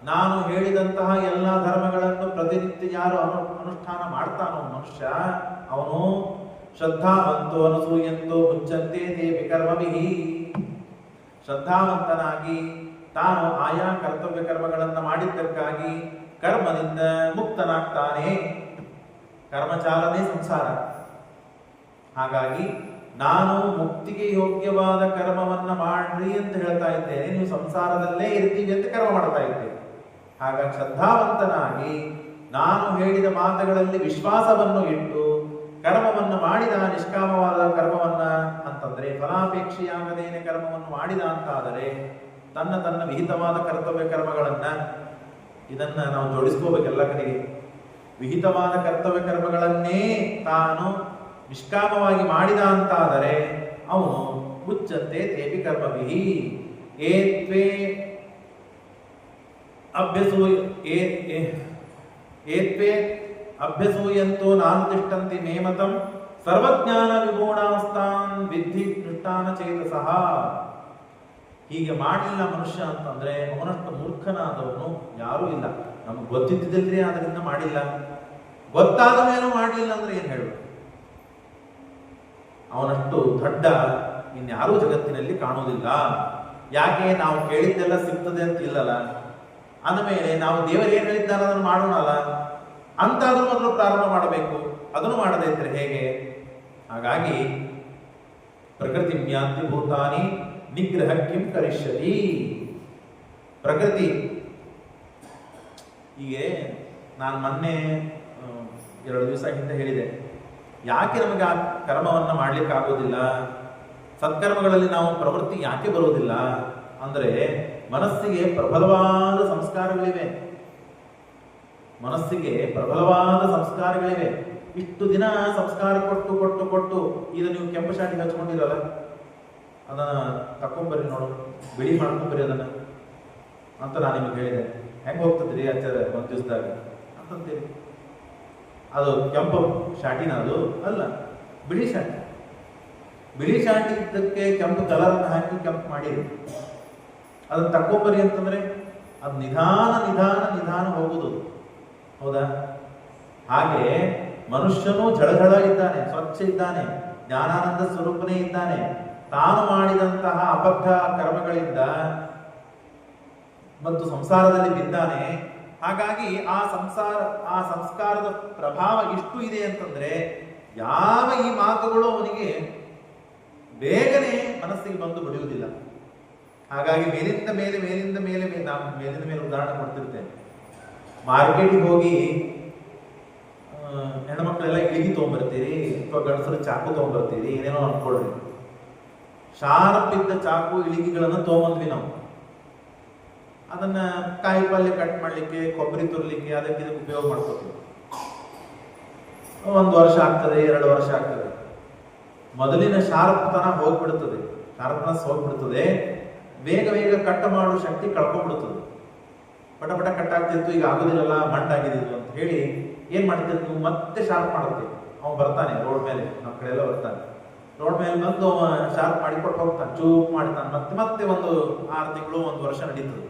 ನಾನು ಹೇಳಿದಂತಹ ಎಲ್ಲ ಧರ್ಮಗಳನ್ನು ಪ್ರತಿನಿತ್ಯ ಯಾರು ಅನುಷ್ಠಾನ ಮಾಡ್ತಾನೋ ಮನುಷ್ಯ, ಅವನು ಶ್ರದ್ಧಾವಂತೋ ಅನಸೂಯಂತೋ ಮುಚ್ಚಂತೆ ತೇ ವಿಕರ್ಮಭಿಹಿ. ಶ್ರದ್ಧಾವಂತನಾಗಿ ತಾನು ಆಯಾ ಕರ್ತವ್ಯ ಕರ್ಮಗಳನ್ನು ಮಾಡಿದ್ದಕ್ಕಾಗಿ ಕರ್ಮದಿಂದ ಮುಕ್ತನಾಗ್ತಾನೆ. ಕರ್ಮಚಾಲನೆ ಸಂಸಾರ. ಹಾಗಾಗಿ ನಾನು ಮುಕ್ತಿಗೆ ಯೋಗ್ಯವಾದ ಕರ್ಮವನ್ನ ಮಾಡ್ರಿ ಅಂತ ಹೇಳ್ತಾ ಇದ್ದೇನೆ, ನೀವು ಸಂಸಾರದಲ್ಲೇ ಇರ್ತೀವಿ ಅಂತ ಕರ್ಮ ಮಾಡ್ತಾ ಇದ್ದೇವೆ. ಹಾಗಾಗಿ ಶ್ರದ್ಧಾವಂತನಾಗಿ ನಾನು ಹೇಳಿದ ಮಾತುಗಳಲ್ಲಿ ವಿಶ್ವಾಸವನ್ನು ಇಟ್ಟು ಕರ್ಮವನ್ನು ಮಾಡಿದ, ನಿಷ್ಕಾಮವಾದ ಕರ್ಮವನ್ನ ಅಂತಂದ್ರೆ ಫಲಾಪೇಕ್ಷೆಯಾಗದೇನೆ ಕರ್ಮವನ್ನು ಮಾಡಿದ ಅಂತಾದರೆ ತನ್ನ ವಿಹಿತವಾದ ಕರ್ತವ್ಯ ಕರ್ಮಗಳನ್ನ, ಇದನ್ನ ನಾವು ಜೋಡಿಸ್ಕೋಬೇಕೆಲ್ಲ ಕಡೆಗೆ. ವಿಹಿತವಾದ ಕರ್ತವ್ಯ ಕರ್ಮಗಳನ್ನೇ ತಾನು ನಿಷ್ಕಾಮವಾಗಿ ಮಾಡಿದ ಅಂತಾದರೆ ಅವನು ಮುಚ್ಚಂತೆ ತೇಪಿ ಕರ್ಮವಿಹಿ. ಏತ್ವೇ ಅಭ್ಯಸೂಯಂತೋ ನಾನುತಿಷ್ಠಂತಿ ಮೇಮತಂ ಸರ್ವಜ್ಞಾನ ವಿಗೂಢಾಸ್ತಾನ್ ವಿದ್ಧಿ ದೃಷ್ಟಾನ ಚೇತಸಃ. ಹೀಗೆ ಮಾಡಲಿಲ್ಲ ಮನುಷ್ಯ ಅಂತಂದ್ರೆ ಅವನಷ್ಟು ಮೂರ್ಖನಾದವನು ಯಾರೂ ಇಲ್ಲ. ನಮ್ಗೆ ಗೊತ್ತಿದ್ದಿದ್ರೆ ಅದರಿಂದ ಮಾಡಿಲ್ಲ, ಗೊತ್ತಾದ ಮೇಲೂ ಮಾಡಲಿಲ್ಲ ಅಂದ್ರೆ ಏನ್ ಹೇಳಬೇಕು? ಅವನಷ್ಟು ದೊಡ್ಡ ಇನ್ಯಾರೂ ಜಗತ್ತಿನಲ್ಲಿ ಕಾಣುವುದಿಲ್ಲ. ಯಾಕೆ? ನಾವು ಕೇಳಿದ್ದೆಲ್ಲ ಸಿಗ್ತದೆ ಅಂತ ಇಲ್ಲಲ್ಲ. ಅಂದಮೇಲೆ ನಾವು ದೇವರು ಏನ್ ಹೇಳಿದ್ದಾರ ಅದನ್ನು ಮಾಡೋಣಲ್ಲ ಅಂತಾದ್ರೂ ಮೊದಲು ಪ್ರಾರಂಭ ಮಾಡಬೇಕು. ಅದನ್ನು ಮಾಡದೇ ಇದ್ರೆ ಹೇಗೆ? ಹಾಗಾಗಿ ಪ್ರಕೃತಿ ಜ್ಞಾತಿ ಭೂತಾನಿ ನಿಗ್ರಹ ಕಿಂ ಕರಿಷ್ಯತಿ. ಪ್ರಕೃತಿ ಹೀಗೆ ನಾನು ಮೊನ್ನೆ 2 ದಿವಸ ಹಿಂದೆ ಹೇಳಿದೆ, ಯಾಕೆ ನಮಗೆ ಆ ಕರ್ಮವನ್ನ ಮಾಡ್ಲಿಕ್ಕೆ ಆಗೋದಿಲ್ಲ, ಸತ್ಕರ್ಮಗಳಲ್ಲಿ ನಾವು ಪ್ರವೃತ್ತಿ ಯಾಕೆ ಬರುವುದಿಲ್ಲ ಅಂದ್ರೆ ಮನಸ್ಸಿಗೆ ಪ್ರಬಲವಾದ ಸಂಸ್ಕಾರಗಳಿವೆ. ಇಷ್ಟು ದಿನ ಸಂಸ್ಕಾರ ಕೊಟ್ಟು ಈಗ ನೀವು ಕೆಂಪು ಶಾಟಿ ಹಚ್ಕೊಂಡಿರಲ್ಲ, ಅದನ್ನ ತಕೊಂಬರಿ ನೋಡು, ಬಿಳಿ ಮಾಡ್ಕೊಂಬರಿ ಅದನ್ನ ಅಂತ ನಾನು ನಿಮಗೆ ಹೇಳಿದೆ. ಹೆಂಗೆ ಹೋಗ್ತದ್ರಿ ಆಚಾರ ಒಂದು ದಿವಸದಾಗ ಅಂತಂತೀವಿ. ಅದು ಕೆಂಪು ಶಾಟಿನ ಅದು ಅಲ್ಲ, ಬಿಳಿ ಶಾಟಿ. ಬಿಳಿ ಶಾಟಿ ಇದ್ದಕ್ಕೆ ಕೆಂಪು ಕಲರನ್ನು ಹಾಕಿ ಕೆಂಪು ಮಾಡಿರಿ. ಅದನ್ನು ತಕ್ಕೊಂಬರಿ ಅಂತಂದ್ರೆ ಅದು ನಿಧಾನ ನಿಧಾನ ನಿಧಾನ ಹೋಗುದು, ಹೌದಾ? ಹಾಗೆ ಮನುಷ್ಯನೂ ಝಳಝಳ ಇದ್ದಾನೆ, ಸ್ವಚ್ಛ ಇದ್ದಾನೆ, ಜ್ಞಾನಾನಂದ ಸ್ವರೂಪನೇ ಇದ್ದಾನೆ. ತಾನು ಮಾಡಿದಂತಹ ಅಬದ್ಧ ಕರ್ಮಗಳಿಂದ ಮತ್ತು ಸಂಸಾರದಲ್ಲಿ ಬಿದ್ದಾನೆ. ಹಾಗಾಗಿ ಆ ಸಂಸ್ಕಾರದ ಪ್ರಭಾವ ಇಷ್ಟು ಇದೆ ಅಂತಂದ್ರೆ ಯಾವ ಈ ಮಾತುಗಳು ಅವನಿಗೆ ಬೇಗನೆ ಮನಸ್ಸಿಗೆ ಬಂದು ಬಿಡುವುದಿಲ್ಲ. ಹಾಗಾಗಿ ಮೇಲಿಂದ ಮೇಲೆ ಮೇಲಿಂದ ಮೇಲೆ ನಾವು ಮೇಲಿಂದ ಮೇಲೆ ಉದಾಹರಣೆ ಕೊಡ್ತಿರ್ತೇನೆ. ಮಾರ್ಕೆಟಿಗೆ ಹೋಗಿ ಹೆಣ್ಮಕ್ಳೆಲ್ಲ ಇಳಿಗಿ ತೊಗೊಂಡ್ಬರ್ತೀರಿ ಅಥವಾ ಗಂಡಸರು ಚಾಕು ತೊಗೊಂಡ್ಬರ್ತೀರಿ, ಏನೇನೋ ಅನ್ಕೊಳ್ರಿ. ಶಾರ್ಪ್ ಇದ್ದ ಚಾಕು ಇಳಿಗೆಗಳನ್ನು ತೊಗೊಂಬಂದ್ವಿ ನಾವು. ಅದನ್ನ ಕಾಯಿ ಪಲ್ಯ ಕಟ್ ಮಾಡ್ಲಿಕ್ಕೆ, ಕೊಬ್ಬರಿ ತುರ್ಲಿಕ್ಕೆ, ಅದಕ್ಕೆ ಇದಕ್ಕೆ ಉಪಯೋಗ ಮಾಡ್ಕೋತೀವಿ. 1 ವರ್ಷ ಆಗ್ತದೆ, 2 ವರ್ಷ ಆಗ್ತದೆ. ಮೊದಲಿನ ಶಾರ್ಪ್ತನ ಹೋಗ್ಬಿಡ್ತದೆ, ಶಾರ್ಪ್ನೆಸ್ ಹೋಗ್ಬಿಡ್ತದೆ. ಬೇಗ ಬೇಗ ಕಟ್ ಮಾಡೋ ಶಕ್ತಿ ಕಳ್ಕೊಂಡ್ಬಿಡ್ತದೆ. ಪಟ ಪಟ ಕಟ್ ಆಗ್ತಿತ್ತು, ಈಗ ಆಗೋದಿಲ್ಲಲ್ಲ, ಮಂಟಾಗಿದೆ ಅಂತ ಹೇಳಿ ಏನ್ ಮಾಡ್ತೀರಿ ನೀವು? ಮತ್ತೆ ಶಾರ್ಪ್ ಮಾಡುತ್ತೆ. ಅವ್ನು ಬರ್ತಾನೆ ರೋಡ್ ಮೇಲೆ, ನಮ್ಮ ಕಡೆ ಎಲ್ಲ ಬರ್ತಾನೆ. ರೋಡ್ ಮೇಲೆ ಬಂದು ಶಾರ್ಪ್ ಮಾಡಿ ಕೊಟ್ಟು ಹೋಗ್ತಾನೆ, ಚೂಪ್ ಮಾಡ್ತಾನೆ. ಮತ್ತೆ ಮತ್ತೆ ಒಂದು 6 ತಿಂಗಳು 1 ವರ್ಷ ನಡೀತದೆ.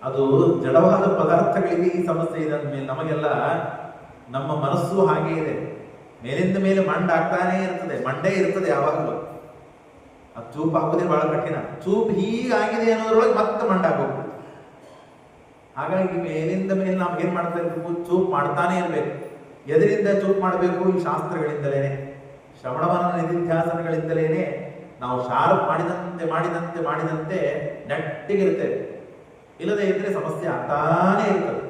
ಅದು ಜಡವಾದ ಪದಾರ್ಥಗಳಿಗೆ ಈ ಸಮಸ್ಯೆ ಇದೆ ಅಂದ್ಮೇಲೆ ನಮಗೆಲ್ಲ ನಮ್ಮ ಮನಸ್ಸು ಹಾಗೆ ಇದೆ. ಮೇಲಿಂದ ಮೇಲೆ ಮಂಡಾಗ್ತಾನೆ ಇರ್ತದೆ, ಮಂಡೇ ಇರ್ತದೆ ಯಾವಾಗಲೂ. ಅದು ಚೂಪ್ ಹಾಕೋದೇ ಬಹಳ ಕಠಿಣ. ಚೂಪ್ ಹೀಗಾಗಿದೆ ಅನ್ನೋದ್ರೊಳಗೆ ಮತ್ತೆ ಮಂಡಾಗೋಗ್ತದೆ. ಹಾಗಾಗಿ ಮೇಲಿಂದ ಮೇಲೆ ನಾವು ಏನ್ ಮಾಡ್ತಾ ಇರ್ಬೇಕು? ಚೂಪ್ ಮಾಡ್ತಾನೆ ಇರ್ಬೇಕು. ಎದರಿಂದ ಚೂಪ್ ಮಾಡಬೇಕು? ಈ ಶಾಸ್ತ್ರಗಳಿಂದಲೇನೆ, ಶ್ರವಣವನ ನಿಧಿಧ್ಯಾಸನಗಳಿಂದಲೇನೆ ನಾವು ಶಾರ್ಪ್ ಮಾಡಿದಂತೆ ಮಾಡಿದಂತೆ ಮಾಡಿದಂತೆ ನೆಟ್ಟಿಗಿರ್ತೇವೆ. ಇಲ್ಲದೆ ಇದ್ರೆ ಸಮಸ್ಯೆ ಆಗ್ತಾನೇ ಇರ್ತದೆ.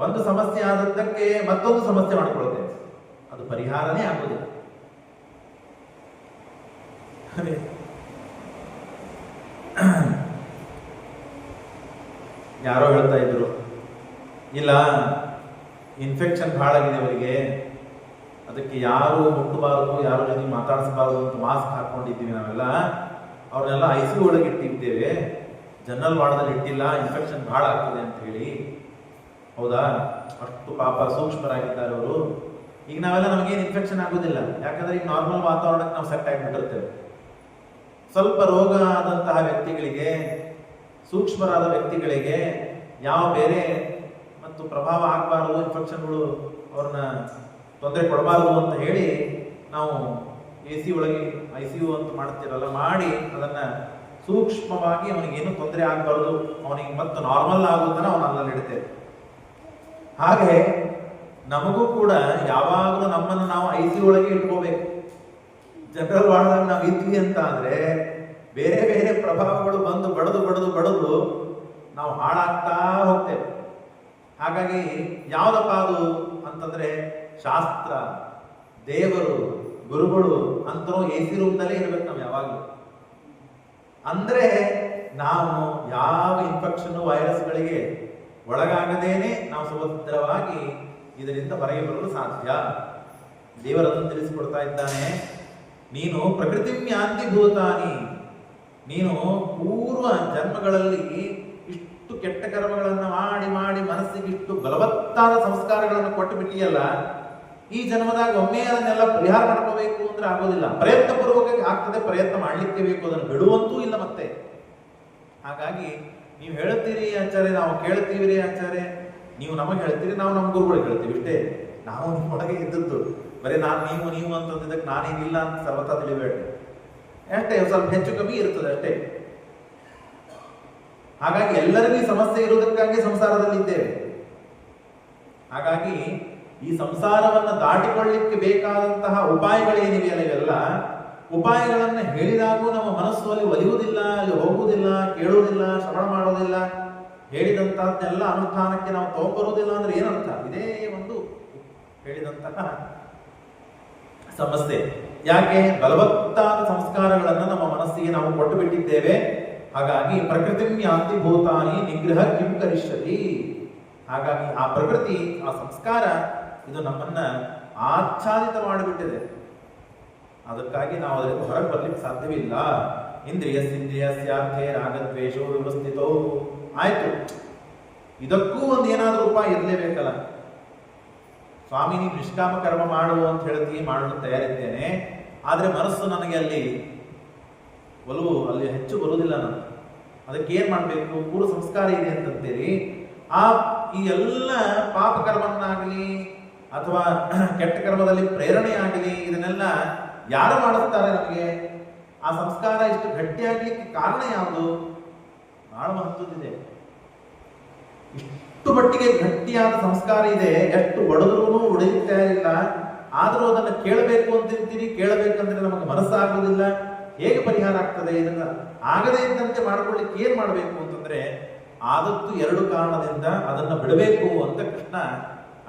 ಒಂದು ಸಮಸ್ಯೆ ಆದದ್ದಕ್ಕೆ ಮತ್ತೊಂದು ಸಮಸ್ಯೆ ಮಾಡಿಕೊಳ್ಳುತ್ತೇವೆ, ಅದು ಪರಿಹಾರನೇ ಆಗುವುದಿಲ್ಲ. ಯಾರೋ ಹೇಳ್ತಾ ಇದ್ರು, ಇಲ್ಲ ಇನ್ಫೆಕ್ಷನ್ ಬಹಳ ಆಗಿದೆ ಅವರಿಗೆ, ಅದಕ್ಕೆ ಯಾರು ಮುಟ್ಟಬಾರದು, ಯಾರ ಜೊತೆ ಮಾತಾಡಿಸಬಾರದು ಅಂತ ಮಾಸ್ಕ್ ಹಾಕೊಂಡಿದ್ದೀವಿ ನಾವೆಲ್ಲ. ಅವ್ರನ್ನೆಲ್ಲ ICU ಒಳಗೆ ಇಟ್ಟಿದ್ದೇವೆ, ಜನರಲ್ ವಾರ್ಡಲ್ಲಿ ಇಟ್ಟಿಲ್ಲ, ಇನ್ಫೆಕ್ಷನ್ ಬಹಳ ಆಗ್ತದೆ ಅಂತ ಹೇಳಿ. ಹೌದಾ? ಅಷ್ಟು ಪಾಪ ಸೂಕ್ಷ್ಮರಾಗಿದ್ದಾರೆ ಅವರು. ಈಗ ನಾವೆಲ್ಲ ನಮಗೇನು ಇನ್ಫೆಕ್ಷನ್ ಆಗೋದಿಲ್ಲ, ಯಾಕಂದ್ರೆ ಈಗ ನಾರ್ಮಲ್ ವಾತಾವರಣಕ್ಕೆ ನಾವು ಸೆಟ್ ಆಗಿಬಿಟ್ಟಿರ್ತೇವೆ. ಸ್ವಲ್ಪ ರೋಗ ಆದಂತಹ ವ್ಯಕ್ತಿಗಳಿಗೆ, ಸೂಕ್ಷ್ಮರಾದ ವ್ಯಕ್ತಿಗಳಿಗೆ ಯಾವ ಬೇರೆ ಮತ್ತು ಪ್ರಭಾವ ಆಗಬಾರದು, ಇನ್ಫೆಕ್ಷನ್ಗಳು ಅವ್ರನ್ನ ತೊಂದರೆ ಕೊಡಬಾರದು ಅಂತ ಹೇಳಿ ನಾವು AC ಒಳಗೆ ICU ಅಂತ ಮಾಡ್ತಿರಲ್ಲ, ಮಾಡಿ ಅದನ್ನ ಸೂಕ್ಷ್ಮವಾಗಿ ಅವನಿಗೇನು ತೊಂದರೆ ಆಗಬಾರದು, ಅವನಿಗೆ ಮತ್ತು ನಾರ್ಮಲ್ ಆಗುತ್ತಾನ ಅವನ ಅಲ್ಲಲ್ಲಿ ಇಡ್ತೇವೆ. ಹಾಗೆ ನಮಗೂ ಕೂಡ ಯಾವಾಗಲೂ ನಮ್ಮನ್ನು ನಾವು ICU ಒಳಗೆ ಇಟ್ಕೋಬೇಕು. ಜನರಲ್ ವಾರ್ಡ್ದಾಗ ನಾವು ಇದ್ವಿ ಅಂತ ಆದ್ರೆ ಬೇರೆ ಬೇರೆ ಪ್ರಭಾವಗಳು ಬಂದು ಬಡದು ಬಡದು ಬಡದು ನಾವು ಹಾಳಾಗ್ತಾ ಹೋಗ್ತೇವೆ. ಹಾಗಾಗಿ ಯಾವ್ದಪ್ಪ ಅದು ಅಂತಂದ್ರೆ ಶಾಸ್ತ್ರ, ದೇವರು, ಗುರುಗಳು ಅಂತನೂ AC ರೂಪದಲ್ಲೇ ಇರ್ಬೇಕು ನಾವು ಯಾವಾಗಲೂ. ಅಂದ್ರೆ ನಾವು ಯಾವ ಇನ್ಫೆಕ್ಷನ್ ವೈರಸ್ಗಳಿಗೆ ಒಳಗಾಗದೇನೆ ನಾವು ಸುಭದ್ರವಾಗಿ ಇದರಿಂದ ಹೊರಗೆ ಬರಲು ಸಾಧ್ಯ. ದೇವರನ್ನು ತಿಳಿಸಿಕೊಡ್ತಾ ಇದ್ದಾನೆ, ನೀನು ಪ್ರಕೃತಿ ಯಾಂತಿ ಭೂತಾನಿ, ನೀನು ಪೂರ್ವ ಜನ್ಮಗಳಲ್ಲಿ ಇಷ್ಟು ಕೆಟ್ಟ ಕರ್ಮಗಳನ್ನು ಮಾಡಿ ಮಾಡಿ ಮನಸ್ಸಿಗೆ ಇಷ್ಟು ಬಲವತ್ತಾದ ಸಂಸ್ಕಾರಗಳನ್ನು ಕೊಟ್ಟು ಬಿಟ್ಟಿಯಲ್ಲ, ಈ ಜನ್ಮದಾಗ ಒಮ್ಮೆ ಅದನ್ನೆಲ್ಲ ಪರಿಹಾರ ಮಾಡ್ಕೋಬೇಕು ಅಂದ್ರೆ ಆಗೋದಿಲ್ಲ. ಪ್ರಯತ್ನ ಪೂರ್ವಕವಾಗಿ ಆಗ್ತದೆ, ಪ್ರಯತ್ನ ಮಾಡ್ಲಿಕ್ಕೆ ಬೇಕು, ಅದನ್ನು ಬಿಡುವಂತೂ ಇಲ್ಲ ಮತ್ತೆ. ಹಾಗಾಗಿ ನೀವು ಹೇಳ್ತೀರಿ ಆಚಾರ್ಯ, ನಾವು ಕೇಳ್ತೀವಿ ರೀ ಆಚಾರ್ಯ, ನೀವು ನಮಗೆ ಹೇಳ್ತೀರಿ, ನಾವು ನಮ್ಮ ಗುರುಗಳಿಗೆ ಹೇಳ್ತೀವಿ, ಇಷ್ಟೇ. ನಾವು ನಿಮ್ಮೊಳಗೆ ಇದ್ದದ್ದು ಬರೀ ನಾನು ನೀವು ಅಂತಂದಿದ್ದಕ್ಕೆ ನಾನೇನಿಲ್ಲ ಅಂತ ಸರ್ವತಾ ತಿಳಿಬೇಡ, ಅಷ್ಟೇ. ಸ್ವಲ್ಪ ಹೆಚ್ಚು ಕಮ್ಮಿ ಇರ್ತದೆ ಅಷ್ಟೇ. ಹಾಗಾಗಿ ಎಲ್ಲರಿಗೂ ಈ ಸಮಸ್ಯೆ ಇರುವುದಕ್ಕಾಗಿ ಸಂಸಾರದಲ್ಲಿ ಇದ್ದೇವೆ. ಹಾಗಾಗಿ ಈ ಸಂಸಾರವನ್ನು ದಾಟಿಕೊಳ್ಳಿಕ್ಕೆ ಬೇಕಾದಂತಹ ಉಪಾಯಗಳೇನಿವೆಯಲ್ಲ, ಇವೆಲ್ಲ ಉಪಾಯಗಳನ್ನು ಹೇಳಿದಾಗೂ ನಮ್ಮ ಮನಸ್ಸು ಅಲ್ಲಿ ಒಲಿಯುವುದಿಲ್ಲ, ಅಲ್ಲಿ ಹೋಗುವುದಿಲ್ಲ, ಕೇಳುವುದಿಲ್ಲ, ಶ್ರವಣ ಮಾಡೋದಿಲ್ಲ. ಹೇಳಿದಂತಹದ್ದೆಲ್ಲ ಅನುಷ್ಠಾನಕ್ಕೆ ನಾವು ತಗೊಂಡ್ಬರೋದಿಲ್ಲ ಅಂದ್ರೆ ಏನರ್ಥ? ಇದೇ ಒಂದು ಹೇಳಿದಂತಹ ಸಮಸ್ಯೆ. ಯಾಕೆ? ಬಲವತ್ತಾದ ಸಂಸ್ಕಾರಗಳನ್ನು ನಮ್ಮ ಮನಸ್ಸಿಗೆ ನಾವು ಕೊಟ್ಟು ಬಿಟ್ಟಿದ್ದೇವೆ. ಹಾಗಾಗಿ ಪ್ರಕೃತಿ ಯಾಂತಿ ಭೂತಾನಿ ನಿಗ್ರಹ ಕಿಂ ಕರಿಷ್ಯತಿ. ಹಾಗಾಗಿ ಆ ಪ್ರಕೃತಿ, ಆ ಸಂಸ್ಕಾರ ಇದು ನಮ್ಮನ್ನ ಆಚ್ಛಾದಿತ ಮಾಡಿಬಿಟ್ಟಿದೆ. ಅದಕ್ಕಾಗಿ ನಾವು ಅದರಿಂದ ಹೊರಗೆ ಬರ್ಲಿಕ್ಕೆ ಸಾಧ್ಯವಿಲ್ಲ. ಇಂದ್ರಿಯಸ್ಯಾರ್ಥೇ ರಾಗದ್ವೇಷೋ ವ್ಯವಸ್ಥಿತೋ ಆಯ್ತು, ಇದಕ್ಕೂ ಒಂದು ಏನಾದರೂ ಉಪಾಯ ಇರಲೇಬೇಕಲ್ಲ. ಸ್ವಾಮಿ ನೀವು ನಿಷ್ಕಾಮ ಕರ್ಮ ಮಾಡು ಅಂತ ಹೇಳ್ತೀವಿ, ಮಾಡಲು ತಯಾರಿದ್ದೇನೆ, ಆದರೆ ಮನಸ್ಸು ನನಗೆ ಅಲ್ಲಿ ಒಲವು ಅಲ್ಲಿ ಹೆಚ್ಚು ಬರುವುದಿಲ್ಲ. ನಾನು ಅದಕ್ಕೆ ಏನ್ ಮಾಡಬೇಕು? ಪೂರ್ವ ಸಂಸ್ಕಾರ ಇದೆ ಅಂತಂತೀರಿ. ಈ ಎಲ್ಲ ಪಾಪ ಕರ್ಮನ್ನಾಗಲಿ ಅಥವಾ ಕೆಟ್ಟ ಕರ್ಮದಲ್ಲಿ ಪ್ರೇರಣೆ ಆಗಲಿ ಇದನ್ನೆಲ್ಲ ಯಾರು ಮಾಡಿಸ್ತಾರೆ? ನಮಗೆ ಆ ಸಂಸ್ಕಾರ ಇಷ್ಟು ಗಟ್ಟಿಯಾಗ್ಲಿಕ್ಕೆ ಕಾರಣ ಯಾವುದು? ಬಹಳ ಮಹತ್ವದಿದೆ. ಇಷ್ಟು ಮಟ್ಟಿಗೆ ಗಟ್ಟಿಯಾದ ಸಂಸ್ಕಾರ ಇದೆ, ಎಷ್ಟು ಒಡೆದ್ರೂ ಉಳಿಯುತ್ತಾ ಇಲ್ಲ. ಆದರೂ ಅದನ್ನು ಕೇಳಬೇಕು ಅಂತಿರ್ತೀರಿ, ಕೇಳಬೇಕಂದ್ರೆ ನಮಗೆ ಮನಸ್ಸಾಗುವುದಿಲ್ಲ. ಹೇಗೆ ಪರಿಹಾರ ಆಗ್ತದೆ? ಇದನ್ನ ಆಗದೇ ಇದ್ದಂತೆ ಮಾಡ್ಕೊಳ್ಳಿಕ್ಕೆ ಏನ್ ಮಾಡಬೇಕು ಅಂತಂದ್ರೆ, ಆದದ್ದು ಎರಡು ಕಾರಣದಿಂದ ಅದನ್ನು ಬಿಡಬೇಕು ಅಂತ ಕೃಷ್ಣ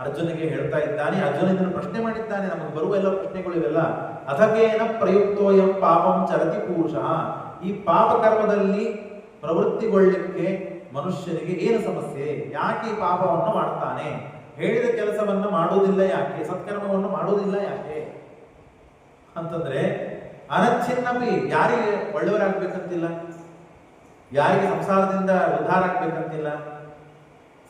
ಅರ್ಜುನಿಗೆ ಹೇಳ್ತಾ ಇದ್ದಾನೆ. ಅರ್ಜುನ ಇದನ್ನು ಪ್ರಶ್ನೆ ಮಾಡಿದ್ದಾನೆ. ನಮಗೆ ಬರುವ ಎಲ್ಲ ಪ್ರಶ್ನೆಗಳು ಇವೆಲ್ಲ. ಅಥಕೇನ ಪ್ರಯುಕ್ತೋಯಂ ಪಾಪಂ ಚರತಿ ಪುರುಷ. ಈ ಪಾಪ ಕರ್ಮದಲ್ಲಿ ಪ್ರವೃತ್ತಿಗೊಳ್ಳಿಕ್ಕೆ ಮನುಷ್ಯನಿಗೆ ಏನು ಸಮಸ್ಯೆ? ಯಾಕೆ ಈ ಪಾಪವನ್ನು ಮಾಡ್ತಾನೆ? ಹೇಳಿದ ಕೆಲಸವನ್ನು ಮಾಡುವುದಿಲ್ಲ ಯಾಕೆ? ಸತ್ಕರ್ಮವನ್ನು ಮಾಡುವುದಿಲ್ಲ ಯಾಕೆ ಅಂತಂದ್ರೆ, ಅನಚ್ಛಿನ್ನಪಿ ಯಾರಿಗೆ ಒಳ್ಳೆಯವರಾಗಬೇಕಂತಿಲ್ಲ, ಯಾರಿಗೆ ಸಂಸಾರದಿಂದ ಉದ್ಧಾರ ಆಗ್ಬೇಕಂತಿಲ್ಲ,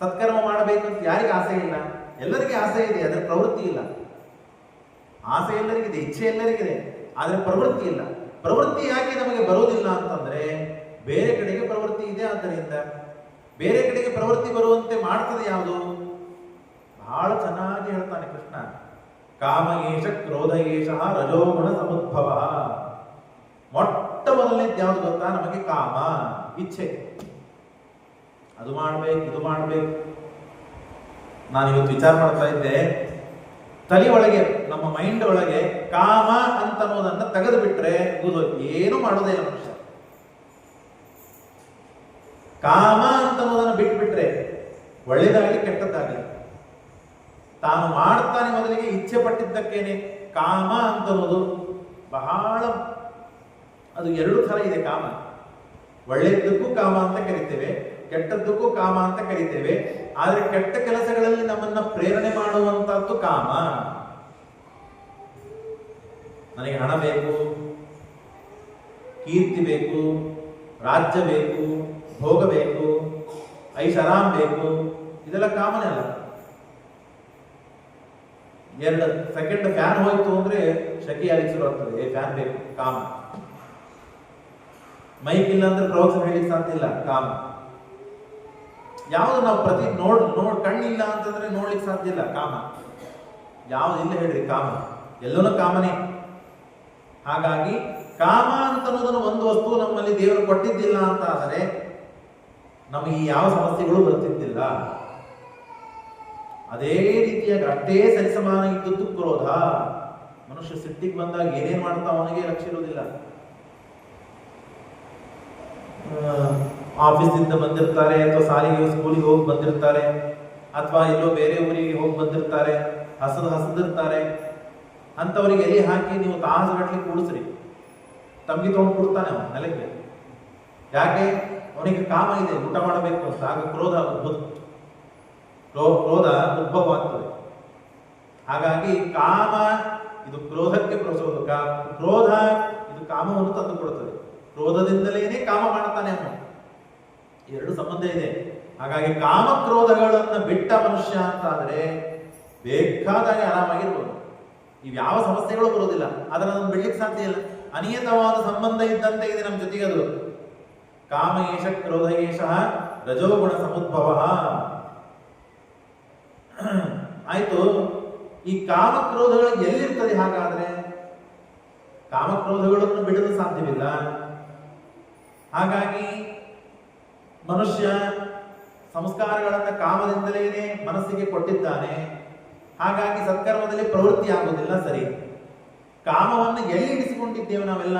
ಸತ್ಕರ್ಮ ಮಾಡಬೇಕಂತ ಯಾರಿಗೆ ಆಸೆ ಇಲ್ಲ? ಎಲ್ಲರಿಗೆ ಆಸೆ ಇದೆ, ಅದರ ಪ್ರವೃತ್ತಿ ಇಲ್ಲ. ಆಸೆ ಎಲ್ಲರಿಗಿದೆ, ಇಚ್ಛೆ ಎಲ್ಲರಿಗಿದೆ, ಆದರೆ ಪ್ರವೃತ್ತಿ ಇಲ್ಲ. ಪ್ರವೃತ್ತಿ ಯಾಕೆ ನಮಗೆ ಬರುವುದಿಲ್ಲ ಅಂತಂದ್ರೆ, ಬೇರೆ ಕಡೆಗೆ ಪ್ರವೃತ್ತಿ ಇದೆ. ಆದ್ದರಿಂದ ಬೇರೆ ಕಡೆಗೆ ಪ್ರವೃತ್ತಿ ಬರುವಂತೆ ಮಾಡ್ತದೆ ಯಾವುದು? ಬಹಳ ಚೆನ್ನಾಗಿ ಹೇಳ್ತಾನೆ ಕೃಷ್ಣ. ಕಾಮ ಏಷ ಕ್ರೋಧ ಏಷ ರಜೋಗುಣ ಸಮುದ್ಭವ. ಮೊಟ್ಟ ಮೊದಲನೇದು ಯಾವುದು ಗೊತ್ತಾ? ನಮಗೆ ಕಾಮ, ಇಚ್ಛೆ. ಅದು ಮಾಡ್ಬೇಕು, ಇದು ಮಾಡ್ಬೇಕು. ನಾನಿವತ್ತು ವಿಚಾರ ಮಾಡ್ತಾ ಇದ್ದೆ, ತಲೆ ಒಳಗೆ, ನಮ್ಮ ಮೈಂಡ್ ಒಳಗೆ ಕಾಮ ಅಂತ ಅನ್ನೋದನ್ನ ತೆಗೆದು ಬಿಟ್ರೆ ಏನು ಮಾಡೋದೇ ಇಲ್ಲ ಮನುಷ್ಯ. ಕಾಮ ಅಂತ ಅನ್ನೋದನ್ನ ಬಿಟ್ಬಿಟ್ರೆ ಒಳ್ಳೇದಾಗಲಿ ಕೆಟ್ಟದ್ದಾಗಲಿ ತಾನು ಮಾಡ್ತಾನೆ. ಮೊದಲಿಗೆ ಇಚ್ಛೆ ಪಟ್ಟಿದ್ದಕ್ಕೇನೆ ಕಾಮ ಅಂತ ಅನ್ನೋದು ಬಹಳ, ಅದು ಎರಡು ಥರ ಇದೆ ಕಾಮ. ಒಳ್ಳೆಯದಕ್ಕೂ ಕಾಮ ಅಂತ ಕರಿತೇವೆ, ಕೆಟ್ಟದ್ದಕ್ಕೂ ಕಾಮ ಅಂತ ಕರಿತೇವೆ. ಆದರೆ ಕೆಟ್ಟ ಕೆಲಸಗಳಲ್ಲಿ ನಮ್ಮನ್ನ ಪ್ರೇರಣೆ ಮಾಡುವಂತಹದ್ದು ಕಾಮ. ನನಗೆ ಹಣ ಬೇಕು, ಕೀರ್ತಿ ಬೇಕು, ರಾಜ್ಯ ಬೇಕು, ಭೋಗ ಬೇಕು, ಐಷಾರಾಮ್ ಬೇಕು, ಇದೆಲ್ಲ ಕಾಮನೇ ಅಲ್ಲ. 2 ಸೆಕೆಂಡ್ ಫ್ಯಾನ್ ಹೋಯ್ತು ಅಂದ್ರೆ ಶೆಕೆ ಯಾರಿಗೆ ಶುರು ಆಗ್ತದೆ, ಫ್ಯಾನ್ ಬೇಕು, ಕಾಮ. ಮೈಕ್ ಇಲ್ಲ ಅಂದ್ರೆ ಪ್ರವಚನ ಹೇಳಿಕ್ಕೆ ಸಾಧ್ಯ ಇಲ್ಲ, ಕಾಮ. ಯಾವುದು ನಾವು ಪ್ರತಿ ಕಣ್ಣಿಲ್ಲ ಅಂತಂದ್ರೆ ನೋಡ್ಲಿಕ್ಕೆ ಸಾಧ್ಯ ಇಲ್ಲ, ಕಾಮ. ಯಾವ್ದು ಇಲ್ಲ ಹೇಳ್ರಿ, ಕಾಮ. ಎಲ್ಲನೂ ಕಾಮನೇ. ಹಾಗಾಗಿ ಕಾಮ ಅಂತ ಅನ್ನೋದನ್ನು ಒಂದು ವಸ್ತು ನಮ್ಮಲ್ಲಿ ದೇವರು ಕೊಟ್ಟಿದ್ದಿಲ್ಲ ಅಂತ ಆದರೆ ನಮಗೆ ಈ ಯಾವ ಸಮಸ್ಯೆಗಳು ಬರ್ತಿದ್ದಿಲ್ಲ. ಅದೇ ರೀತಿಯಾಗಿ ಅಷ್ಟೇ ಸರಿಸಮಾನ ಇದ್ದದ್ದು ಕ್ರೋಧ. ಮನುಷ್ಯ ಸಿಟ್ಟಿಗೆ ಬಂದಾಗ ಏನೇನ್ ಮಾಡ್ತಾ ಅವನಿಗೆ ಲಕ್ಷ್ಯ ಇರುವುದಿಲ್ಲ. ಆಫೀಸಿಂದ ಬಂದಿರ್ತಾರೆ, ಅಥವಾ ಶಾಲೆಗೆ ಸ್ಕೂಲಿಗೆ ಹೋಗಿ ಬಂದಿರ್ತಾರೆ, ಅಥವಾ ಎಲ್ಲೋ ಬೇರೆ ಊರಿಗೆ ಹೋಗಿ ಬಂದಿರ್ತಾರೆ, ಹಸದಿರ್ತಾರೆ. ಅಂತವರಿಗೆ ಎಲೆ ಹಾಕಿ ನೀವು ತಾಸುಗಟ್ಟಲೆ ಕೂಡಿಸ್ರಿ, ತಂಗಿ ತಗೊಂಡು ಕೊಡ್ತಾನೆ ಅವನು ನೆಲಕ್ಕೆ. ಯಾಕೆ? ಅವನಿಗೆ ಕಾಮ ಇದೆ, ಊಟ ಮಾಡಬೇಕು ಅಂತ. ಆಗ ಕ್ರೋಧ ಉದ್ಭವ ಆಗ್ತದೆ. ಹಾಗಾಗಿ ಕಾಮ ಇದು ಕ್ರೋಧಕ್ಕೆ ಪ್ರಚೋದಕ, ಕ್ರೋಧ ಇದು ಕಾಮವನ್ನು ತಂದು ಕೊಡುತ್ತದೆ. ಕ್ರೋಧದಿಂದಲೇನೆ ಕಾಮ ಮಾಡ್ತಾನೆ ಅವನು. ಎರಡು ಸಂಬಂಧ ಇದೆ. ಹಾಗಾಗಿ ಕಾಮ ಕ್ರೋಧಗಳನ್ನ ಬಿಟ್ಟ ಮನುಷ್ಯ ಅಂತ ಆದ್ರೆ ಬೇಕಾದಾಗೆ ಆರಾಮಾಗಿರ್ಬೋದು. ಇವು ಯಾವ ಸಮಸ್ಯೆಗಳು ಬರೋದಿಲ್ಲ. ಅದನ್ನು ಬಿಡ್ಲಿಕ್ಕೆ ಸಾಧ್ಯ ಇಲ್ಲ. ಅನಿಯತವಾದ ಸಂಬಂಧ ಇದ್ದಂತೆ ಇದೆ ನಮ್ಮ ಜೊತೆಗೆ ಅದು. ಕಾಮ ಏಷ ಕ್ರೋಧ ಏಷ ರಜೋಗುಣ ಸಮುದ್ಭವ. ಆಯ್ತು, ಈ ಕಾಮಕ್ರೋಧಗಳು ಎಲ್ಲಿರ್ತದೆ? ಹಾಗಾದ್ರೆ ಕಾಮಕ್ರೋಧಗಳನ್ನು ಬಿಡಲು ಸಾಧ್ಯವಿಲ್ಲ. ಹಾಗಾಗಿ ಮನುಷ್ಯ ಸಂಸ್ಕಾರಗಳನ್ನ ಕಾಮದಿಂದಲೇ ಮನಸ್ಸಿಗೆ ಕೊಟ್ಟಿದ್ದಾನೆ. ಹಾಗಾಗಿ ಸತ್ಕರ್ಮದಲ್ಲಿ ಪ್ರವೃತ್ತಿ ಆಗುವುದಿಲ್ಲ. ಸರಿ, ಕಾಮವನ್ನು ಎಲ್ಲಿ ಇಡಿಸಿಕೊಂಡಿದ್ದೇವೆ ನಾವೆಲ್ಲ?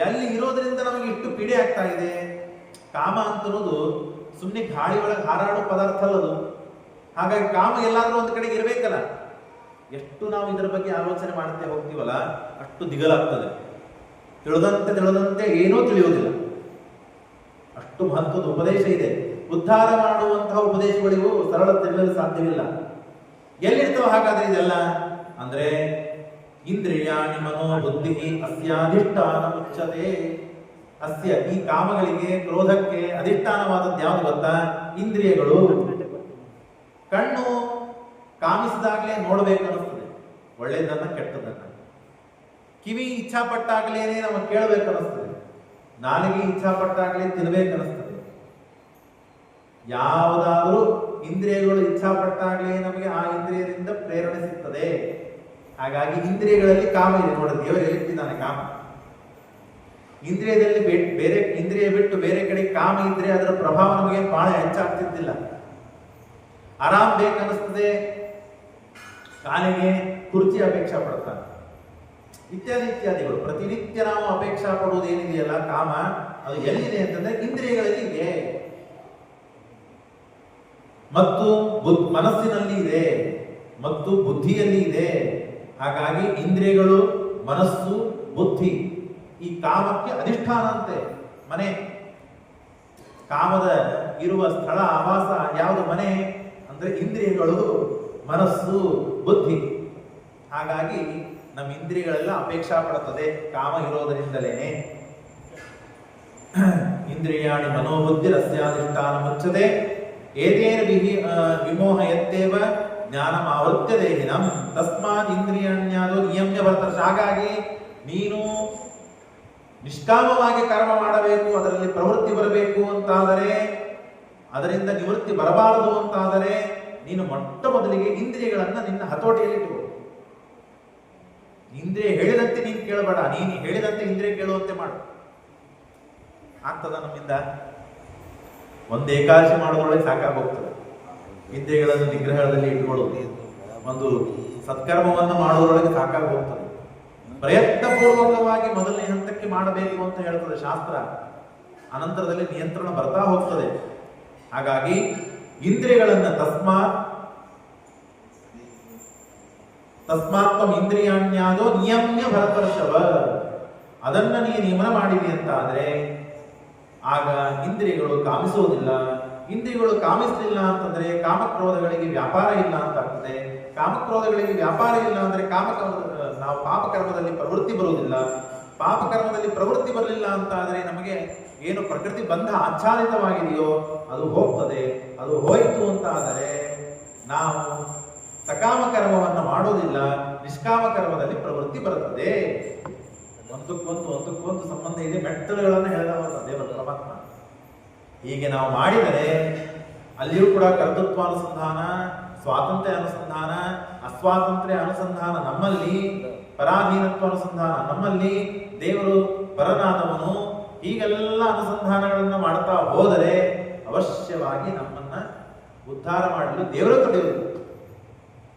ಎಲ್ಲಿ ಇರೋದ್ರಿಂದ ನಮಗೆ ಇಷ್ಟು ಪೀಡೆ ಆಗ್ತಾ ಇದೆ? ಕಾಮ ಅಂತನ್ನೋದು ಸುಮ್ಮನೆ ಗಾಳಿ ಒಳಗೆ ಹಾರಾಡೋ ಪದಾರ್ಥ ಅಲ್ಲದು. ಹಾಗಾಗಿ ಕಾಮ ಎಲ್ಲಾದ್ರೂ ಒಂದು ಕಡೆಗೆ ಇರಬೇಕಲ್ಲ. ಎಷ್ಟು ನಾವು ಇದರ ಬಗ್ಗೆ ಆಲೋಚನೆ ಮಾಡ್ತೇ ಹೋಗ್ತೀವಲ್ಲ, ಅಷ್ಟು ದಿಗಲಾಗ್ತದೆ. ತಿಳಿದಂತೆ ಏನೂ ತಿಳಿಯುವುದಿಲ್ಲ. ಅಷ್ಟು ಮಹತ್ವದ ಉಪದೇಶ ಇದೆ. ಉದ್ಧಾರ ಮಾಡುವಂತಹ ಉಪದೇಶಗಳಿಗೂ ಸರಳ ತಿಳಿಯಲು ಸಾಧ್ಯವಿಲ್ಲ. ಎಲ್ಲಿರ್ತಾವ ಹಾಗಾದ್ರೆ ಇದೆಲ್ಲ ಅಂದ್ರೆ, ಇಂದ್ರಿಯಾಣಿ ಮನೋ ಬುದ್ಧಿ ಅಸ್ಯಾಧಿಷ್ಠಾನ ಮುಚ್ಚತೆ. ಅಸ್ಯ ಈ ಕಾಮಗಳಿಗೆ ಕ್ರೋಧಕ್ಕೆ ಅಧಿಷ್ಠಾನವಾದದ್ದು ಯಾವುದು ಗೊತ್ತಾ? ಇಂದ್ರಿಯಗಳು. ಕಣ್ಣು ಕಾಮಿಸಿದಾಗಲೇ ನೋಡಬೇಕು ಅನಿಸ್ತದೆ, ಒಳ್ಳೆಯದನ್ನ ಕೆಟ್ಟದನ್ನ. ಕಿವಿ ಇಚ್ಛಾಪಟ್ಟಾಗಲೇನೆ ನಮಗೆ ಕೇಳಬೇಕು ಅನಿಸ್ತದೆ, ನಾಲಿಗೆ ಇಚ್ಛಾಪಟ್ಟಾಗಲೇ ತಿನ್ಬೇಕು ಅನಿಸ್ತದೆ. ಯಾವುದಾದರೂ ಇಂದ್ರಿಯಗಳು ಇಚ್ಛಾಪಟ್ಟಾಗಲೇ ನಮಗೆ ಆ ಇಂದ್ರಿಯದಿಂದ ಪ್ರೇರಣೆ ಸಿಗ್ತದೆ. ಹಾಗಾಗಿ ಇಂದ್ರಿಯಗಳಲ್ಲಿ ಕಾಮ ಇದೆ. ನೋಡಿ, ದೇವರು ಎಲ್ಲಿಟ್ಟಿದ್ದಾನೆ ಕಾಮ. ಇಂದ್ರಿಯದಲ್ಲಿ ಬೇರೆ ಇಂದ್ರಿಯ ಬಿಟ್ಟು ಬೇರೆ ಕಡೆ ಕಾಮ ಇದ್ರೆ ಅದರ ಪ್ರಭಾವ ನಮಗೆ ಬಹಳ ಹೆಚ್ಚಾಗ್ತಿದ್ದಿಲ್ಲ. ಆರಾಮ್ ಬೇಕನ್ನಿಸ್ತದೆ, ಕಾಲಿಗೆ ಕುರ್ಚಿ ಅಪೇಕ್ಷಾ ಪಡ್ತಾನೆ, ಇತ್ಯಾದಿ ಇತ್ಯಾದಿಗಳು. ಪ್ರತಿನಿತ್ಯ ನಾವು ಅಪೇಕ್ಷಾ ಪಡುವುದು ಏನಿದೆಯಲ್ಲ ಕಾಮ, ಅದು ಎಲ್ಲಿದೆ ಅಂತಂದ್ರೆ ಇಂದ್ರಿಯಗಳಲ್ಲಿ ಇದೆ ಮತ್ತು ಮನಸ್ಸಿನಲ್ಲಿ ಇದೆ ಮತ್ತು ಬುದ್ಧಿಯಲ್ಲಿ ಇದೆ. ಹಾಗಾಗಿ ಇಂದ್ರಿಯಗಳು, ಮನಸ್ಸು, ಬುದ್ಧಿ ಈ ಕಾಮಕ್ಕೆ ಅಧಿಷ್ಠಾನ ಅಂತೆ. ಮನೆ, ಕಾಮದ ಇರುವ ಸ್ಥಳ ಆವಾಸ ಯಾವುದು? ಮನೆ ಅಂದ್ರೆ ಇಂದ್ರಿಯಗಳು, ಮನಸ್ಸು, ಬುದ್ಧಿ. ಹಾಗಾಗಿ ನಮ್ಮ ಇಂದ್ರಿಯಗಳೆಲ್ಲ ಅಪೇಕ್ಷಾ ಪಡುತ್ತದೆ ಕಾಮ ಇರೋದರಿಂದಲೇನೆ. ಇಂದ್ರಿಯಾಣಿ ಮನೋಬುದ್ಧಿ ರಸ್ಯಾಧಿಷ್ಠಾನ ಮುಚ್ಚದೆ ಏತೇನ ವಿಮೋಹಯತ್ತೇವ ಜ್ಞಾನಂ ಆವೃತ್ಯ ದೇಹಿನಂ ತಸ್ಮಾತ್ ಇಂದ್ರಿಯಾಣ್ಯಾದೋ ನಿಯಮ್ಯ ವರ್ತರ್ಷ. ಹಾಗಾಗಿ ನೀನು ನಿಷ್ಕಾಮವಾಗಿ ಕರ್ಮ ಮಾಡಬೇಕು, ಅದರಲ್ಲಿ ಪ್ರವೃತ್ತಿ ಬರಬೇಕು ಅಂತಾದರೆ, ಅದರಿಂದ ನಿವೃತ್ತಿ ಬರಬಾರದು ಅಂತಾದರೆ ನೀನು ಮೊಟ್ಟ ಮೊದಲಿಗೆ ಇಂದ್ರಿಯಗಳನ್ನ ನಿನ್ನ ಹತೋಟಿಯಲ್ಲಿಟ್ಟು. ಇಂದ್ರಿಯ ಹೇಳಿದಂತೆ ನೀನು ಕೇಳಬೇಡ, ನೀನು ಹೇಳಿದಂತೆ ಇಂದ್ರಿಯ ಕೇಳುವಂತೆ ಮಾಡು. ಆಗ್ತದ ನಮ್ಮಿಂದ? ಒಂದು ಏಕಾದಶಿ ಮಾಡೋದ್ರೊಳಗೆ ಸಾಕಾಗೋಗ್ತದೆ. ಇಂದ್ರಿಯಗಳನ್ನು ನಿಗ್ರಹದಲ್ಲಿ ಇಟ್ಕೊಳ್ಳೋದು, ಒಂದು ಸತ್ಕರ್ಮವನ್ನು ಮಾಡೋದ್ರೊಳಗೆ ಸಾಕಾಗೋಗ್ತದೆ. ಪ್ರಯತ್ನ ಪೂರ್ವಕವಾಗಿ ಮೊದಲನೇ ಹಂತಕ್ಕೆ ಮಾಡಬೇಕು ಅಂತ ಹೇಳ್ತದೆ ಶಾಸ್ತ್ರ. ಅನಂತರದಲ್ಲಿ ನಿಯಂತ್ರಣ ಬರ್ತಾ ಹೋಗ್ತದೆ. ಹಾಗಾಗಿ ಇಂದ್ರಿಯಗಳನ್ನ ತಸ್ಮಾತ್ಮ ಇಂದ್ರಿಯಾಣ್ಯಾದೋ ನಿಯಮ್ಯ ಭರತರ್ಷವ, ಅದನ್ನ ನೀ ನಿಯಮನ ಮಾಡಿದಿ ಅಂತ ಆದ್ರೆ ಆಗ ಇಂದ್ರಿಯಗಳು ಕಾಮಿಸುವುದಿಲ್ಲ. ಇಂದ್ರಿಯಗಳು ಕಾಮಿಸಲಿಲ್ಲ ಅಂತಂದ್ರೆ ಕಾಮಕ್ರೋಧಗಳಿಗೆ ವ್ಯಾಪಾರ ಇಲ್ಲ ಅಂತ ಆಗ್ತದೆ. ಕಾಮಕ್ರೋಧಗಳಿಗೆ ವ್ಯಾಪಾರ ಇಲ್ಲ ಅಂದ್ರೆ ನಾವು ಪಾಪಕರ್ಮದಲ್ಲಿ ಪ್ರವೃತ್ತಿ ಬರುವುದಿಲ್ಲ. ಪಾಪಕರ್ಮದಲ್ಲಿ ಪ್ರವೃತ್ತಿ ಬರಲಿಲ್ಲ ಅಂತ ಆದ್ರೆ ನಮಗೆ ಏನು ಪ್ರಕೃತಿ ಬಂಧ ಆಚ್ಛಾದಿತವಾಗಿದೆಯೋ ಅದು ಹೋಗ್ತದೆ. ಅದು ಹೋಯಿತು ಅಂತ ಆದರೆ ನಾವು ಸಕಾಮ ಕರ್ಮವನ್ನು ಮಾಡೋದಿಲ್ಲ, ನಿಷ್ಕಾಮ ಕರ್ಮದಲ್ಲಿ ಪ್ರವೃತ್ತಿ ಬರುತ್ತದೆ. ಒಂದಕ್ಕೊಂದು ಸಂಬಂಧ ಇದೆ. ಮೆಟ್ಟಲುಗಳನ್ನು ಹೇಳಿದವ ದೇವರ ಪರಮಾತ್ಮ. ಹೀಗೆ ನಾವು ಮಾಡಿದರೆ ಅಲ್ಲಿಯೂ ಕೂಡ ಕರ್ತೃತ್ವ ಅನುಸಂಧಾನ, ಸ್ವಾತಂತ್ರ್ಯ ಅನುಸಂಧಾನ, ಅಸ್ವಾತಂತ್ರ್ಯ ಅನುಸಂಧಾನ ನಮ್ಮಲ್ಲಿ, ಪರಾಧೀನತ್ವ ಅನುಸಂಧಾನ ನಮ್ಮಲ್ಲಿ, ದೇವರು ಪರನಾದವನು, ಹೀಗೆಲ್ಲ ಅನುಸಂಧಾನಗಳನ್ನು ಮಾಡ್ತಾ ಹೋದರೆ ಅವಶ್ಯವಾಗಿ ನಮ್ಮನ್ನ ಉದ್ಧಾರ ಮಾಡಲು ದೇವರು ತಡೆಯುವುದು.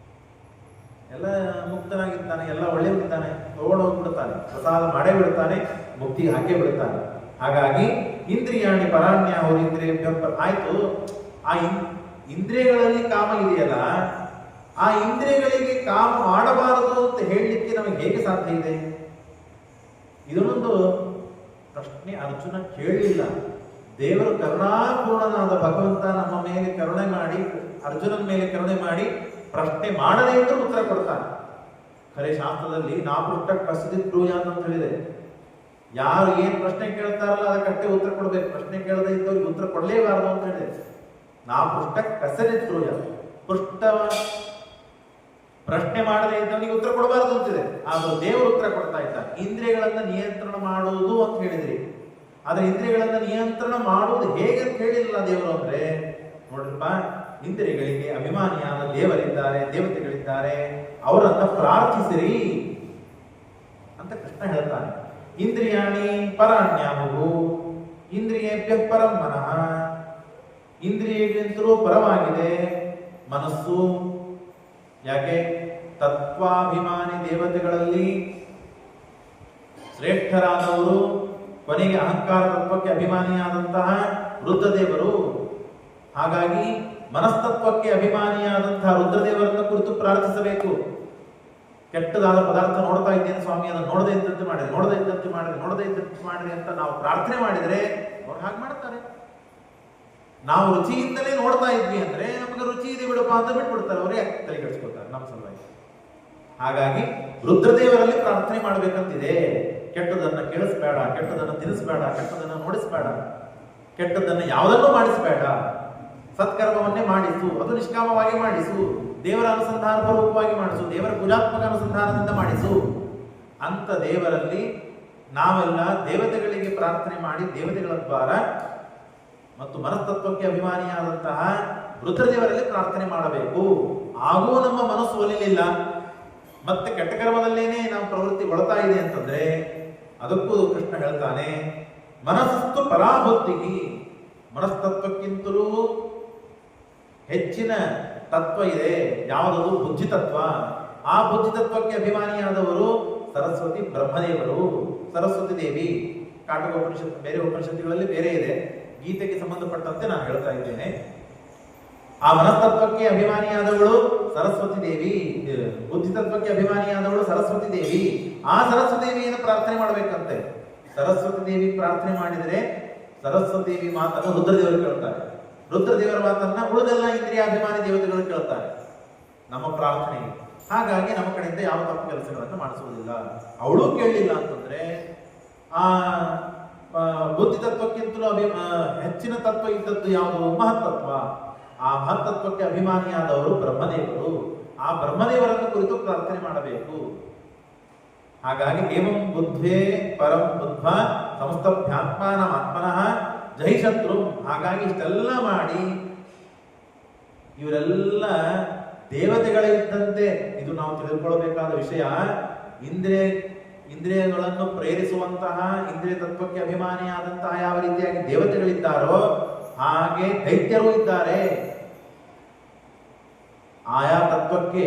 ಎಲ್ಲ ಮುಕ್ತನಾಗಿದ್ದಾನೆ, ಎಲ್ಲ ಒಳ್ಳೆಯದಿದ್ದಾನೆ, ತಗೊಂಡು ಹೋಗ್ಬಿಡ್ತಾನೆ, ಪ್ರಸಾದ ಮಾಡೇ ಬಿಡ್ತಾನೆ, ಮುಕ್ತಿಗೆ ಹಾಕೇ ಬಿಡ್ತಾನೆ. ಹಾಗಾಗಿ ಇಂದ್ರಿಯಾಣಿ ಪರಾಣ್ಯಾಹು ಇಂದ್ರಿಯ ಆಯ್ತು. ಆ ಇಂದ್ರಿಯಗಳಲ್ಲಿ ಕಾಮ ಇದೆಯಲ್ಲ, ಆ ಇಂದ್ರಿಯಗಳಿಗೆ ಕಾಮ ಮಾಡಬಾರದು ಅಂತ ಹೇಳಲಿಕ್ಕೆ ನಮಗೆ ಹೇಗೆ ಸಾಧ್ಯ ಇದೆ? ಇದನ್ನೊಂದು ಪ್ರಶ್ನೆ ಅರ್ಜುನ ಕೇಳಲಿಲ್ಲ. ದೇವರು ಕರುಣಾಪೂರ್ಣನಾದ ಭಗವಂತ ನಮ್ಮ ಮೇಲೆ ಕರುಣೆ ಮಾಡಿ, ಅರ್ಜುನನ ಮೇಲೆ ಕರುಣೆ ಮಾಡಿ ಪ್ರಶ್ನೆ ಮಾಡದೇ ಇದ್ರೂ ಉತ್ತರ ಕೊಡ್ತಾನೆ. ಖರೆ ಶಾಸ್ತ್ರದಲ್ಲಿ ನಾಪೃಷ್ಟ ಕಸದಿತ್ ಬ್ರೂಯಾತ್ ಅಂತ ಹೇಳಿದೆ. ಯಾರು ಏನ್ ಪ್ರಶ್ನೆ ಕೇಳ್ತಾರಲ್ಲ ಅದಕ್ಕಷ್ಟೇ ಉತ್ತರ ಕೊಡ್ಬೇಕು. ಪ್ರಶ್ನೆ ಕೇಳದೇ ಇದ್ದವ್ರಿಗೆ ಉತ್ತರ ಕೊಡಲೇಬಾರದು ಅಂತ ಹೇಳಿದೆ. ನಾಪೃಷ್ಟ ಕಸದಿತ್ ಬ್ರೂಯಾತ್, ಪ್ರಶ್ನೆ ಮಾಡದೇ ಇದ್ದವನಿಗೆ ಉತ್ತರ ಕೊಡಬಾರದು ಅಂತಿದೆ. ಆದ್ರೂ ದೇವರು ಉತ್ತರ ಕೊಡ್ತಾ ಇದ್ದಾನೆ. ಇಂದ್ರಿಯಗಳನ್ನ ನಿಯಂತ್ರಣ ಮಾಡುವುದು ಅಂತ ಹೇಳಿದ್ರಿ. ಆದ್ರೆ ಇಂದ್ರಿಯಗಳನ್ನ ನಿಯಂತ್ರಣ ಮಾಡುವುದು ಹೇಗೆ ಅಂತ ಹೇಳಿಲ್ಲ ದೇವರು. ಅಂದ್ರೆ ನೋಡ್ರಪ್ಪ, ಇಂದ್ರಿಯಗಳಿಗೆ ಅಭಿಮಾನಿಯಾದ ದೇವರಿದ್ದಾರೆ, ದೇವತೆಗಳಿದ್ದಾರೆ, ಅವರನ್ನ ಪ್ರಾರ್ಥಿಸಿರಿ ಅಂತ ಕೃಷ್ಣ ಹೇಳ್ತಾನೆ. ಇಂದ್ರಿಯಾಣಿ ಪರಾಣ್ಯಾಹು ಇಂದ್ರಿಯೇಭ್ಯ ಪರಂ ಮನಃ, ಇಂದ್ರಿಯಗಳಿಂತಲೂ ಪರವಾಗಿದೆ ಮನಸ್ಸು. ಯಾಕೆ? ತತ್ವಾಭಿಮಾನಿ ದೇವತೆಗಳಲ್ಲಿ ಶ್ರೇಷ್ಠರಾದವರು, ಕೊನೆಗೆ ಅಹಂಕಾರ ತತ್ವಕ್ಕೆ ಅಭಿಮಾನಿಯಾದಂತಹ ರುದ್ರದೇವರು. ಹಾಗಾಗಿ ಮನಸ್ತತ್ವಕ್ಕೆ ಅಭಿಮಾನಿಯಾದಂತಹ ರುದ್ರದೇವರನ್ನು ಕುರಿತು ಪ್ರಾರ್ಥಿಸಬೇಕು. ಕೆಟ್ಟದಾದ ಪದಾರ್ಥ ನೋಡ್ತಾ ಇದ್ದೇನೆ ಸ್ವಾಮಿ, ಅದನ್ನು ನೋಡದೇ ಇದ್ದಂತೆ ಮಾಡಿದೆ, ನೋಡದೇ ಇದ್ದಂತೆ ಮಾಡಿದೆ, ನೋಡದೇ ಇದ್ದಂತೆ ಮಾಡಿದೆ ಅಂತ ನಾವು ಪ್ರಾರ್ಥನೆ ಮಾಡಿದರೆ ಅವ್ರು ಹಾಗೆ ಮಾಡ್ತಾರೆ. ನಾವು ರುಚಿಯಿಂದಲೇ ನೋಡ್ತಾ ಇದ್ವಿ ಅಂದ್ರೆ ನಮಗೆ ರುಚಿ ಇದೆ ಬಿಡಪ್ಪ ಅಂತ ಬಿಟ್ಬಿಡ್ತಾರೆ. ಅವರೇ ತಲೆ ಕೆಡಿಸ್ಕೊಳ್ತಾರೆ ನಮ್ಮ ಸಲುವಾಗಿ. ಹಾಗಾಗಿ ರುದ್ರದೇವರಲ್ಲಿ ಪ್ರಾರ್ಥನೆ ಮಾಡಬೇಕಂತಿದೆ. ಕೆಟ್ಟದನ್ನು ಕೇಳಿಸ್ಬೇಡ, ಕೆಟ್ಟದನ್ನು ತಿನ್ನಿಸ್ಬೇಡ, ಕೆಟ್ಟದನ್ನು ನೋಡಿಸ್ಬೇಡ, ಕೆಟ್ಟದನ್ನು ಯಾವುದನ್ನು ಮಾಡಿಸಬೇಡ, ಸತ್ಕರ್ಮವನ್ನೇ ಮಾಡಿಸು, ಅದು ನಿಷ್ಕಾಮವಾಗಿ ಮಾಡಿಸು, ದೇವರ ಅನುಸಂಧಾನ ಪೂರ್ವಕವಾಗಿ ಮಾಡಿಸು, ದೇವರ ಪೂಜಾತ್ಮಕ ಅನುಸಂಧಾನದಿಂದ ಮಾಡಿಸು ಅಂತ ದೇವರಲ್ಲಿ ನಾವೆಲ್ಲ ದೇವತೆಗಳಿಗೆ ಪ್ರಾರ್ಥನೆ ಮಾಡಿ ದೇವತೆಗಳ ದ್ವಾರ ಮತ್ತು ಮನಸ್ತತ್ವಕ್ಕೆ ಅಭಿಮಾನಿಯಾದಂತಹ ರುದ್ರದೇವರಲ್ಲಿ ಪ್ರಾರ್ಥನೆ ಮಾಡಬೇಕು. ಹಾಗೂ ನಮ್ಮ ಮನಸ್ಸು ಒಲಿಲಿಲ್ಲ, ಮತ್ತೆ ಕೆಟ್ಟ ಕರ್ಮದಲ್ಲೇನೆ ನಾವು ಪ್ರವೃತ್ತಿ ಒಳ್ತಾ ಇದೆ ಅಂತಂದ್ರೆ ಅದಕ್ಕೂ ಕೃಷ್ಣ ಹೇಳ್ತಾನೆ, ಮನಸ್ಸು ಪರಾಬುದ್ಧಿಗೆ, ಮನಸ್ತತ್ವಕ್ಕಿಂತಲೂ ಹೆಚ್ಚಿನ ತತ್ವ ಇದೆ, ಯಾವುದದು ಬುದ್ಧಿ ತತ್ವ. ಆ ಬುದ್ಧಿ ತತ್ವಕ್ಕೆ ಅಭಿಮಾನಿಯಾದವರು ಸರಸ್ವತಿ ಬ್ರಹ್ಮದೇವರು, ಸರಸ್ವತಿ ದೇವಿ. ಕಾಟಕ ಉಪನಿಷತ್ತು ಬೇರೆ ಉಪನಿಷತ್ತುಗಳಲ್ಲಿ ಬೇರೆ ಇದೆ, ಗೀತೆಗೆ ಸಂಬಂಧಪಟ್ಟಂತೆ ನಾನು ಹೇಳ್ತಾ ಇದ್ದೇನೆ. ಆ ಮನಸ್ತತ್ವಕ್ಕೆ ಅಭಿಮಾನಿಯಾದವಳು ಸರಸ್ವತಿ ದೇವಿ, ಬುದ್ಧಿ ತತ್ವಕ್ಕೆ ಅಭಿಮಾನಿಯಾದವಳು ಸರಸ್ವತಿ ದೇವಿ. ಆ ಸರಸ್ವತಿ ದೇವಿಯನ್ನು ಪ್ರಾರ್ಥನೆ ಮಾಡಬೇಕಂತೆ. ಸರಸ್ವತಿ ದೇವಿ ಪ್ರಾರ್ಥನೆ ಮಾಡಿದರೆ ಸರಸ್ವತಿ ದೇವಿ ಮಾತನ್ನು ರುದ್ರದೇವರು ಕೇಳ್ತಾರೆ, ರುದ್ರದೇವರ ಮಾತನ್ನ ಉಳಿದೆಲ್ಲ ಇಂದ್ರಿಯಾಭಿಮಾನಿ ದೇವತೆಗಳು ಕೇಳ್ತಾರೆ ನಮ್ಮ ಪ್ರಾರ್ಥನೆಗೆ. ಹಾಗಾಗಿ ನಮ್ಮ ಕಡೆಯಿಂದ ಯಾವ ತಪ್ಪು ಕೆಲಸಗಳನ್ನು ಮಾಡಿಸುವುದಿಲ್ಲ. ಅವಳು ಕೇಳಲಿಲ್ಲ ಅಂತಂದ್ರೆ ಆ ಬುದ್ಧಿ ತತ್ವಕ್ಕಿಂತಲೂ ಹೆಚ್ಚಿನ ತತ್ವ ಇದ್ದದ್ದು ಯಾವುದು? ಮಹತ್ತತ್ವ. ಆ ಮಹತ್ತತ್ವಕ್ಕೆ ಅಭಿಮಾನಿಯಾದವರು ಬ್ರಹ್ಮದೇವರು. ಆ ಬ್ರಹ್ಮದೇವರನ್ನು ಕುರಿತು ಪ್ರಾರ್ಥನೆ ಮಾಡಬೇಕು. ಹಾಗಾಗಿ ಏವಂ ಬುದ್ಧೇ ಪರಂ ಬುದ್ಧ ಸಮಸ್ತಭ್ಯಾತ್ಮಾನ ಆತ್ಮನಃ ಜೈ ಶತ್ರು. ಹಾಗಾಗಿ ಇಷ್ಟೆಲ್ಲ ಮಾಡಿ ಇವರೆಲ್ಲ ದೇವತೆಗಳಿದ್ದಂತೆ, ಇದು ನಾವು ತಿಳಿದುಕೊಳ್ಳಬೇಕಾದ ವಿಷಯ. ಇಂದ್ರಿಯಗಳನ್ನು ಪ್ರೇರಿಸುವಂತಹ ಇಂದ್ರಿಯ ತತ್ವಕ್ಕೆ ಅಭಿಮಾನಿಯಾದಂತಹ ಯಾವ ರೀತಿಯಾಗಿ ದೇವತೆಗಳಿದ್ದಾರೋ ಹಾಗೆ ದೈತ್ಯರು ಇದ್ದಾರೆ. ಆಯಾ ತತ್ವಕ್ಕೆ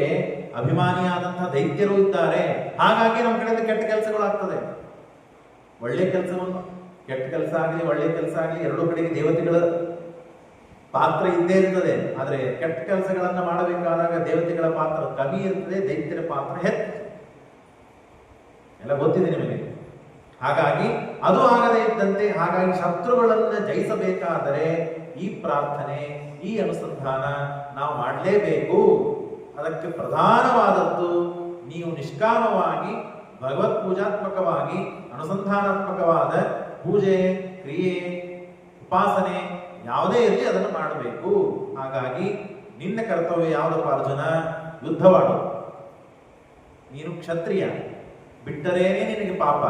ಅಭಿಮಾನಿಯಾದಂತಹ ದೈತ್ಯರು ಇದ್ದಾರೆ. ಹಾಗಾಗಿ ನಮ್ಮ ಕಡೆಯಿಂದ ಕೆಟ್ಟ ಕೆಲಸಗಳು ಆಗ್ತದೆ. ಒಳ್ಳೆ ಕೆಲಸವನ್ನು, ಕೆಟ್ಟ ಕೆಲಸ ಆಗಲಿ ಒಳ್ಳೆ ಕೆಲಸ ಆಗಲಿ ಎರಡೂ ಕಡೆಗೆ ದೇವತೆಗಳ ಪಾತ್ರ ಇದ್ದೇ ಇರ್ತದೆ. ಆದರೆ ಕೆಟ್ಟ ಕೆಲಸಗಳನ್ನ ಮಾಡಬೇಕಾದಾಗ ದೇವತೆಗಳ ಪಾತ್ರ ಕಮ್ಮಿ ಇರ್ತದೆ, ದೈತ್ಯರ ಪಾತ್ರ ಹೆಚ್ಚು. ಎಲ್ಲ ಗೊತ್ತಿದೆ ನಿಮಗೆ. ಹಾಗಾಗಿ ಅದು ಆಗದೇ ಇದ್ದಂತೆ, ಹಾಗಾಗಿ ಶತ್ರುಗಳನ್ನು ಜಯಿಸಬೇಕಾದರೆ ಈ ಪ್ರಾರ್ಥನೆ, ಈ ಅನುಸಂಧಾನ ನಾವು ಮಾಡಲೇಬೇಕು. ಅದಕ್ಕೆ ಪ್ರಧಾನವಾದದ್ದು ನೀವು ನಿಷ್ಕಾಮವಾಗಿ ಭಗವತ್ ಪೂಜಾತ್ಮಕವಾಗಿ ಅನುಸಂಧಾನಾತ್ಮಕವಾದ ಪೂಜೆ, ಕ್ರಿಯೆ, ಉಪಾಸನೆ ಯಾವುದೇ ಇರಲಿ ಅದನ್ನು ಮಾಡಬೇಕು. ಹಾಗಾಗಿ ನಿನ್ನ ಕರ್ತವ್ಯ ಯಾವುದಪ್ಪ ಅರ್ಜುನ? ಯುದ್ಧವಾಡು. ನೀನು ಕ್ಷತ್ರಿಯ, ಬಿಟ್ಟರೇನೆ ನಿನಗೆ ಪಾಪ,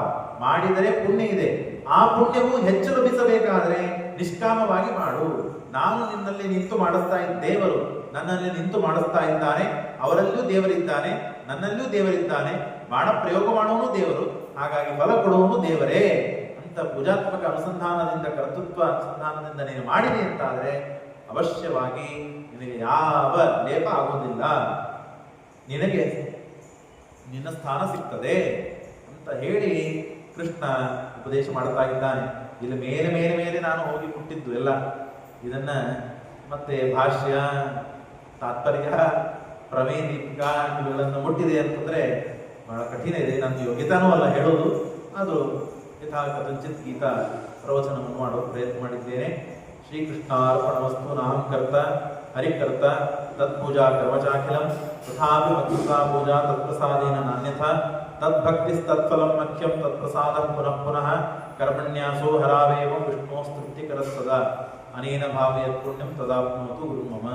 ಮಾಡಿದರೆ ಪುಣ್ಯ ಇದೆ. ಆ ಪುಣ್ಯವು ಹೆಚ್ಚು ಲಭಿಸಬೇಕಾದ್ರೆ ನಿಷ್ಕಾಮವಾಗಿ ಮಾಡು. ನಾನು ನಿನ್ನಲ್ಲಿ ನಿಂತು ಮಾಡಿಸ್ತಾ ದೇವರು ನನ್ನಲ್ಲಿ ನಿಂತು ಮಾಡಿಸ್ತಾ ಇದ್ದಾನೆ, ಅವರಲ್ಲೂ ದೇವರಿದ್ದಾನೆ, ನನ್ನಲ್ಲೂ ದೇವರಿದ್ದಾನೆ, ಬಾಣ ಪ್ರಯೋಗ ಮಾಡುವನು ದೇವರು, ಹಾಗಾಗಿ ಫಲ ಕೊಡುವನು ದೇವರೇ ಅಂತ ಪೂಜಾತ್ಮಕ ಅನುಸಂಧಾನದಿಂದ, ಕರ್ತೃತ್ವ ಅನುಸಂಧಾನದಿಂದ ನೀನು ಮಾಡಿದೆ ಅಂತಾದ್ರೆ ಅವಶ್ಯವಾಗಿ ನಿನಗೆ ಯಾವ ಲೇಪ ಆಗೋದಿಲ್ಲ, ನಿನಗೆ ನಿನ್ನ ಸ್ಥಾನ ಸಿಗ್ತದೆ ಅಂತ ಹೇಳಿ ಕೃಷ್ಣ ಉಪದೇಶ ಮಾಡ್ತಾ ಇದ್ದಾನೆ. ಇಲ್ಲಿ ಮೇಲೆ ಮೇಲೆ ಮೇಲೆ ನಾನು ಹೋಗಿ ಹುಟ್ಟಿದ್ದು ಎಲ್ಲ ಇದನ್ನ ಮತ್ತೆ ಭಾಷ್ಯ, ತಾತ್ಪರ್ಯ, ಪ್ರಮೇಯ ದೀಪಿಕಾ ಇವುಗಳನ್ನು ಮುಟ್ಟಿದೆ ಅಂತಂದ್ರೆ ಬಹಳ ಕಠಿಣ ಇದೆ. ನನ್ನ ಯೋಗ್ಯತಾನೂ ಅಲ್ಲ ಹೇಳೋದು. ಅದು ಯಥಾಕಥಂಚಿತ್ ಗೀತಾ ಪ್ರವಚನವನ್ನು ಮಾಡೋ ಪ್ರಯತ್ನ ಮಾಡಿದ್ದೇನೆ. ಶ್ರೀಕೃಷ್ಣಾರ್ಪಣಮಸ್ತು. ನಾಹಂ ಕರ್ತ ಹರಿಕರ್ತ ತತ್ಪೂಜಾ ಕರ್ಮಚಾಖಿಲಂ ತಥಾಪಿ ಮತ್ಕೃತಾ ಪೂಜಾ ತತ್ಪ್ರಸಾದೇನ ನಾನ್ಯಥಾ ತದ್ಭಕ್ತಿಸ್ತತ್ಫಲಂ ಮಖ್ಯಂ ತತ್ಪ್ರಸಾದಂ ಪುನಃ ಪುನಃ ಕರ್ಮಣ್ಯಾಸೋ ಹರಾವೇವಂ ವಿಷ್ಣೋಸ್ತೃಪ್ತಿಕರಃ ಸದಾ ಅನೇನ ಭಾವಯತ್ ಪುಣ್ಯಂ ತದಾಪ್ನೋತು ಗುರುಮಮ.